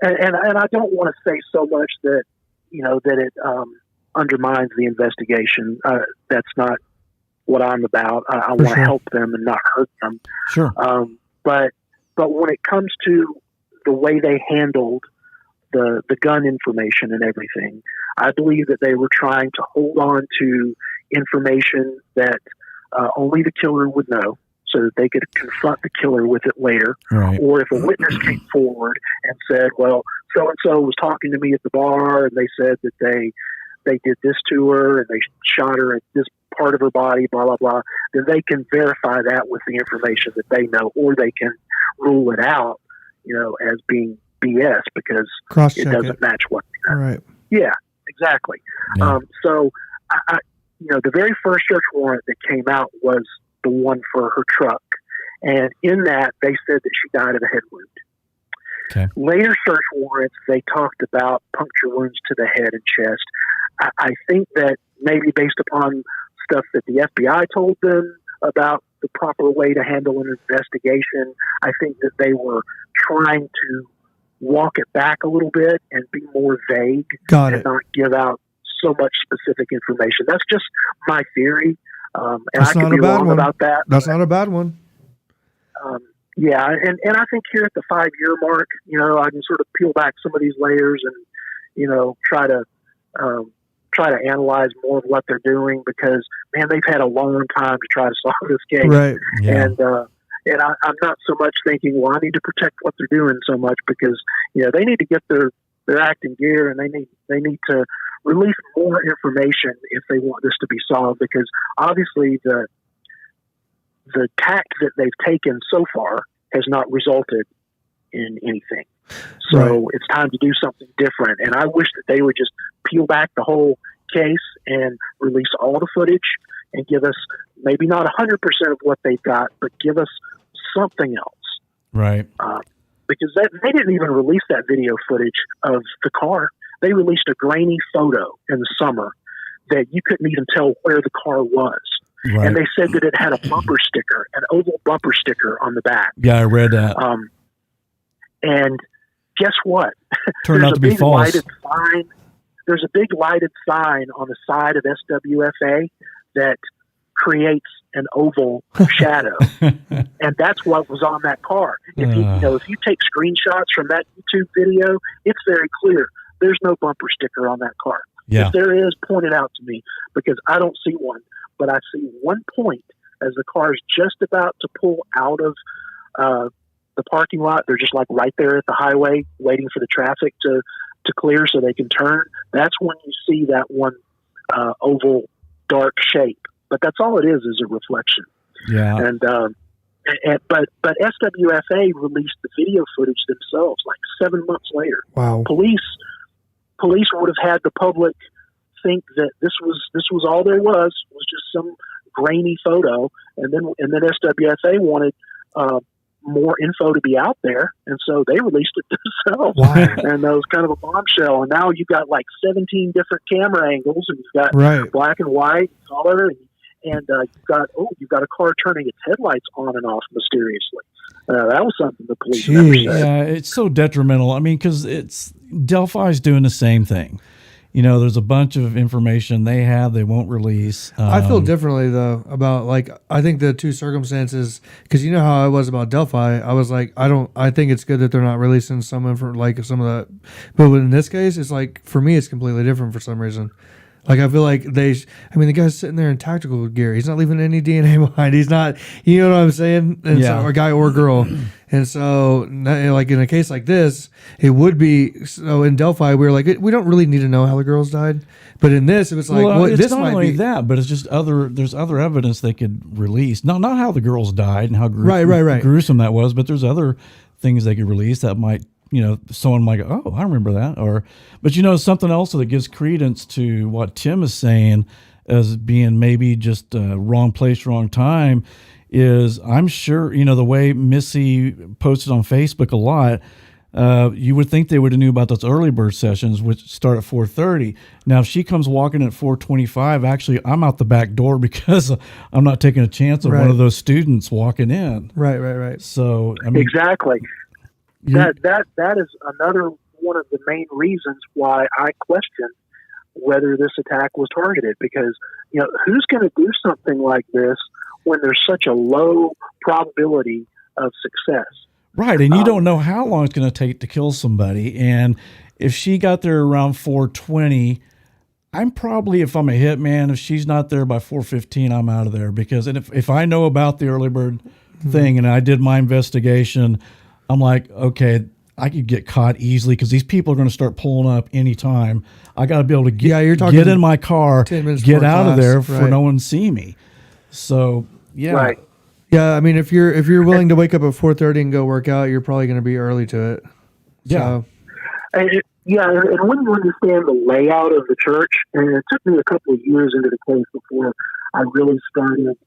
And I don't want to say so much that, that it undermines the investigation. That's not what I'm about. I want to help them and not hurt them. Sure. But when it comes to the way they handled the gun information and everything, I believe that they were trying to hold on to information that only the killer would know, so that they could confront the killer with it later. Right. Or if a witness came forward and said, well, so-and-so was talking to me at the bar and they said that they did this to her and they shot her at this part of her body, blah, blah, blah, then they can verify that with the information that they know, or they can rule it out, as being BS because it doesn't match what they know. Right. Yeah, exactly. Yeah. So, the very first search warrant that came out was the one for her truck. And in that, they said that she died of a head wound. Okay. Later search warrants, they talked about puncture wounds to the head and chest. I think that maybe based upon stuff that the FBI told them about the proper way to handle an investigation, I think that they were trying to walk it back a little bit and be more vague and not give out so much specific information. That's just my theory. And That's I could be wrong about that. That's not a bad one. Yeah, and I think here at the 5-year mark, I can sort of peel back some of these layers and, try to analyze more of what they're doing, because, man, they've had a long time to try to solve this case. Right. Yeah. And I'm not so much thinking, well, I need to protect what they're doing so much, because, they need to get their act in gear, and they need to release more information if they want this to be solved, because obviously the tact that they've taken so far has not resulted in anything. So It's time to do something different. And I wish that they would just peel back the whole case and release all the footage and give us maybe not 100% of what they've got, but give us something else. Right. Because they didn't even release that video footage of the car. They released a grainy photo in the summer that you couldn't even tell where the car was. Right. And they said that it had a bumper sticker, an oval bumper sticker on the back. Yeah, I read that. And guess what? Turned out to be false. There's a big lighted sign on the side of SWFA that creates an oval shadow. And that's what was on that car. If you take screenshots from that YouTube video, it's very clear. There's no bumper sticker on that car. Yeah. If there is, point it out to me, because I don't see one. But I see one point as the car is just about to pull out of the parking lot. They're just like right there at the highway waiting for the traffic to clear so they can turn. That's when you see that one oval dark shape. But that's all it is a reflection. Yeah. But SWFA released the video footage themselves like 7 months later. Wow. Police would have had the public think that this was all there was just some grainy photo, and then SWFA wanted more info to be out there, and so they released it themselves. Wow. And that was kind of a bombshell. And now you've got like 17 different camera angles, and you've got black and white, color, and you've got a car turning its headlights on and off mysteriously. That was something the police never said. Yeah, it's so detrimental. I mean, because Delphi's doing the same thing. There's a bunch of information they have they won't release. I feel differently though about I think the two circumstances, because how I was about Delphi. I was like, I think it's good that they're not releasing some of that. But in this case, it's like, for me, it's completely different for some reason. Like, I feel like the guy's sitting there in tactical gear. He's not leaving any DNA behind. He's not, you know what I'm saying? And Yeah. so, a guy or girl. And so, like, in a case like this, it would be, so in Delphi, we were like, we don't really need to know how the girls died. But in this, it was like, Well, it's this not might only be. that, but it's just there's other evidence they could release. Not how the girls died and how Right. gruesome that was, but there's other things they could release that might, someone might go, oh, I remember that. But something else that gives credence to what Tim is saying as being maybe just wrong place, wrong time is, I'm sure, the way Missy posted on Facebook a lot, you would think they would have knew about those early bird sessions, which start at 4:30. Now, if she comes walking at 4:25, actually, I'm out the back door because I'm not taking a chance of one of those students walking in. Right. So, I mean, Exactly. That is another one of the main reasons why I question whether this attack was targeted, because who's going to do something like this when there's such a low probability of success? right, and you don't know how long it's going to take to kill somebody. And if she got there around 4:20, I'm probably, if I'm a hitman, if she's not there by 4:15, I'm out of there, because if I know about the early bird thing and I did my investigation, I'm like, okay, I could get caught easily because these people are going to start pulling up anytime. I got to be able to get in my car, 10 minutes get before out of class, there for right. no one to see me. So, yeah. Right. Yeah, I mean, if you're willing to wake up at 4:30 and go work out, you're probably going to be early to it. Yeah. So, And when you understand the layout of the church, and it took me a couple of years into the case before I really started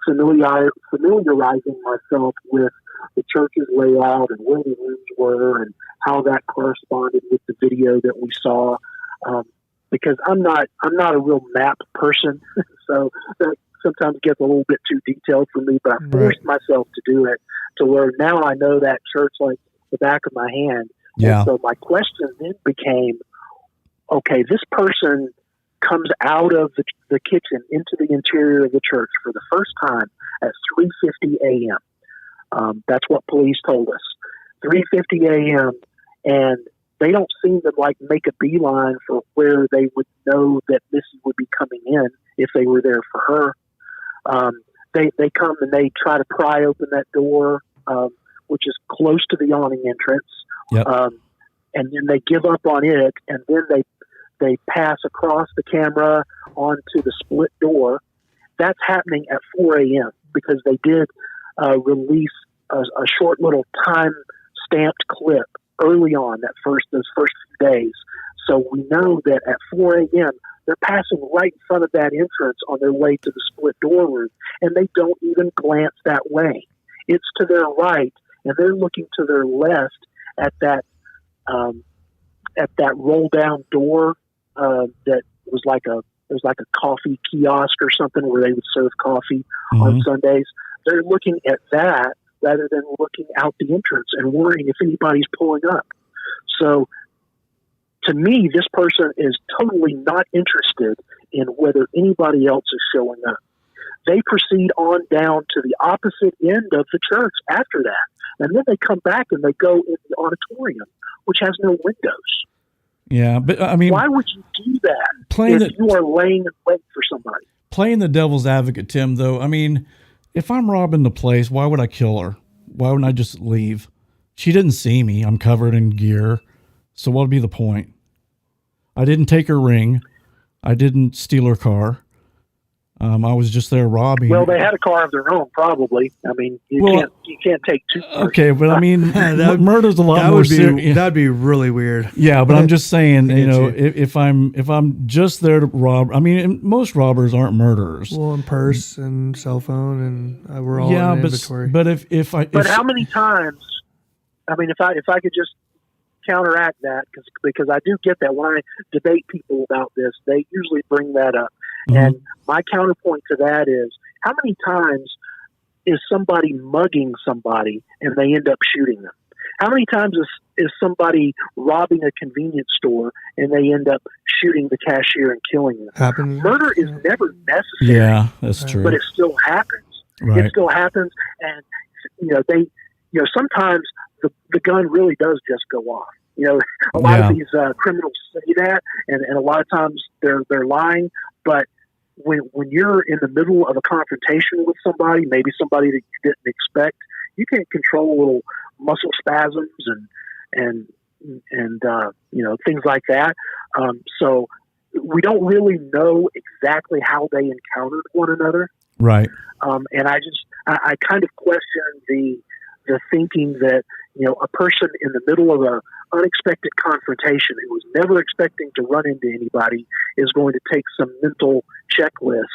familiarizing myself with the church's layout and where the rooms were and how that corresponded with the video that we saw. Because I'm not a real map person, so that sometimes gets a little bit too detailed for me. But I forced myself to do it to where now I know that church like the back of my hand. Yeah. And so my question then became, okay, this person comes out of the kitchen into the interior of the church for the first time at 3:50 a.m. That's what police told us. 3:50 a.m. And they don't seem to make a beeline for where they would know that Missy would be coming in if they were there for her. They come and they try to pry open that door, which is close to the awning entrance. Yep. And then they give up on it, and then they pass across the camera onto the split door. That's happening at 4 a.m. because they did release a short little time-stamped clip early on those first few days. So we know that at 4 a.m. they're passing right in front of that entrance on their way to the split door room, and they don't even glance that way. It's to their right, and they're looking to their left at that roll down door that was like a coffee kiosk or something where they would serve coffee on Sundays. They're looking at that rather than looking out the entrance and worrying if anybody's pulling up. So to me, this person is totally not interested in whether anybody else is showing up. They proceed on down to the opposite end of the church after that. And then they come back and they go in the auditorium, which has no windows. Yeah, but I mean, why would you do that if you are laying in wait for somebody? Playing the devil's advocate, Tim, though, I mean, if I'm robbing the place, why would I kill her? Why wouldn't I just leave? She didn't see me. I'm covered in gear. So what would be the point? I didn't take her ring. I didn't steal her car. I was just there robbing. Well, they had a car of their own, probably. I mean, you can't take two cars. Okay, but I mean, murder's a lot more serious. That'd be really weird. Yeah, but I'm just saying, if I'm just there to rob, I mean, most robbers aren't murderers. Well, and purse and cell phone, and we're all in inventory. But if how many times? I mean, if I could just counteract that, because I do get that when I debate people about this, they usually bring that up. And my counterpoint to that is, how many times is somebody mugging somebody and they end up shooting them? How many times is somebody robbing a convenience store and they end up shooting the cashier and killing them? Happens. Murder is never necessary. Yeah, that's true. But it still happens. Right. It still happens. And, sometimes the gun really does just go off. A lot Yeah. of these criminals say that, and a lot of times they're lying. But when you're in the middle of a confrontation with somebody, maybe somebody that you didn't expect, you can't control little muscle spasms and things like that. So we don't really know exactly how they encountered one another. Right. And I kind of question the thinking that, a person in the middle of a unexpected confrontation who was never expecting to run into anybody is going to take some mental checklist.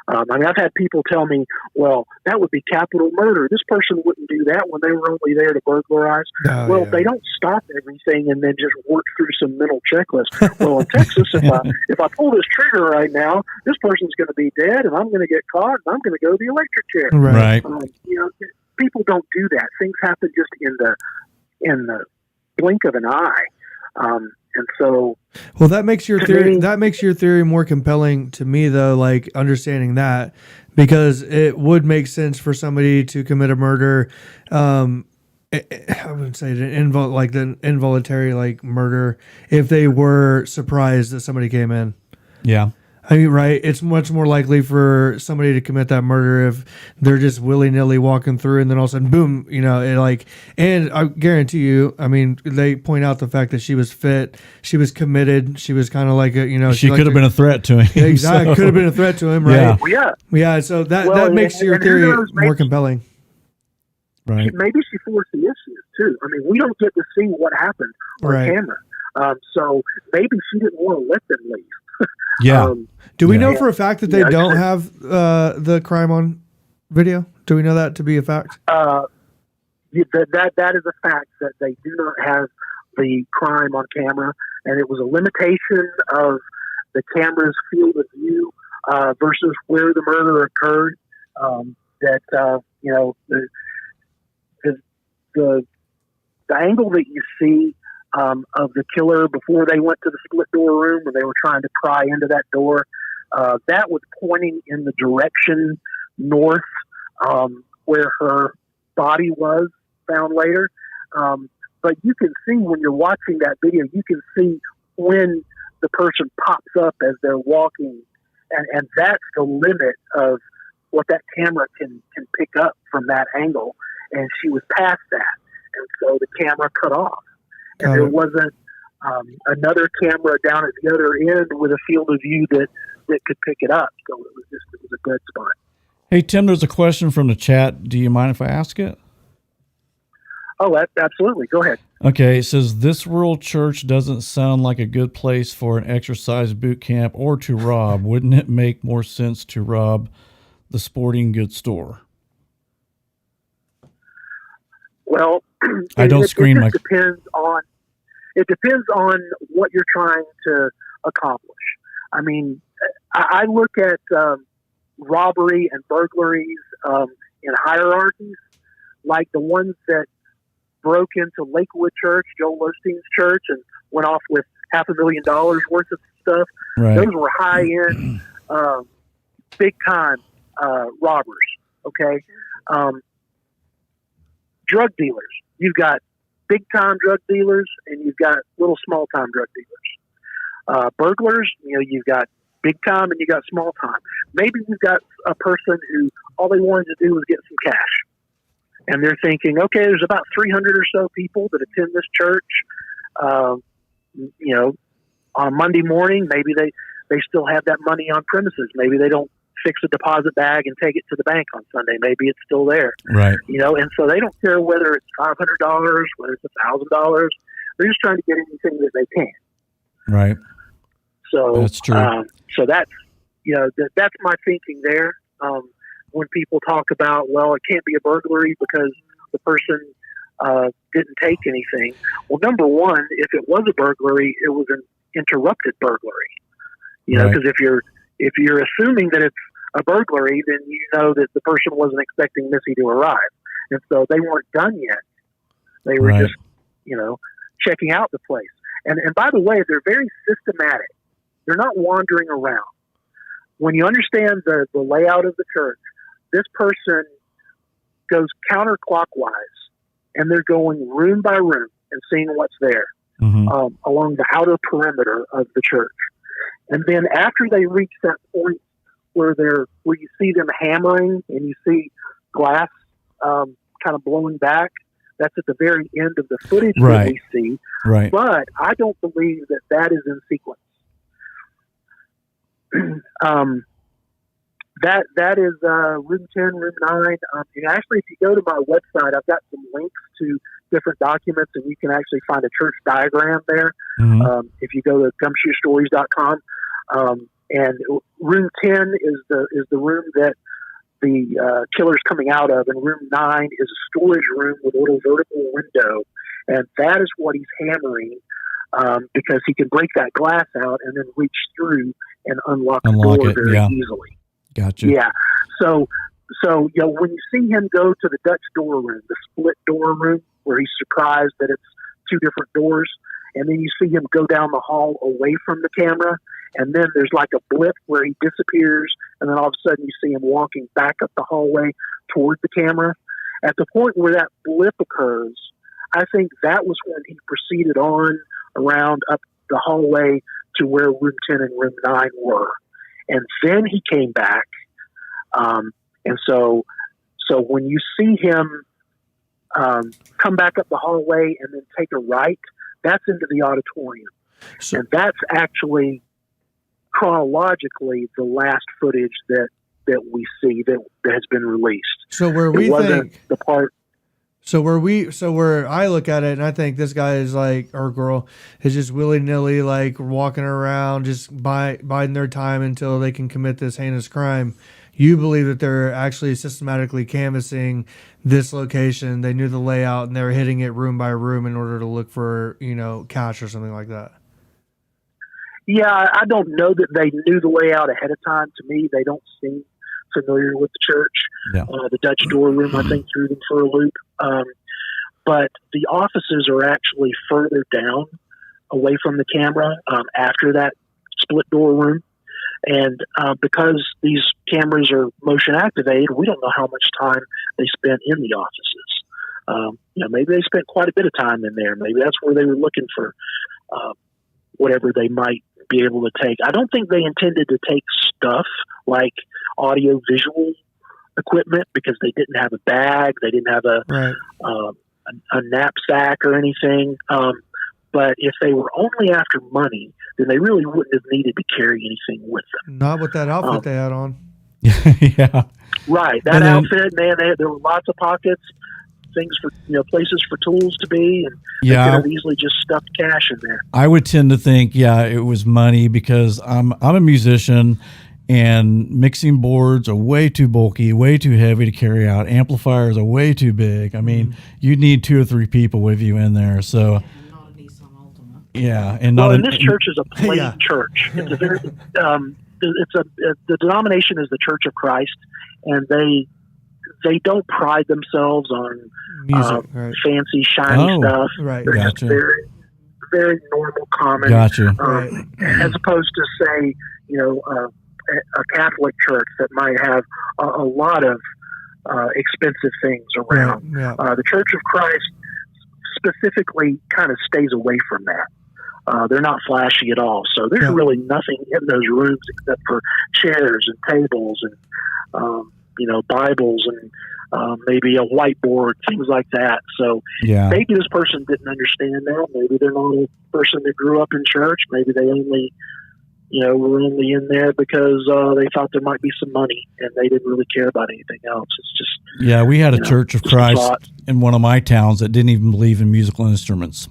I've had people tell me, well, that would be capital murder. This person wouldn't do that when they were only there to burglarize. They don't stop everything and then just work through some mental checklist. Well, in Texas, if I pull this trigger right now, this person's going to be dead and I'm going to get caught and I'm going to go to the electric chair. Right. People don't do that. Things happen just in the blink of an eye. And so, well, that makes your theory. me- That makes your theory more compelling to me, though. Like understanding that, because it would make sense for somebody to commit a murder. I wouldn't say the involuntary murder if they were surprised that somebody came in. Yeah. I mean, right? It's much more likely for somebody to commit that murder if they're just willy nilly walking through, and then all of a sudden, boom! And I guarantee you, I mean, they point out the fact that she was fit, she was committed, she was kind of like She could have been a threat to him. exactly, so- could have been a threat to him, right? Yeah. well, yeah, Yeah. So that Well, makes your and who theory knows, more maybe- compelling. Right. maybe she forced the issue too. I mean, we don't get to see what happened on Right. camera. So maybe she didn't want to let them leave. Yeah. Do we Yeah. know for a fact that they Yeah, don't it's- have the crime on video? Do we know that to be a fact? That is a fact that they do not have the crime on camera, and it was a limitation of the camera's field of view versus where the murder occurred. The angle that you see of the killer before they went to the split door room when they were trying to pry into that door, that was pointing in the direction north where her body was found later. But you can see when you're watching that video, you can see when the person pops up as they're walking, and that's the limit of what that camera can pick up from that angle. And she was past that, and so the camera cut off. And there wasn't another camera down at the other end with a field of view that could pick it up. So it was a good spot. Hey, Tim, there's a question from the chat. Do you mind if I ask it? Oh, absolutely. Go ahead. Okay, it says, this rural church doesn't sound like a good place for an exercise boot camp or to rob. Wouldn't it make more sense to rob the sporting goods store? Well, I don't scream like... It depends on what you're trying to accomplish. I mean, I look at robbery and burglaries in hierarchies, like the ones that broke into Lakewood Church, Joel Osteen's church, and went off with $500,000 worth of stuff. Right. Those were high-end, big-time robbers, okay? Drug dealers. You've got big-time drug dealers, and you've got little small-time drug dealers. Burglars, you've got big-time and you got small-time. Maybe you've got a person who all they wanted to do was get some cash. And they're thinking, okay, there's about 300 or so people that attend this church. On a Monday morning, maybe they still have that money on premises. Maybe they don't fix a deposit bag and take it to the bank on Sunday. Maybe it's still there. Right. And so they don't care whether it's $500, whether it's $1,000. They're just trying to get anything that they can. Right. So that's true. So that's that's my thinking there. When people talk about, well, it can't be a burglary because the person didn't take anything. Well, number one, if it was a burglary, it was an interrupted burglary. Because if you're assuming that it's a burglary, then you know that the person wasn't expecting Missy to arrive, and so they weren't done yet. They were just checking out the place. And by the way, they're very systematic. They're not wandering around. When you understand the layout of the church, this person goes counterclockwise, and they're going room by room and seeing what's there. along the outer perimeter of the church. And then after they reach that point where you see them hammering and you see glass kind of blowing back, that's at the very end of the footage that we see. Right. But I don't believe that is in sequence. That is room 10, room 9. And actually, if you go to my website, I've got some links to different documents, and you can actually find a church diagram there. If you go to gumshoestories.com. And room 10 is the room that the killer's coming out of, and room 9 is a storage room with a little vertical window, and that is what he's hammering because he can break that glass out and then reach through and unlock the door very easily. Gotcha. Yeah. So when you see him go to the Dutch door room, the split door room, where he's surprised that it's two different doors, and then you see him go down the hall away from the camera, and then there's like a blip where he disappears, and then all of a sudden you see him walking back up the hallway toward the camera. At the point where that blip occurs, I think that was when he proceeded on around up the hallway to where room 10 and room 9 were. And then he came back. And so when you see him come back up the hallway and then take a right, that's into the auditorium. And that's actually chronologically the last footage that we see that has been released. So where we think the part. So where I look at it and I think this guy is like, or girl is just willy nilly, like walking around, just biding their time until they can commit this heinous crime. You believe that they're actually systematically canvassing this location. They knew the layout and they were hitting it room by room in order to look for, cash or something like that. Yeah, I don't know that they knew the layout ahead of time. To me, they don't seem familiar with the church. Yeah. The Dutch door room, I think, threw them for a loop. But the offices are actually further down away from the camera after that split door room. And because these cameras are motion activated, we don't know how much time they spent in the offices. Maybe they spent quite a bit of time in there. Maybe that's where they were looking for whatever they might be able to take. I don't think they intended to take stuff like audio visual equipment because they didn't have a bag. They didn't have a knapsack or anything. But if they were only after money, then they really wouldn't have needed to carry anything with them. Not with that outfit they had on. Yeah. Right. That outfit, man, there were lots of pockets, things for, places for tools to be, and they could have easily just stuffed cash in there. I would tend to think, it was money because I'm a musician and mixing boards are way too bulky, way too heavy to carry out. Amplifiers are way too big. I mean, you need 2 or 3 people with you in there. So, yeah, and this church is a plain church. It's a very, the denomination is the Church of Christ, and they don't pride themselves on music, fancy, shiny stuff. Right, They're just very, very normal, common. Gotcha. As opposed to say, a Catholic church that might have a lot of expensive things around. The Church of Christ specifically kind of stays away from that. They're not flashy at all. So there's really nothing in those rooms except for chairs and tables and, Bibles and maybe a whiteboard, things like that. So maybe this person didn't understand that. Maybe they're not a person that grew up in church. Maybe they only, were only in there because they thought there might be some money and they didn't really care about anything else. It's just... we had a Church of Christ in one of my towns that didn't even believe in musical instruments.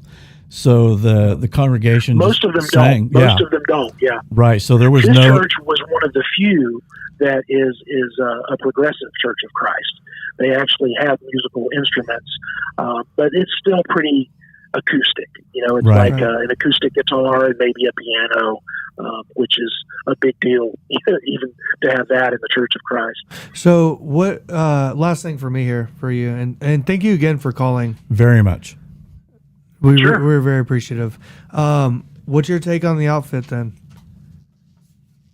So the congregation most of them sang. Don't. Most of them don't. Yeah. Right. So there was this church was one of the few that is a progressive Church of Christ. They actually have musical instruments, but it's still pretty acoustic. It's like an acoustic guitar and maybe a piano, which is a big deal, even to have that in the Church of Christ. So what? Last thing for me here for you, and thank you again for calling. Very much. We're very appreciative. What's your take on the outfit then?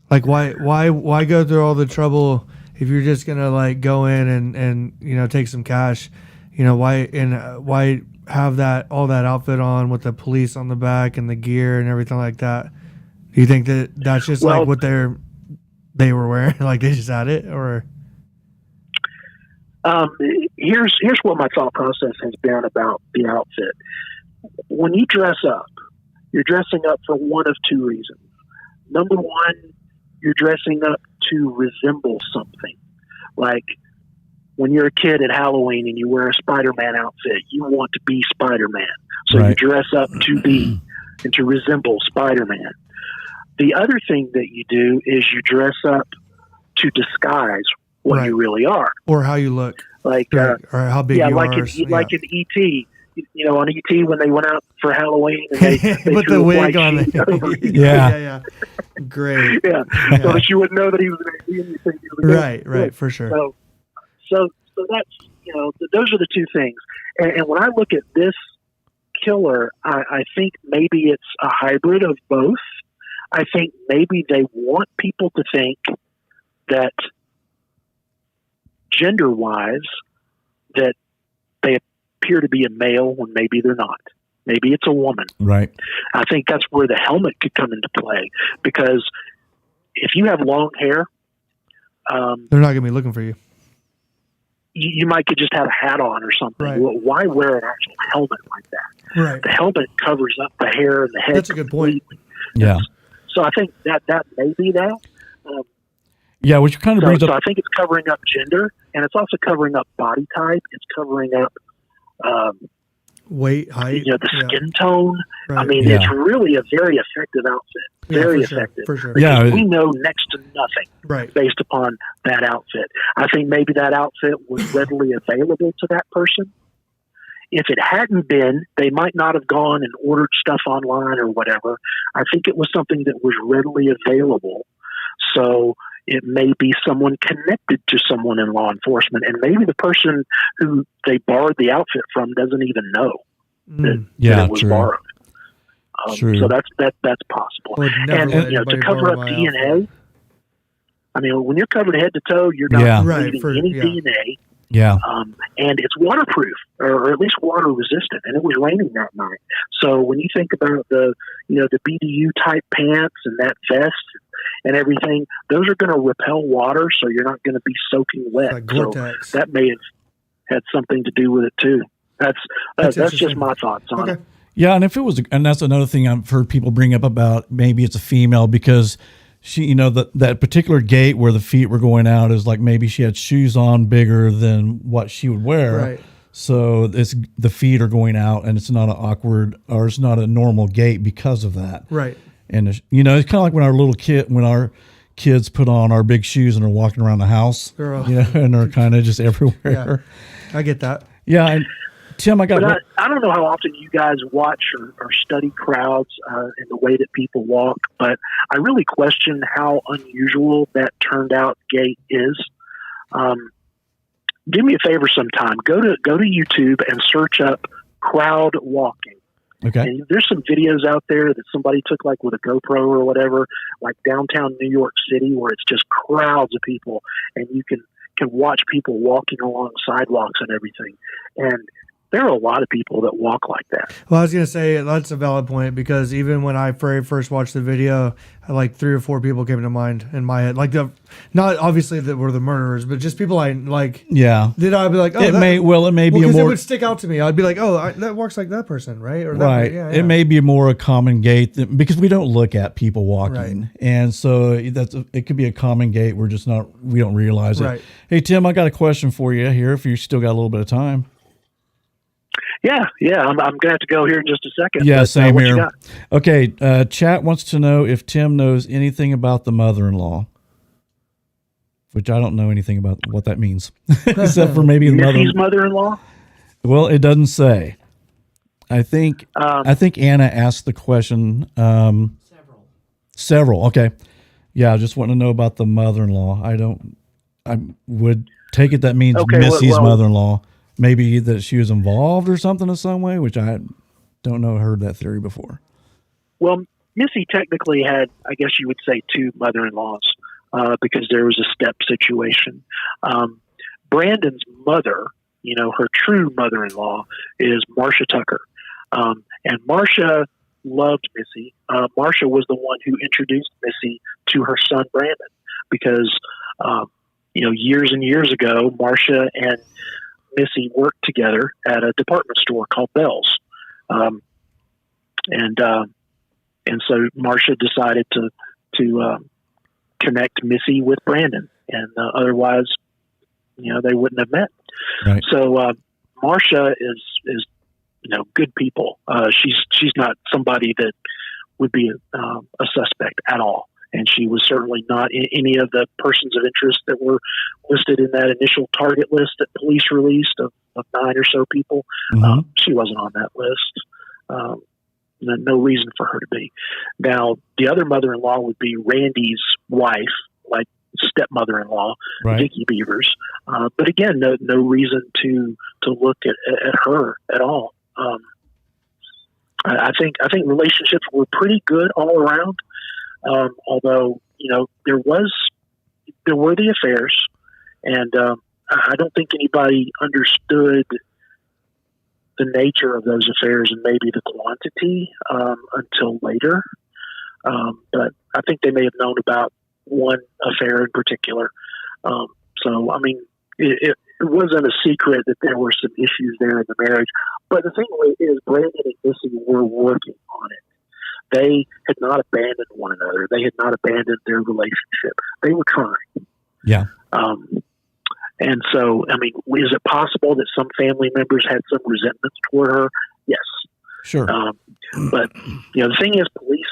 Like why go through all the trouble if you're just gonna like go in and take some cash? Why have all that outfit on with the police on the back and the gear and everything like that? Do you think that that's just like what they were wearing, like they just had it, or? Here's what my thought process has been about the outfit. When you dress up, you're dressing up for one of two reasons. Number one, you're dressing up to resemble something. Like when you're a kid at Halloween and you wear a Spider-Man outfit, you want to be Spider-Man. So you dress up to be and to resemble Spider-Man. The other thing that you do is you dress up to disguise what you really are. Or how you look. Like, or how big you are. Like in E.T., you know, on E.T. when they went out for Halloween and they put the wig on it. Yeah. Great. Yeah. So that you would know that he was going to be anything. Right, for sure. So that's, you know, those are the two things. And when I look at this killer, I think maybe it's a hybrid of both. I think maybe they want people to think that gender-wise that they appear to be a male when maybe they're not. Maybe it's a woman. Right. I think that's where the helmet could come into play, because if you have long hair, they're not going to be looking for you. You might could just have a hat on or something. Right. Well, why wear an actual helmet like that? Right. The helmet covers up the hair and the head. That's a good point. Yeah. So I think that may be that. Yeah, which kind of brings so up. I think it's covering up gender, and it's also covering up body type. It's covering up weight, height, the skin tone. Right. I mean, it's really a very effective outfit. Very effective. For sure. Because we know next to nothing based upon that outfit. I think maybe that outfit was readily available to that person. If it hadn't been, they might not have gone and ordered stuff online or whatever. I think it was something that was readily available. So it may be someone connected to someone in law enforcement, and maybe the person who they borrowed the outfit from doesn't even know that it was borrowed. So that's possible. And to cover up DNA, I mean, when you're covered head to toe, you're not leaving any DNA. Yeah. And it's waterproof, or at least water resistant. And it was raining that night. So when you think about the BDU type pants and that vest and everything, those are going to repel water, so you're not going to be soaking wet. Like so that may have had something to do with it too. That's just my thoughts on it. Yeah, and if it was, and that's another thing I've heard people bring up about maybe it's a female because she, that particular gait where the feet were going out is like maybe she had shoes on bigger than what she would wear. Right. So the feet are going out, and it's not an awkward or it's not a normal gait because of that. Right. And it's kind of like when our kids put on our big shoes and are walking around the house, and they're kind of just everywhere. Yeah, I get that. Yeah. And Tim, I don't know how often you guys watch or study crowds and the way that people walk, but I really question how unusual that turned out gait is. Do me a favor sometime. Go to YouTube and search up crowd walking. Okay. And there's some videos out there that somebody took like with a GoPro or whatever, like downtown New York City, where it's just crowds of people, and you can watch people walking along sidewalks and everything. And there are a lot of people that walk like that. Well, I was going to say that's a valid point, because even when I very first watched the video, like 3 or 4 people came to mind in my head. Like not obviously that were the murderers, but just people I like. Yeah. Then I'd be like, oh, it may be because more. It would stick out to me. I'd be like, oh, that walks like that person, right? Or that right. Yeah. It may be more a common gait because we don't look at people walking, and so it could be a common gait. We don't realize it. Right. Hey Tim, I got a question for you here. If you still got a little bit of time. Yeah. I'm going to have to go here in just a second. Yeah, same here. Okay, chat wants to know if Tim knows anything about the mother-in-law, which I don't know anything about what that means, except for maybe the Missy's mother-in-law. Well, it doesn't say. I think Anna asked the question. Several. Okay. Yeah, I just want to know about the mother-in-law. I would take it that means Missy's mother-in-law. Maybe that she was involved or something in some way, which I don't know. Heard that theory before. Well, Missy technically had, I guess you would say, 2 mother-in-laws because there was a step situation. Brandon's mother her true mother-in-law is Marcia Tucker. And Marcia loved Missy. Marcia was the one who introduced Missy to her son, Brandon, because, years and years ago, Marcia and Missy worked together at a department store called Bell's. And so Marcia decided to connect Missy with Brandon, and otherwise, they wouldn't have met. Right. So Marcia is good people. She's not somebody that would be a suspect at all, and she was certainly not in any of the persons of interest that were listed in that initial target list that police released of 9 or so people. Mm-hmm. She wasn't on that list. No reason for her to be. Now, the other mother-in-law would be Randy's wife, like stepmother-in-law, Right. Missy Bevers. But again, no reason to look at her at all. I think relationships were pretty good all around. Although, there were the affairs, and I don't think anybody understood the nature of those affairs and maybe the quantity until later. But I think they may have known about one affair in particular. So, I mean, it wasn't a secret that there were some issues there in the marriage. But the thing is, Brandon and Missy were working on it. They had not abandoned one another. They had not abandoned their relationship. They were trying. Yeah. And so, I mean, is it possible that some family members had some resentments toward her? Yes. Sure. But, the thing is, police,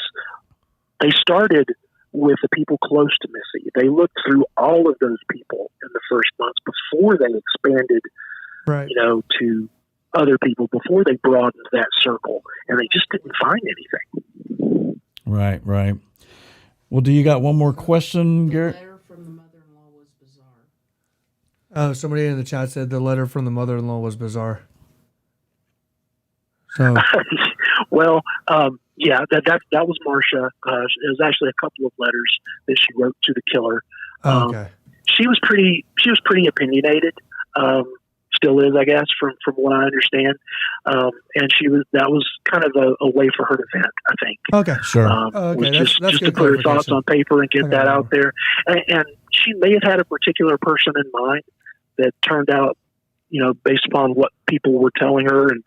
they started with the people close to Missy. They looked through all of those people in the first months before they expanded, Right. to other people, before they broadened that circle, and they just didn't find anything. Right. Well, do you got one more question, The Garrett? letter from the mother-in-law was bizarre. Somebody in the chat said the letter from the mother-in-law was bizarre. So Well, yeah, that was Marcia. It was actually a couple of letters that she wrote to the killer. okay. She was pretty opinionated. Still is, I guess, from what I understand. And that was kind of a way for her to vent, I think. Okay. Sure. Okay, Was that's just to good put her thoughts clarification. on paper and get Okay. that out there. And she may have had a particular person in mind that turned out, based upon what people were telling her and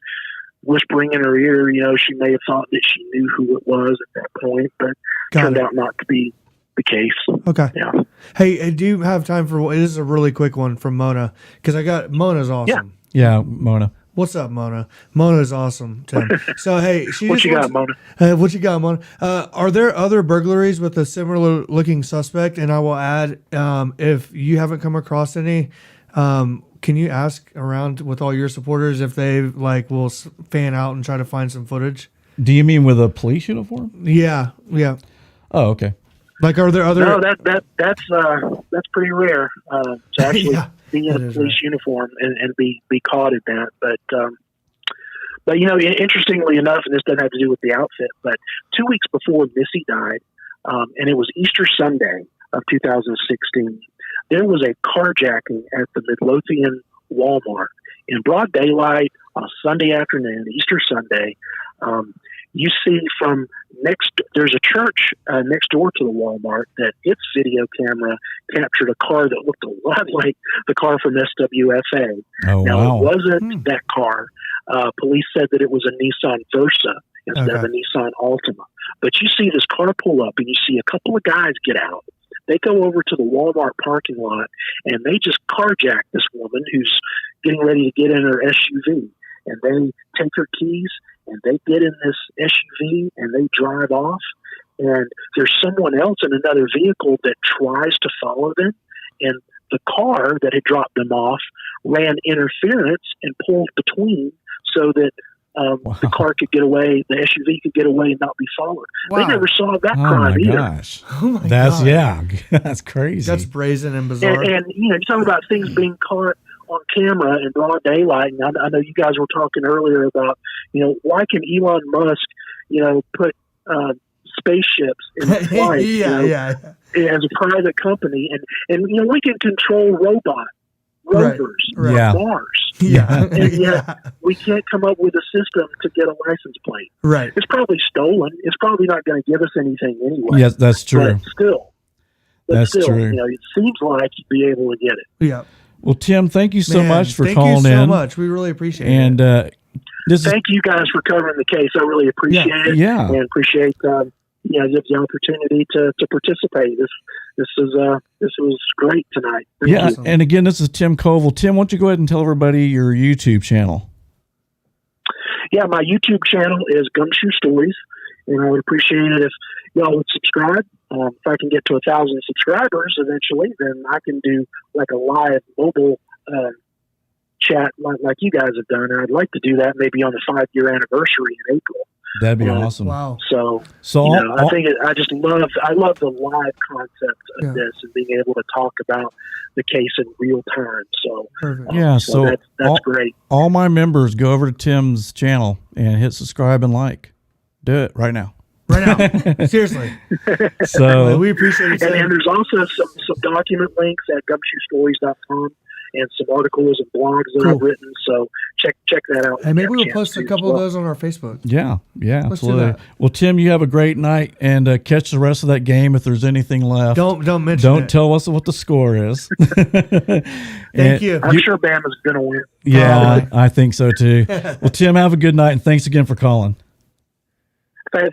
whispering in her ear, she may have thought that she knew who it was at that point, but turned out not to be the case. Okay. Yeah. Hey, do you have time for this? Is a really quick one from Mona, because Mona's awesome. Yeah, Mona. What's up, Mona? Mona's awesome, Tim. So, hey, What you got, Mona? What you got, Mona? Are there other burglaries with a similar looking suspect? And I will add, if you haven't come across any, can you ask around with all your supporters if they will fan out and try to find some footage? Do you mean with a police uniform? Yeah. Oh, okay. Are there other? No, that's pretty rare to actually Yeah, be in that a is police uniform and be caught in that. But interestingly enough, and this doesn't have to do with the outfit, but 2 weeks before Missy died, and it was Easter Sunday of 2016, there was a carjacking at the Midlothian Walmart in broad daylight on a Sunday afternoon, Easter Sunday. You see there's a church next door to the Walmart that its video camera captured a car that looked a lot like the car from SWFA. Oh, Now, wow. it wasn't that car. Police said that it was a Nissan Versa instead of a Nissan Altima. But you see this car pull up and you see a couple of guys get out. They go over to the Walmart parking lot and they just carjack this woman who's getting ready to get in her SUV. And they take her keys and they get in this SUV and they drive off. And there's someone else in another vehicle that tries to follow them. And the car that had dropped them off ran interference and pulled between so that the car could get away, the SUV could get away and not be followed. Wow. They never saw that Oh crime my either. gosh. Oh my That's God. that's crazy. That's brazen and bizarre. And you're talking about things being caught on camera in broad daylight. And I know you guys were talking earlier about, why can Elon Musk, put spaceships in flight yeah. as a private company, and we can control robots rovers Right. Yeah. on Mars. Yeah. And yet we can't come up with a system to get a license plate. Right. It's probably stolen. It's probably not going to give us anything anyway. Yes, that's true. But still, That's true. You know, it seems like you'd be able to get it. Yeah. Well, Tim, thank you so Man, much for thank calling you so in. much. We really appreciate And it. this is Thank you guys for covering the case. I really appreciate it. Yeah. And appreciate you know, the opportunity to participate. This was great tonight. Thank yeah. you. And again, this is Tim Koval. Tim, why don't you go ahead and tell everybody your YouTube channel? Yeah, my YouTube channel is Gumshoe Stories, and I would appreciate it if y'all would subscribe. If I can get to 1,000 subscribers eventually, then I can do like a live mobile chat like you guys have done. And I'd like to do that maybe on the 5-year anniversary in April. That'd be awesome. Wow. So So you know, I love the live concept of Yeah. this and being able to talk about the case in real time. So Perfect. Yeah, so that's great. all my members go over to Tim's channel and hit subscribe and like. Do it right now. Right now. Seriously. So We appreciate it. And there's also some document links at gumshoestories.com and some articles and blogs that I've written. So check that out. Hey, maybe if you we'll have a post a chance couple to of as well. those on our Facebook. yeah, Let's do absolutely. that. Well, Tim, you have a great night and catch the rest of that game if there's anything left. Don't mention Don't it. tell us what the score is. Thank you. I'm sure Bama's going to win. Yeah, I think so too. Well, Tim, have a good night and thanks again for calling.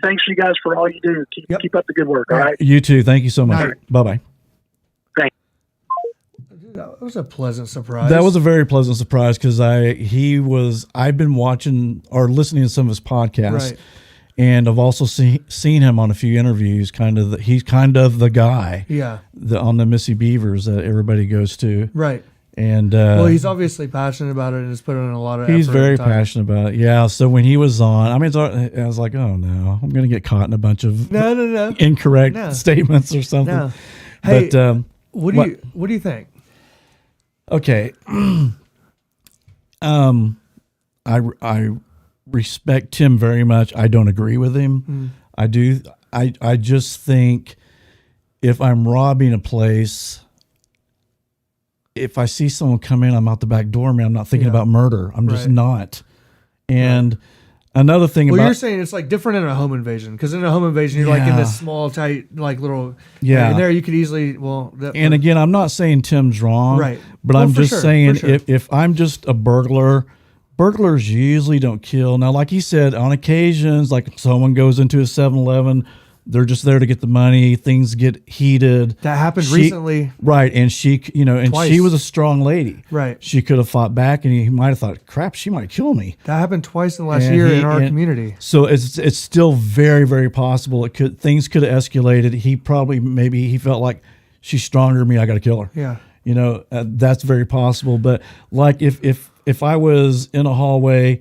Thanks you guys for all you do. Keep up the good work. All right. You too. Thank you so much. Night. Bye bye. That was a pleasant surprise. That was a very pleasant surprise because I've been watching or listening to some of his podcasts, Right. and I've also seen him on a few interviews. He's kind of the guy Yeah. on the Missy Beavers that everybody goes to, Right. and Well, he's obviously passionate about it and has put in a lot of effort. he's very and time. passionate about it. Yeah. So when he was on, I mean, I was like, oh no, I'm going to get caught in a bunch of No. incorrect No. statements or something. No. Hey, But what do you think? okay. I respect Tim very much. I don't agree with him. I do. I just think if I'm robbing a place, if I see someone come in, I'm out the back door, man, I'm not thinking about murder. I'm just Right. not. And another thing Well, about you're saying it's like different in a home invasion because in a home invasion you're like in Yeah. this small, tight, like little. Yeah. And there you could easily and again, I'm not saying Tim's wrong, Right. But Well, I'm for just sure, saying for sure. if I'm just a burglar, burglars usually don't kill. Now, like he said, on occasions, like someone goes into a 7-Eleven, they're just there to get the money. Things get heated. that happened She- recently. Right, and she, and Twice. she was a strong lady. Right. She could have fought back, and he might have thought, "Crap, she might kill me." That happened twice in the last And year he- in our and- community. So it's still very, very possible. Things could have escalated. Maybe he felt like she's stronger than me. I got to kill her. Yeah. That's very possible. But like if I was in a hallway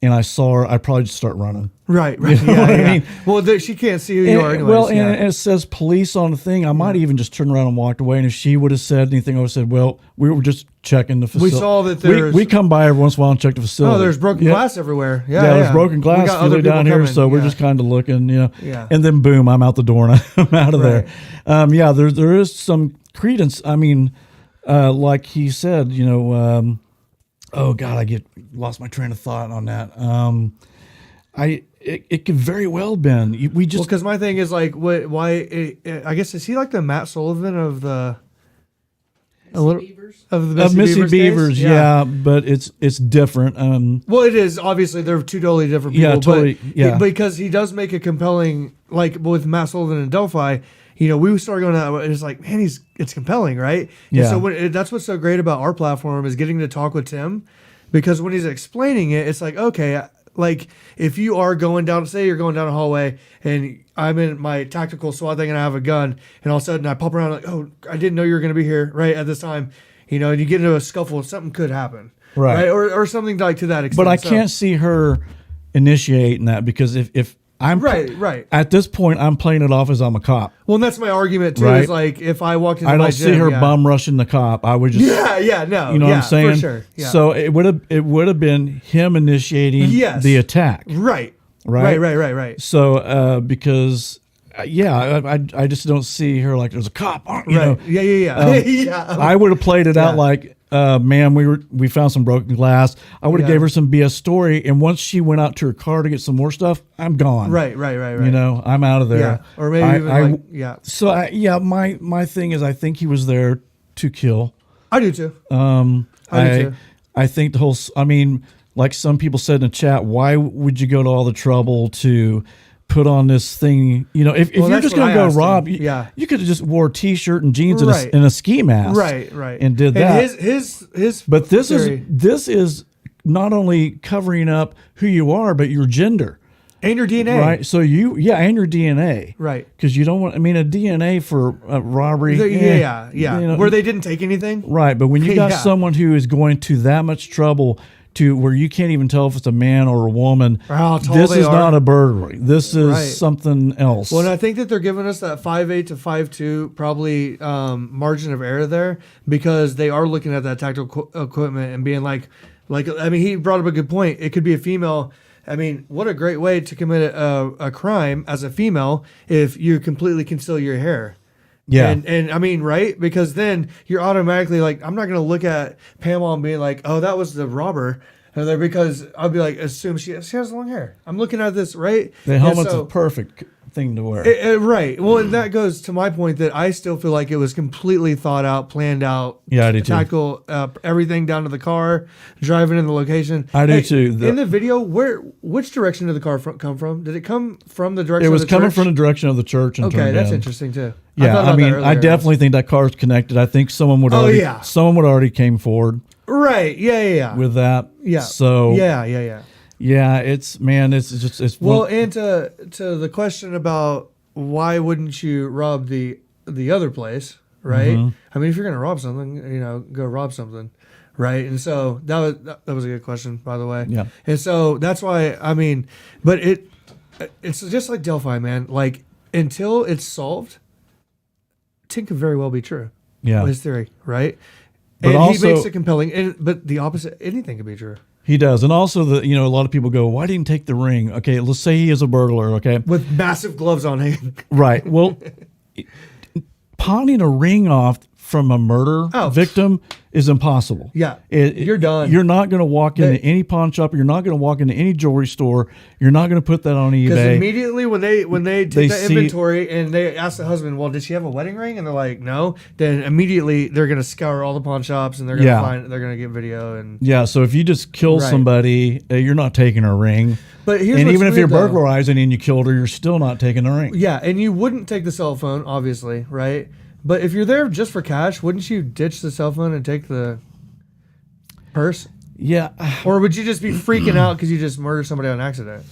and I saw her, I'd probably just start running. Right. You know yeah, what I yeah. mean? Well, she can't see who you are anyways. Well, yeah. and it says police on the thing. I might even just turn around and walked away. And if she would have said anything, I would have said, "Well, we were just checking the facility. saw that there's- we come by every once in a while and check the facility. Oh, there's broken Yeah. glass everywhere. Yeah, Yeah, there's broken We glass got other really people down here, coming. so we're Yeah. just kind of looking, Yeah. And then boom, I'm out the door and I'm out of there. There is some credence. I mean, like he said, oh God, lost my train of thought on that. It could very well been. We just because my thing is like, why? I guess is he like the Matt Sullivan of the Beavers. of the Missy Beavers Beavers, days? yeah, but it's different. Well, it is obviously they're two totally different people. Yeah, totally, But yeah. because he does make a compelling, like with Matt Sullivan and Delphi. We started going out. It's like, man, it's compelling, right? Yeah. And so that's what's so great about our platform is getting to talk with Tim, because when he's explaining it, it's like, okay, like if you are going down, say you're going down a hallway and I'm in my tactical SWAT thing and I have a gun, and all of a sudden I pop around like, oh, I didn't know you were going to be here right at this time, and you get into a scuffle, something could happen, Right. or something like to that extent. but I So- can't see her initiating that because if I'm Right. at this point, I'm playing it off as I'm a cop. Well, and that's my argument too. Right. Is like if I walked into I my don't gym, see her yeah. bum rushing the cop. I would just, No, you know what I'm saying? for sure. Yeah. So it would have been him initiating Yes. the attack. right. So because I just don't see her like there's a cop. Right. Yeah. I would have played it out like man, we found some broken glass. I would have Yeah. gave her some BS story, and once she went out to her car to get some more stuff, I'm gone. Right. You know, I'm out of there. Yeah. Or maybe even So my thing is, I think he was there to kill. I do too. I do too. I think the whole. I mean, like some people said in the chat, why would you go to all the trouble to put on this thing? You know, if you're that's just what going to I go asked rob, him. Yeah. you could have just wore a t-shirt and jeans Right. and a ski mask, Right. and did that. And his But this theory, is not only covering up who you are, but your gender, and your DNA. right? So and your DNA, Right. Because you don't want. I mean, a DNA for a robbery, Yeah. you know, Where they didn't take anything. right? But when you got Yeah. someone who is going to that much trouble to where you can't even tell if it's a man or a woman, Or how tall this they is are. not a burglary. This is Right. something else. Well, and I think that they're giving us that 5'8" to 5'2" probably margin of error there, because they are looking at that tactical equipment and being like, I mean, he brought up a good point. It could be a female. I mean, what a great way to commit a crime as a female if you completely conceal your hair. Yeah. And I mean, right? Because then you're automatically like, I'm not going to look at Pamela and be like, oh, that was the robber. Because I'll be like, assume she has long hair. I'm looking at this, right? The helmet's And a perfect thing to wear. right. Well, and that goes to my point that I still feel like it was completely thought out, planned out. Yeah, I do too. Tactical, everything down to the car, driving in the location. I do too. In the video, which direction did the car come from? Did it come from the direction? It was of the coming church? from the direction of the church. And Okay, turned that's in. interesting too. Yeah, thought I about mean, that I earlier. definitely think that car's connected. I think someone would already, yeah. someone would already came forward Right. Yeah. with that. Yeah. So Yeah. yeah, it's just it's Well, and to the question about why wouldn't you rob the other place, right? Mm-hmm. I mean, if you're gonna rob something, go rob something, right? And so that was a good question, by the way. Yeah. And so that's why I mean, but it's just like Delphi, man. Like until it's solved, it could very well be true. Yeah. His theory, right? But And also- he makes it compelling. But the opposite, anything could be true. he does, and also a lot of people go, why didn't he take the ring? Okay, let's say he is a burglar. Okay, With massive gloves on him. right. Well, pawning a ring off from a murder Oh. victim is impossible. Yeah, you're done. You're not going to walk into any pawn shop. You're not going to walk into any jewelry store. You're not going to put that on Because eBay. immediately when they take They that see- inventory and they ask the husband, well, did she have a wedding ring? And they're like, no. Then immediately they're gonna scour all the pawn shops and they're gonna get video and. Yeah, so if you just kill Right. somebody, you're not taking a ring. But here's And what's even if you're weird, though. burglarizing and you killed her, you're still not taking a ring. Yeah, and you wouldn't take the cell phone, obviously, right? But if you're there just for cash, wouldn't you ditch the cell phone and take the purse? Yeah. Or would you just be freaking out because you just murdered somebody on accident?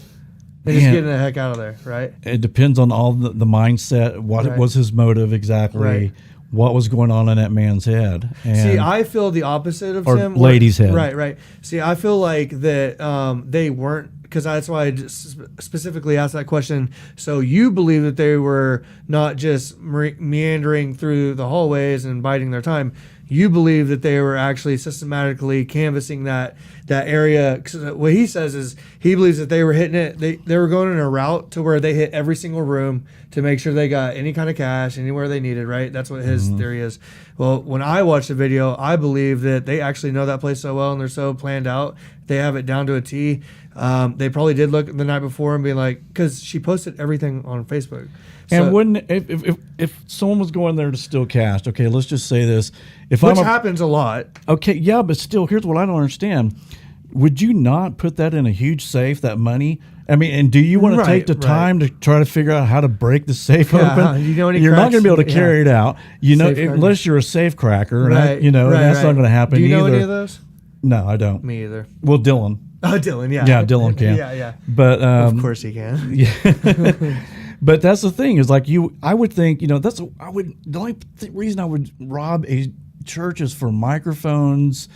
And just Man. getting the heck out of there, right? It depends on all the mindset. What Right. was his motive exactly? Right. What was going on in that man's head? And See, I feel the opposite of Or Tim. lady's head. Right. See, I feel like that they weren't, because that's why I just specifically asked that question. So you believe that they were not just meandering through the hallways and biding their time. You believe that they were actually systematically canvassing that area. 'Cause what he says is he believes that they were hitting it. They were going in a route to where they hit every single room to make sure they got any kind of cash anywhere they needed. Right. That's what his theory is. Well, when I watched the video, I believe that they actually know that place so well and they're so planned out. They have it down to a T. They probably did look the night before and be like, because she posted everything on Facebook. And So- wouldn't if someone was going there to steal cash? Okay, let's just say this: if which I'm happens a lot. okay, yeah, but still, here's what I don't understand: would you not put that in a huge safe? That money? I mean, and do you want to Right, take the right. time to try to figure out how to break the safe Yeah, open? you know any You're not cracks? going to be able to Yeah. carry it out. Safe cracker. Unless you're a safe cracker, and Right. and that's not going to happen Do you know either. any of those? No, I don't. Me either. Well, Dylan. Oh, Dylan, yeah. Yeah, Dylan can. yeah. But Of course he can. Yeah. But that's the thing is like I would think, the only reason I would rob a church is for microphones,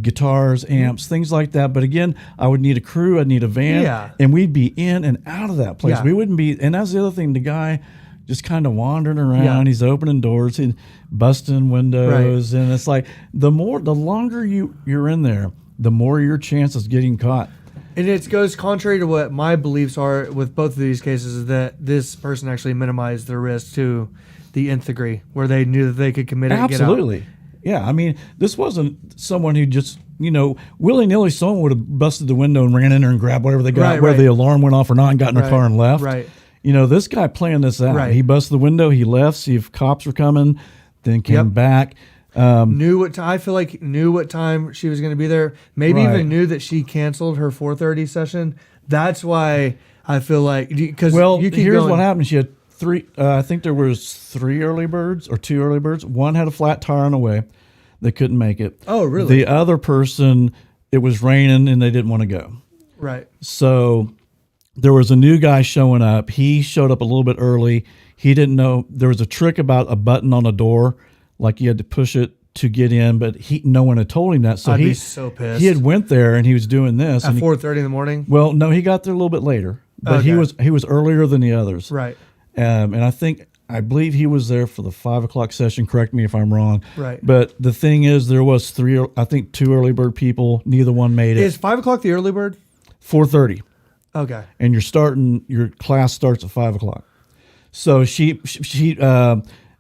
guitars, amps, things like that. But again, I would need a crew, I'd need a van, Yeah. and we'd be in and out of that place. Yeah. We wouldn't be, and that's the other thing, the guy just kind of wandering around, Yeah. he's opening doors and busting windows, and it's like the longer you're in there, the more your chance of getting caught. And it goes contrary to what my beliefs are with both of these cases, is that this person actually minimized their risk to the nth degree, where they knew that they could commit it and get out. Absolutely. Yeah, I mean, this wasn't someone who just, willy-nilly someone would have busted the window and ran in there and grabbed whatever they got, Right, whether right. the alarm went off or not, and got in their car and left. Right. This guy planned this out. Right. He busted the window, he left, see if cops were coming, then came Yep. back. Knew what I feel like knew what time she was going to be there. Maybe Right. even knew that she canceled her 4:30 session. That's why I feel like because Well, you keep here's going, what happened. She had three, I think there was 3 early birds or 2 early birds. One had a flat tire on the way. They couldn't make it. Oh, really? The other person, it was raining and they didn't want to go. Right. So there was a new guy showing up. He showed up a little bit early. He didn't know there was a trick about a button on a door, like you had to push it to get in, but no one had told him that. So I'd he be so pissed. he had went there and he was doing this. At And 4:30 in the morning. well, no, he got there a little bit later, but he Okay. was earlier than the others. Right. And I believe he was there for the 5 o'clock session. Correct me if I'm wrong. Right. But the thing is, there was 2 early bird people. Neither one made it. Is 5 o'clock the early bird? 4:30. Okay. And your class starts at 5 o'clock. So she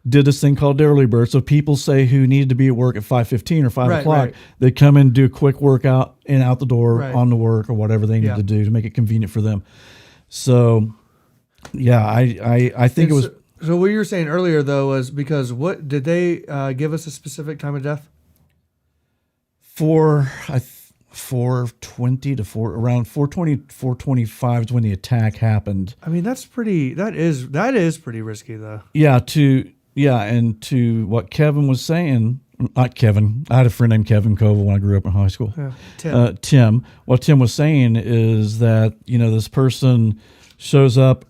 did this thing called the early bird. So people say who needed to be at work at 5:15 or 5 Right, o'clock, right. they come in, do a quick workout and out the door Right. on to work or whatever they need Yeah. to do to make it convenient for them. So yeah, I think it was So what you were saying earlier though was because what did they give us a specific time of death? 4:20 to around 4:20, 4:25 is when the attack happened. I mean, that is pretty risky though. And to what Kevin was saying, not Kevin. I had a friend named Kevin Koval when I grew up in high school. Yeah. Tim. Tim. What Tim was saying is that this person shows up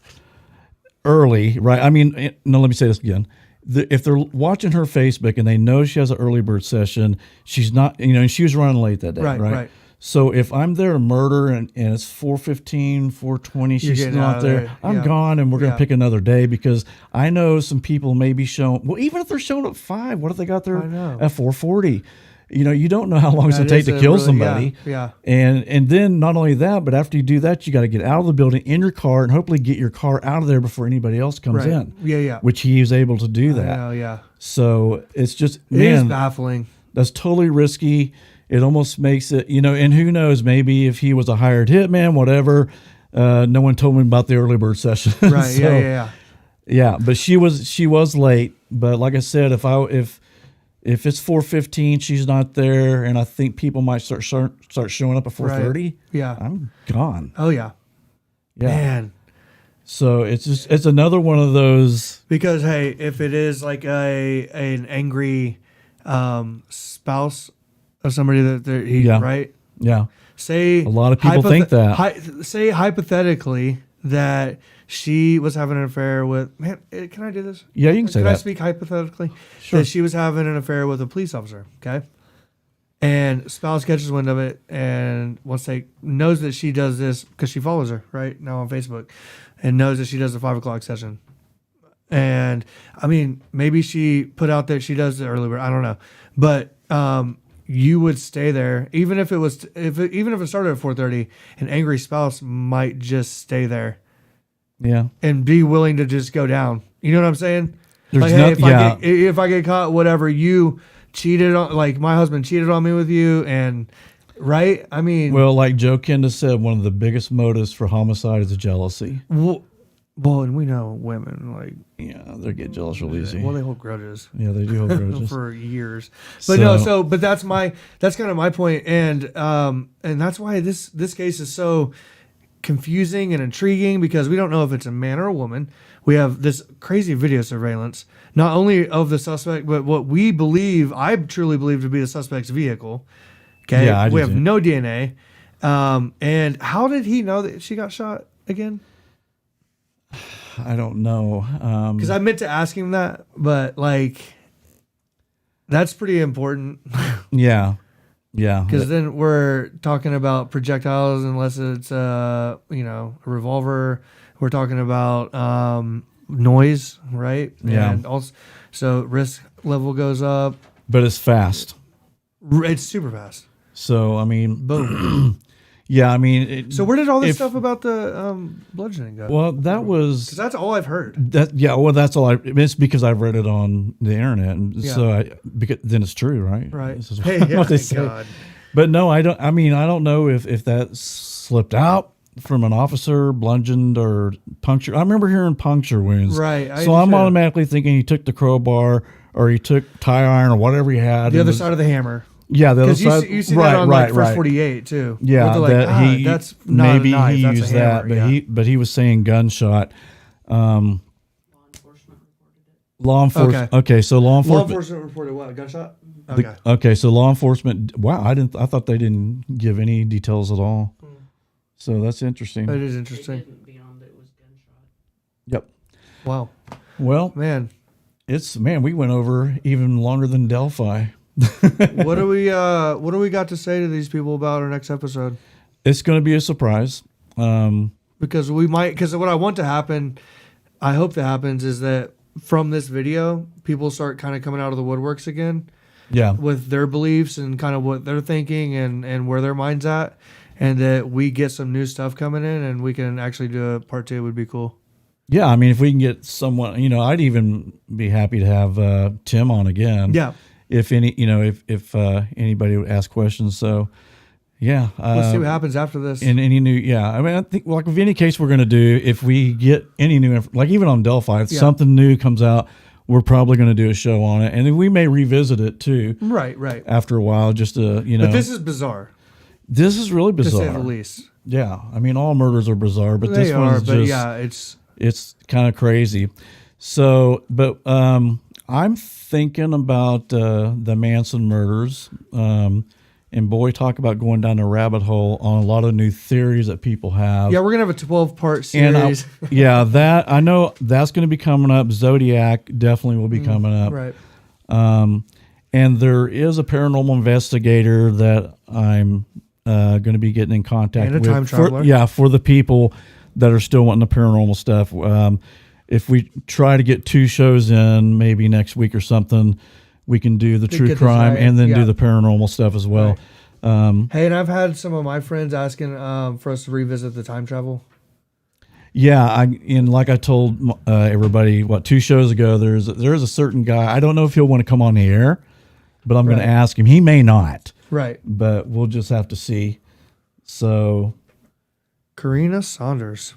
early, right? I mean, no. Let me say this again. If they're watching her Facebook and they know she has an early bird session, she's not, and she was running late that day, right? So if I'm there to murder and it's 4:15, 4:20, she's getting still out not of there, there. I'm Yeah. gone and we're going to Yeah. pick another day because I know some people may be showing, well, even if they're showing up at 5, what if they got there I know. at 4:40? You don't know how long it's going That to take is to a kill really- somebody. Yeah. And then not only that, but after you do that, you got to get out of the building in your car and hopefully get your car out of there before anybody else comes Right. in. Yeah. Which he was able to do that. Oh yeah. So it's just, It is man, baffling. that's totally risky. It almost makes it, and who knows, maybe if he was a hired hitman, whatever, no one told him about the early bird session. Right. So, Yeah. yeah, but she was late. But like I said, if it's 4:15, she's not there, and I think people might start showing up at 4:30. Yeah. I'm gone. Oh yeah. Yeah. Man. So it's another one of those. Because hey, if it is like an angry spouse of somebody that Yeah. right? Yeah. Say A lot of people think that. Say hypothetically that she was having an affair with can I do this? Yeah, you can say Can I that. speak hypothetically? Sure. That she was having an affair with a police officer, okay? And spouse catches wind of it and knows that she does this because she follows her right now on Facebook and knows that she does the 5 o'clock session. And I mean, maybe she put out that she does the early bird. I don't know, but you would stay there even if it started at 4:30. An angry spouse might just stay there Yeah. and be willing to just go down. You know what I'm saying? There's Like, no- hey, if I get caught, whatever, you cheated on, like my husband cheated on me with you, and right? I mean, Well, like Joe Kenda said, one of the biggest motives for homicide is jealousy. well, and we know women like Yeah, they get jealous real easy. well, they hold grudges Yeah, they do hold grudges. for years. But So- but that's kind of my point, and that's why this case is so confusing and intriguing because we don't know if it's a man or a woman. We have this crazy video surveillance, not only of the suspect, but what I truly believe to be the suspect's vehicle. Okay. Yeah, I do we have too. no DNA. And how did he know that she got shot again? I don't know. Because I meant to ask him that, but that's pretty important. Yeah. Because then we're talking about projectiles, unless it's a revolver. We're talking about noise, right? Yeah. And also, so risk level goes up. But it's fast. It's super fast. So, I mean, Boom. Yeah, I mean, So where did all this if- stuff about the bludgeoning go? well, that was Because that's all I've heard. that. Yeah, well, that's all. It's because I've read it on the internet, and Yeah. so because then it's true, right? Right. This is Hey, what they yeah, say. God. But no, I don't. I mean, I don't know if that slipped out from an officer, bludgeoned or puncture. I remember hearing puncture wounds. Right, I So do I'm too. automatically thinking he took the crowbar or he took tie iron or whatever he had. The and other was- side of the hammer. Yeah, the other Because side. you see that on like First 48 too. Yeah, Where they're like, that he that's not maybe a knife, he that's used a hammer. that, but yeah. he was saying gunshot. Law enforcement reported it. Law enforcement. Okay, so law Law enforcement. enforcement reported what? A gunshot? the- Okay. okay, so law enforcement. Wow, I thought they didn't give any details at all. So that's interesting. That is They interesting. didn't beyond it was gunshot. Yep. Wow. Well, Man. we went over even longer than Delphi. What do we got to say to these people about our next episode? It's going to be a surprise. Because what I want to happen, I hope that happens, is that from this video, people start kind of coming out of the woodworks again Yeah. with their beliefs and kind of what they're thinking and where their mind's at, and that we get some new stuff coming in and we can actually do a part 2 would be cool. Yeah, I mean, if we can get someone, I'd even be happy to have Tim on again. Yeah. If any, if anybody would ask questions. So, yeah. Let's see what happens after this. In any new, yeah. I mean, I think like if any case we're going to do, if we get any new, like even on Delphi, if Yeah. something new comes out, we're probably going to do a show on it, and then we may revisit it too. Right. After a while, just to But this is bizarre, this is really to bizarre. say the least. Yeah, I mean, all murders are bizarre, but They this are, one's but just yeah, it's kind of crazy. So, but I'm thinking about the Manson murders, and boy, talk about going down a rabbit hole on a lot of new theories that people have. yeah, we're gonna have a 12-part and series. that I know that's going to be coming up. Zodiac definitely will be coming up. Right. And there is a paranormal investigator that I'm going to be getting in contact And a with. time traveler. For the people that are still wanting the paranormal stuff. If we try to get 2 shows in, maybe next week or something, we can do the To true get this crime right, and then yeah. do the paranormal stuff as well. Hey, and I've had some of my friends asking for us to revisit the time travel. Yeah, like I told everybody, 2 shows ago, there's a certain guy. I don't know if he'll want to come on the air, but I'm going to Right. ask him. He may not, Right. but we'll just have to see. So, Karina Saunders.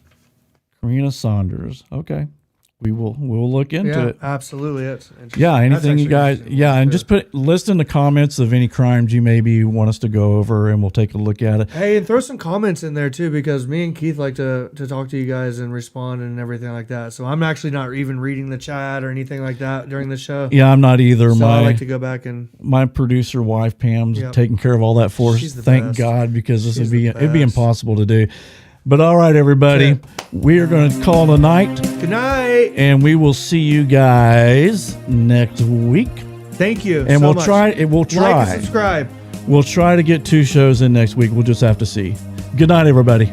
Karina Saunders. Okay, we'll look into Yeah, it. absolutely. That's interesting. Yeah, That's anything you actually guys. interesting. Yeah, and Good. just list in the comments of any crimes you maybe want us to go over, and we'll take a look at it. Hey, and throw some comments in there too, because me and Keith like to talk to you guys and respond and everything like that. So I'm actually not even reading the chat or anything like that during the show. Yeah, I'm not either. So I my like to go back and my producer wife Pam's Yep. taking care of all that for us. She's the Thank best. God, because this She's would be the it'd be best. impossible to do. But all right, everybody, Yeah. we are going to call it a night, good night. and we will see you guys next week. Thank you. And so we'll much. try. We'll Like try. and subscribe. We'll try to get 2 shows in next week. We'll just have to see. Good night, everybody.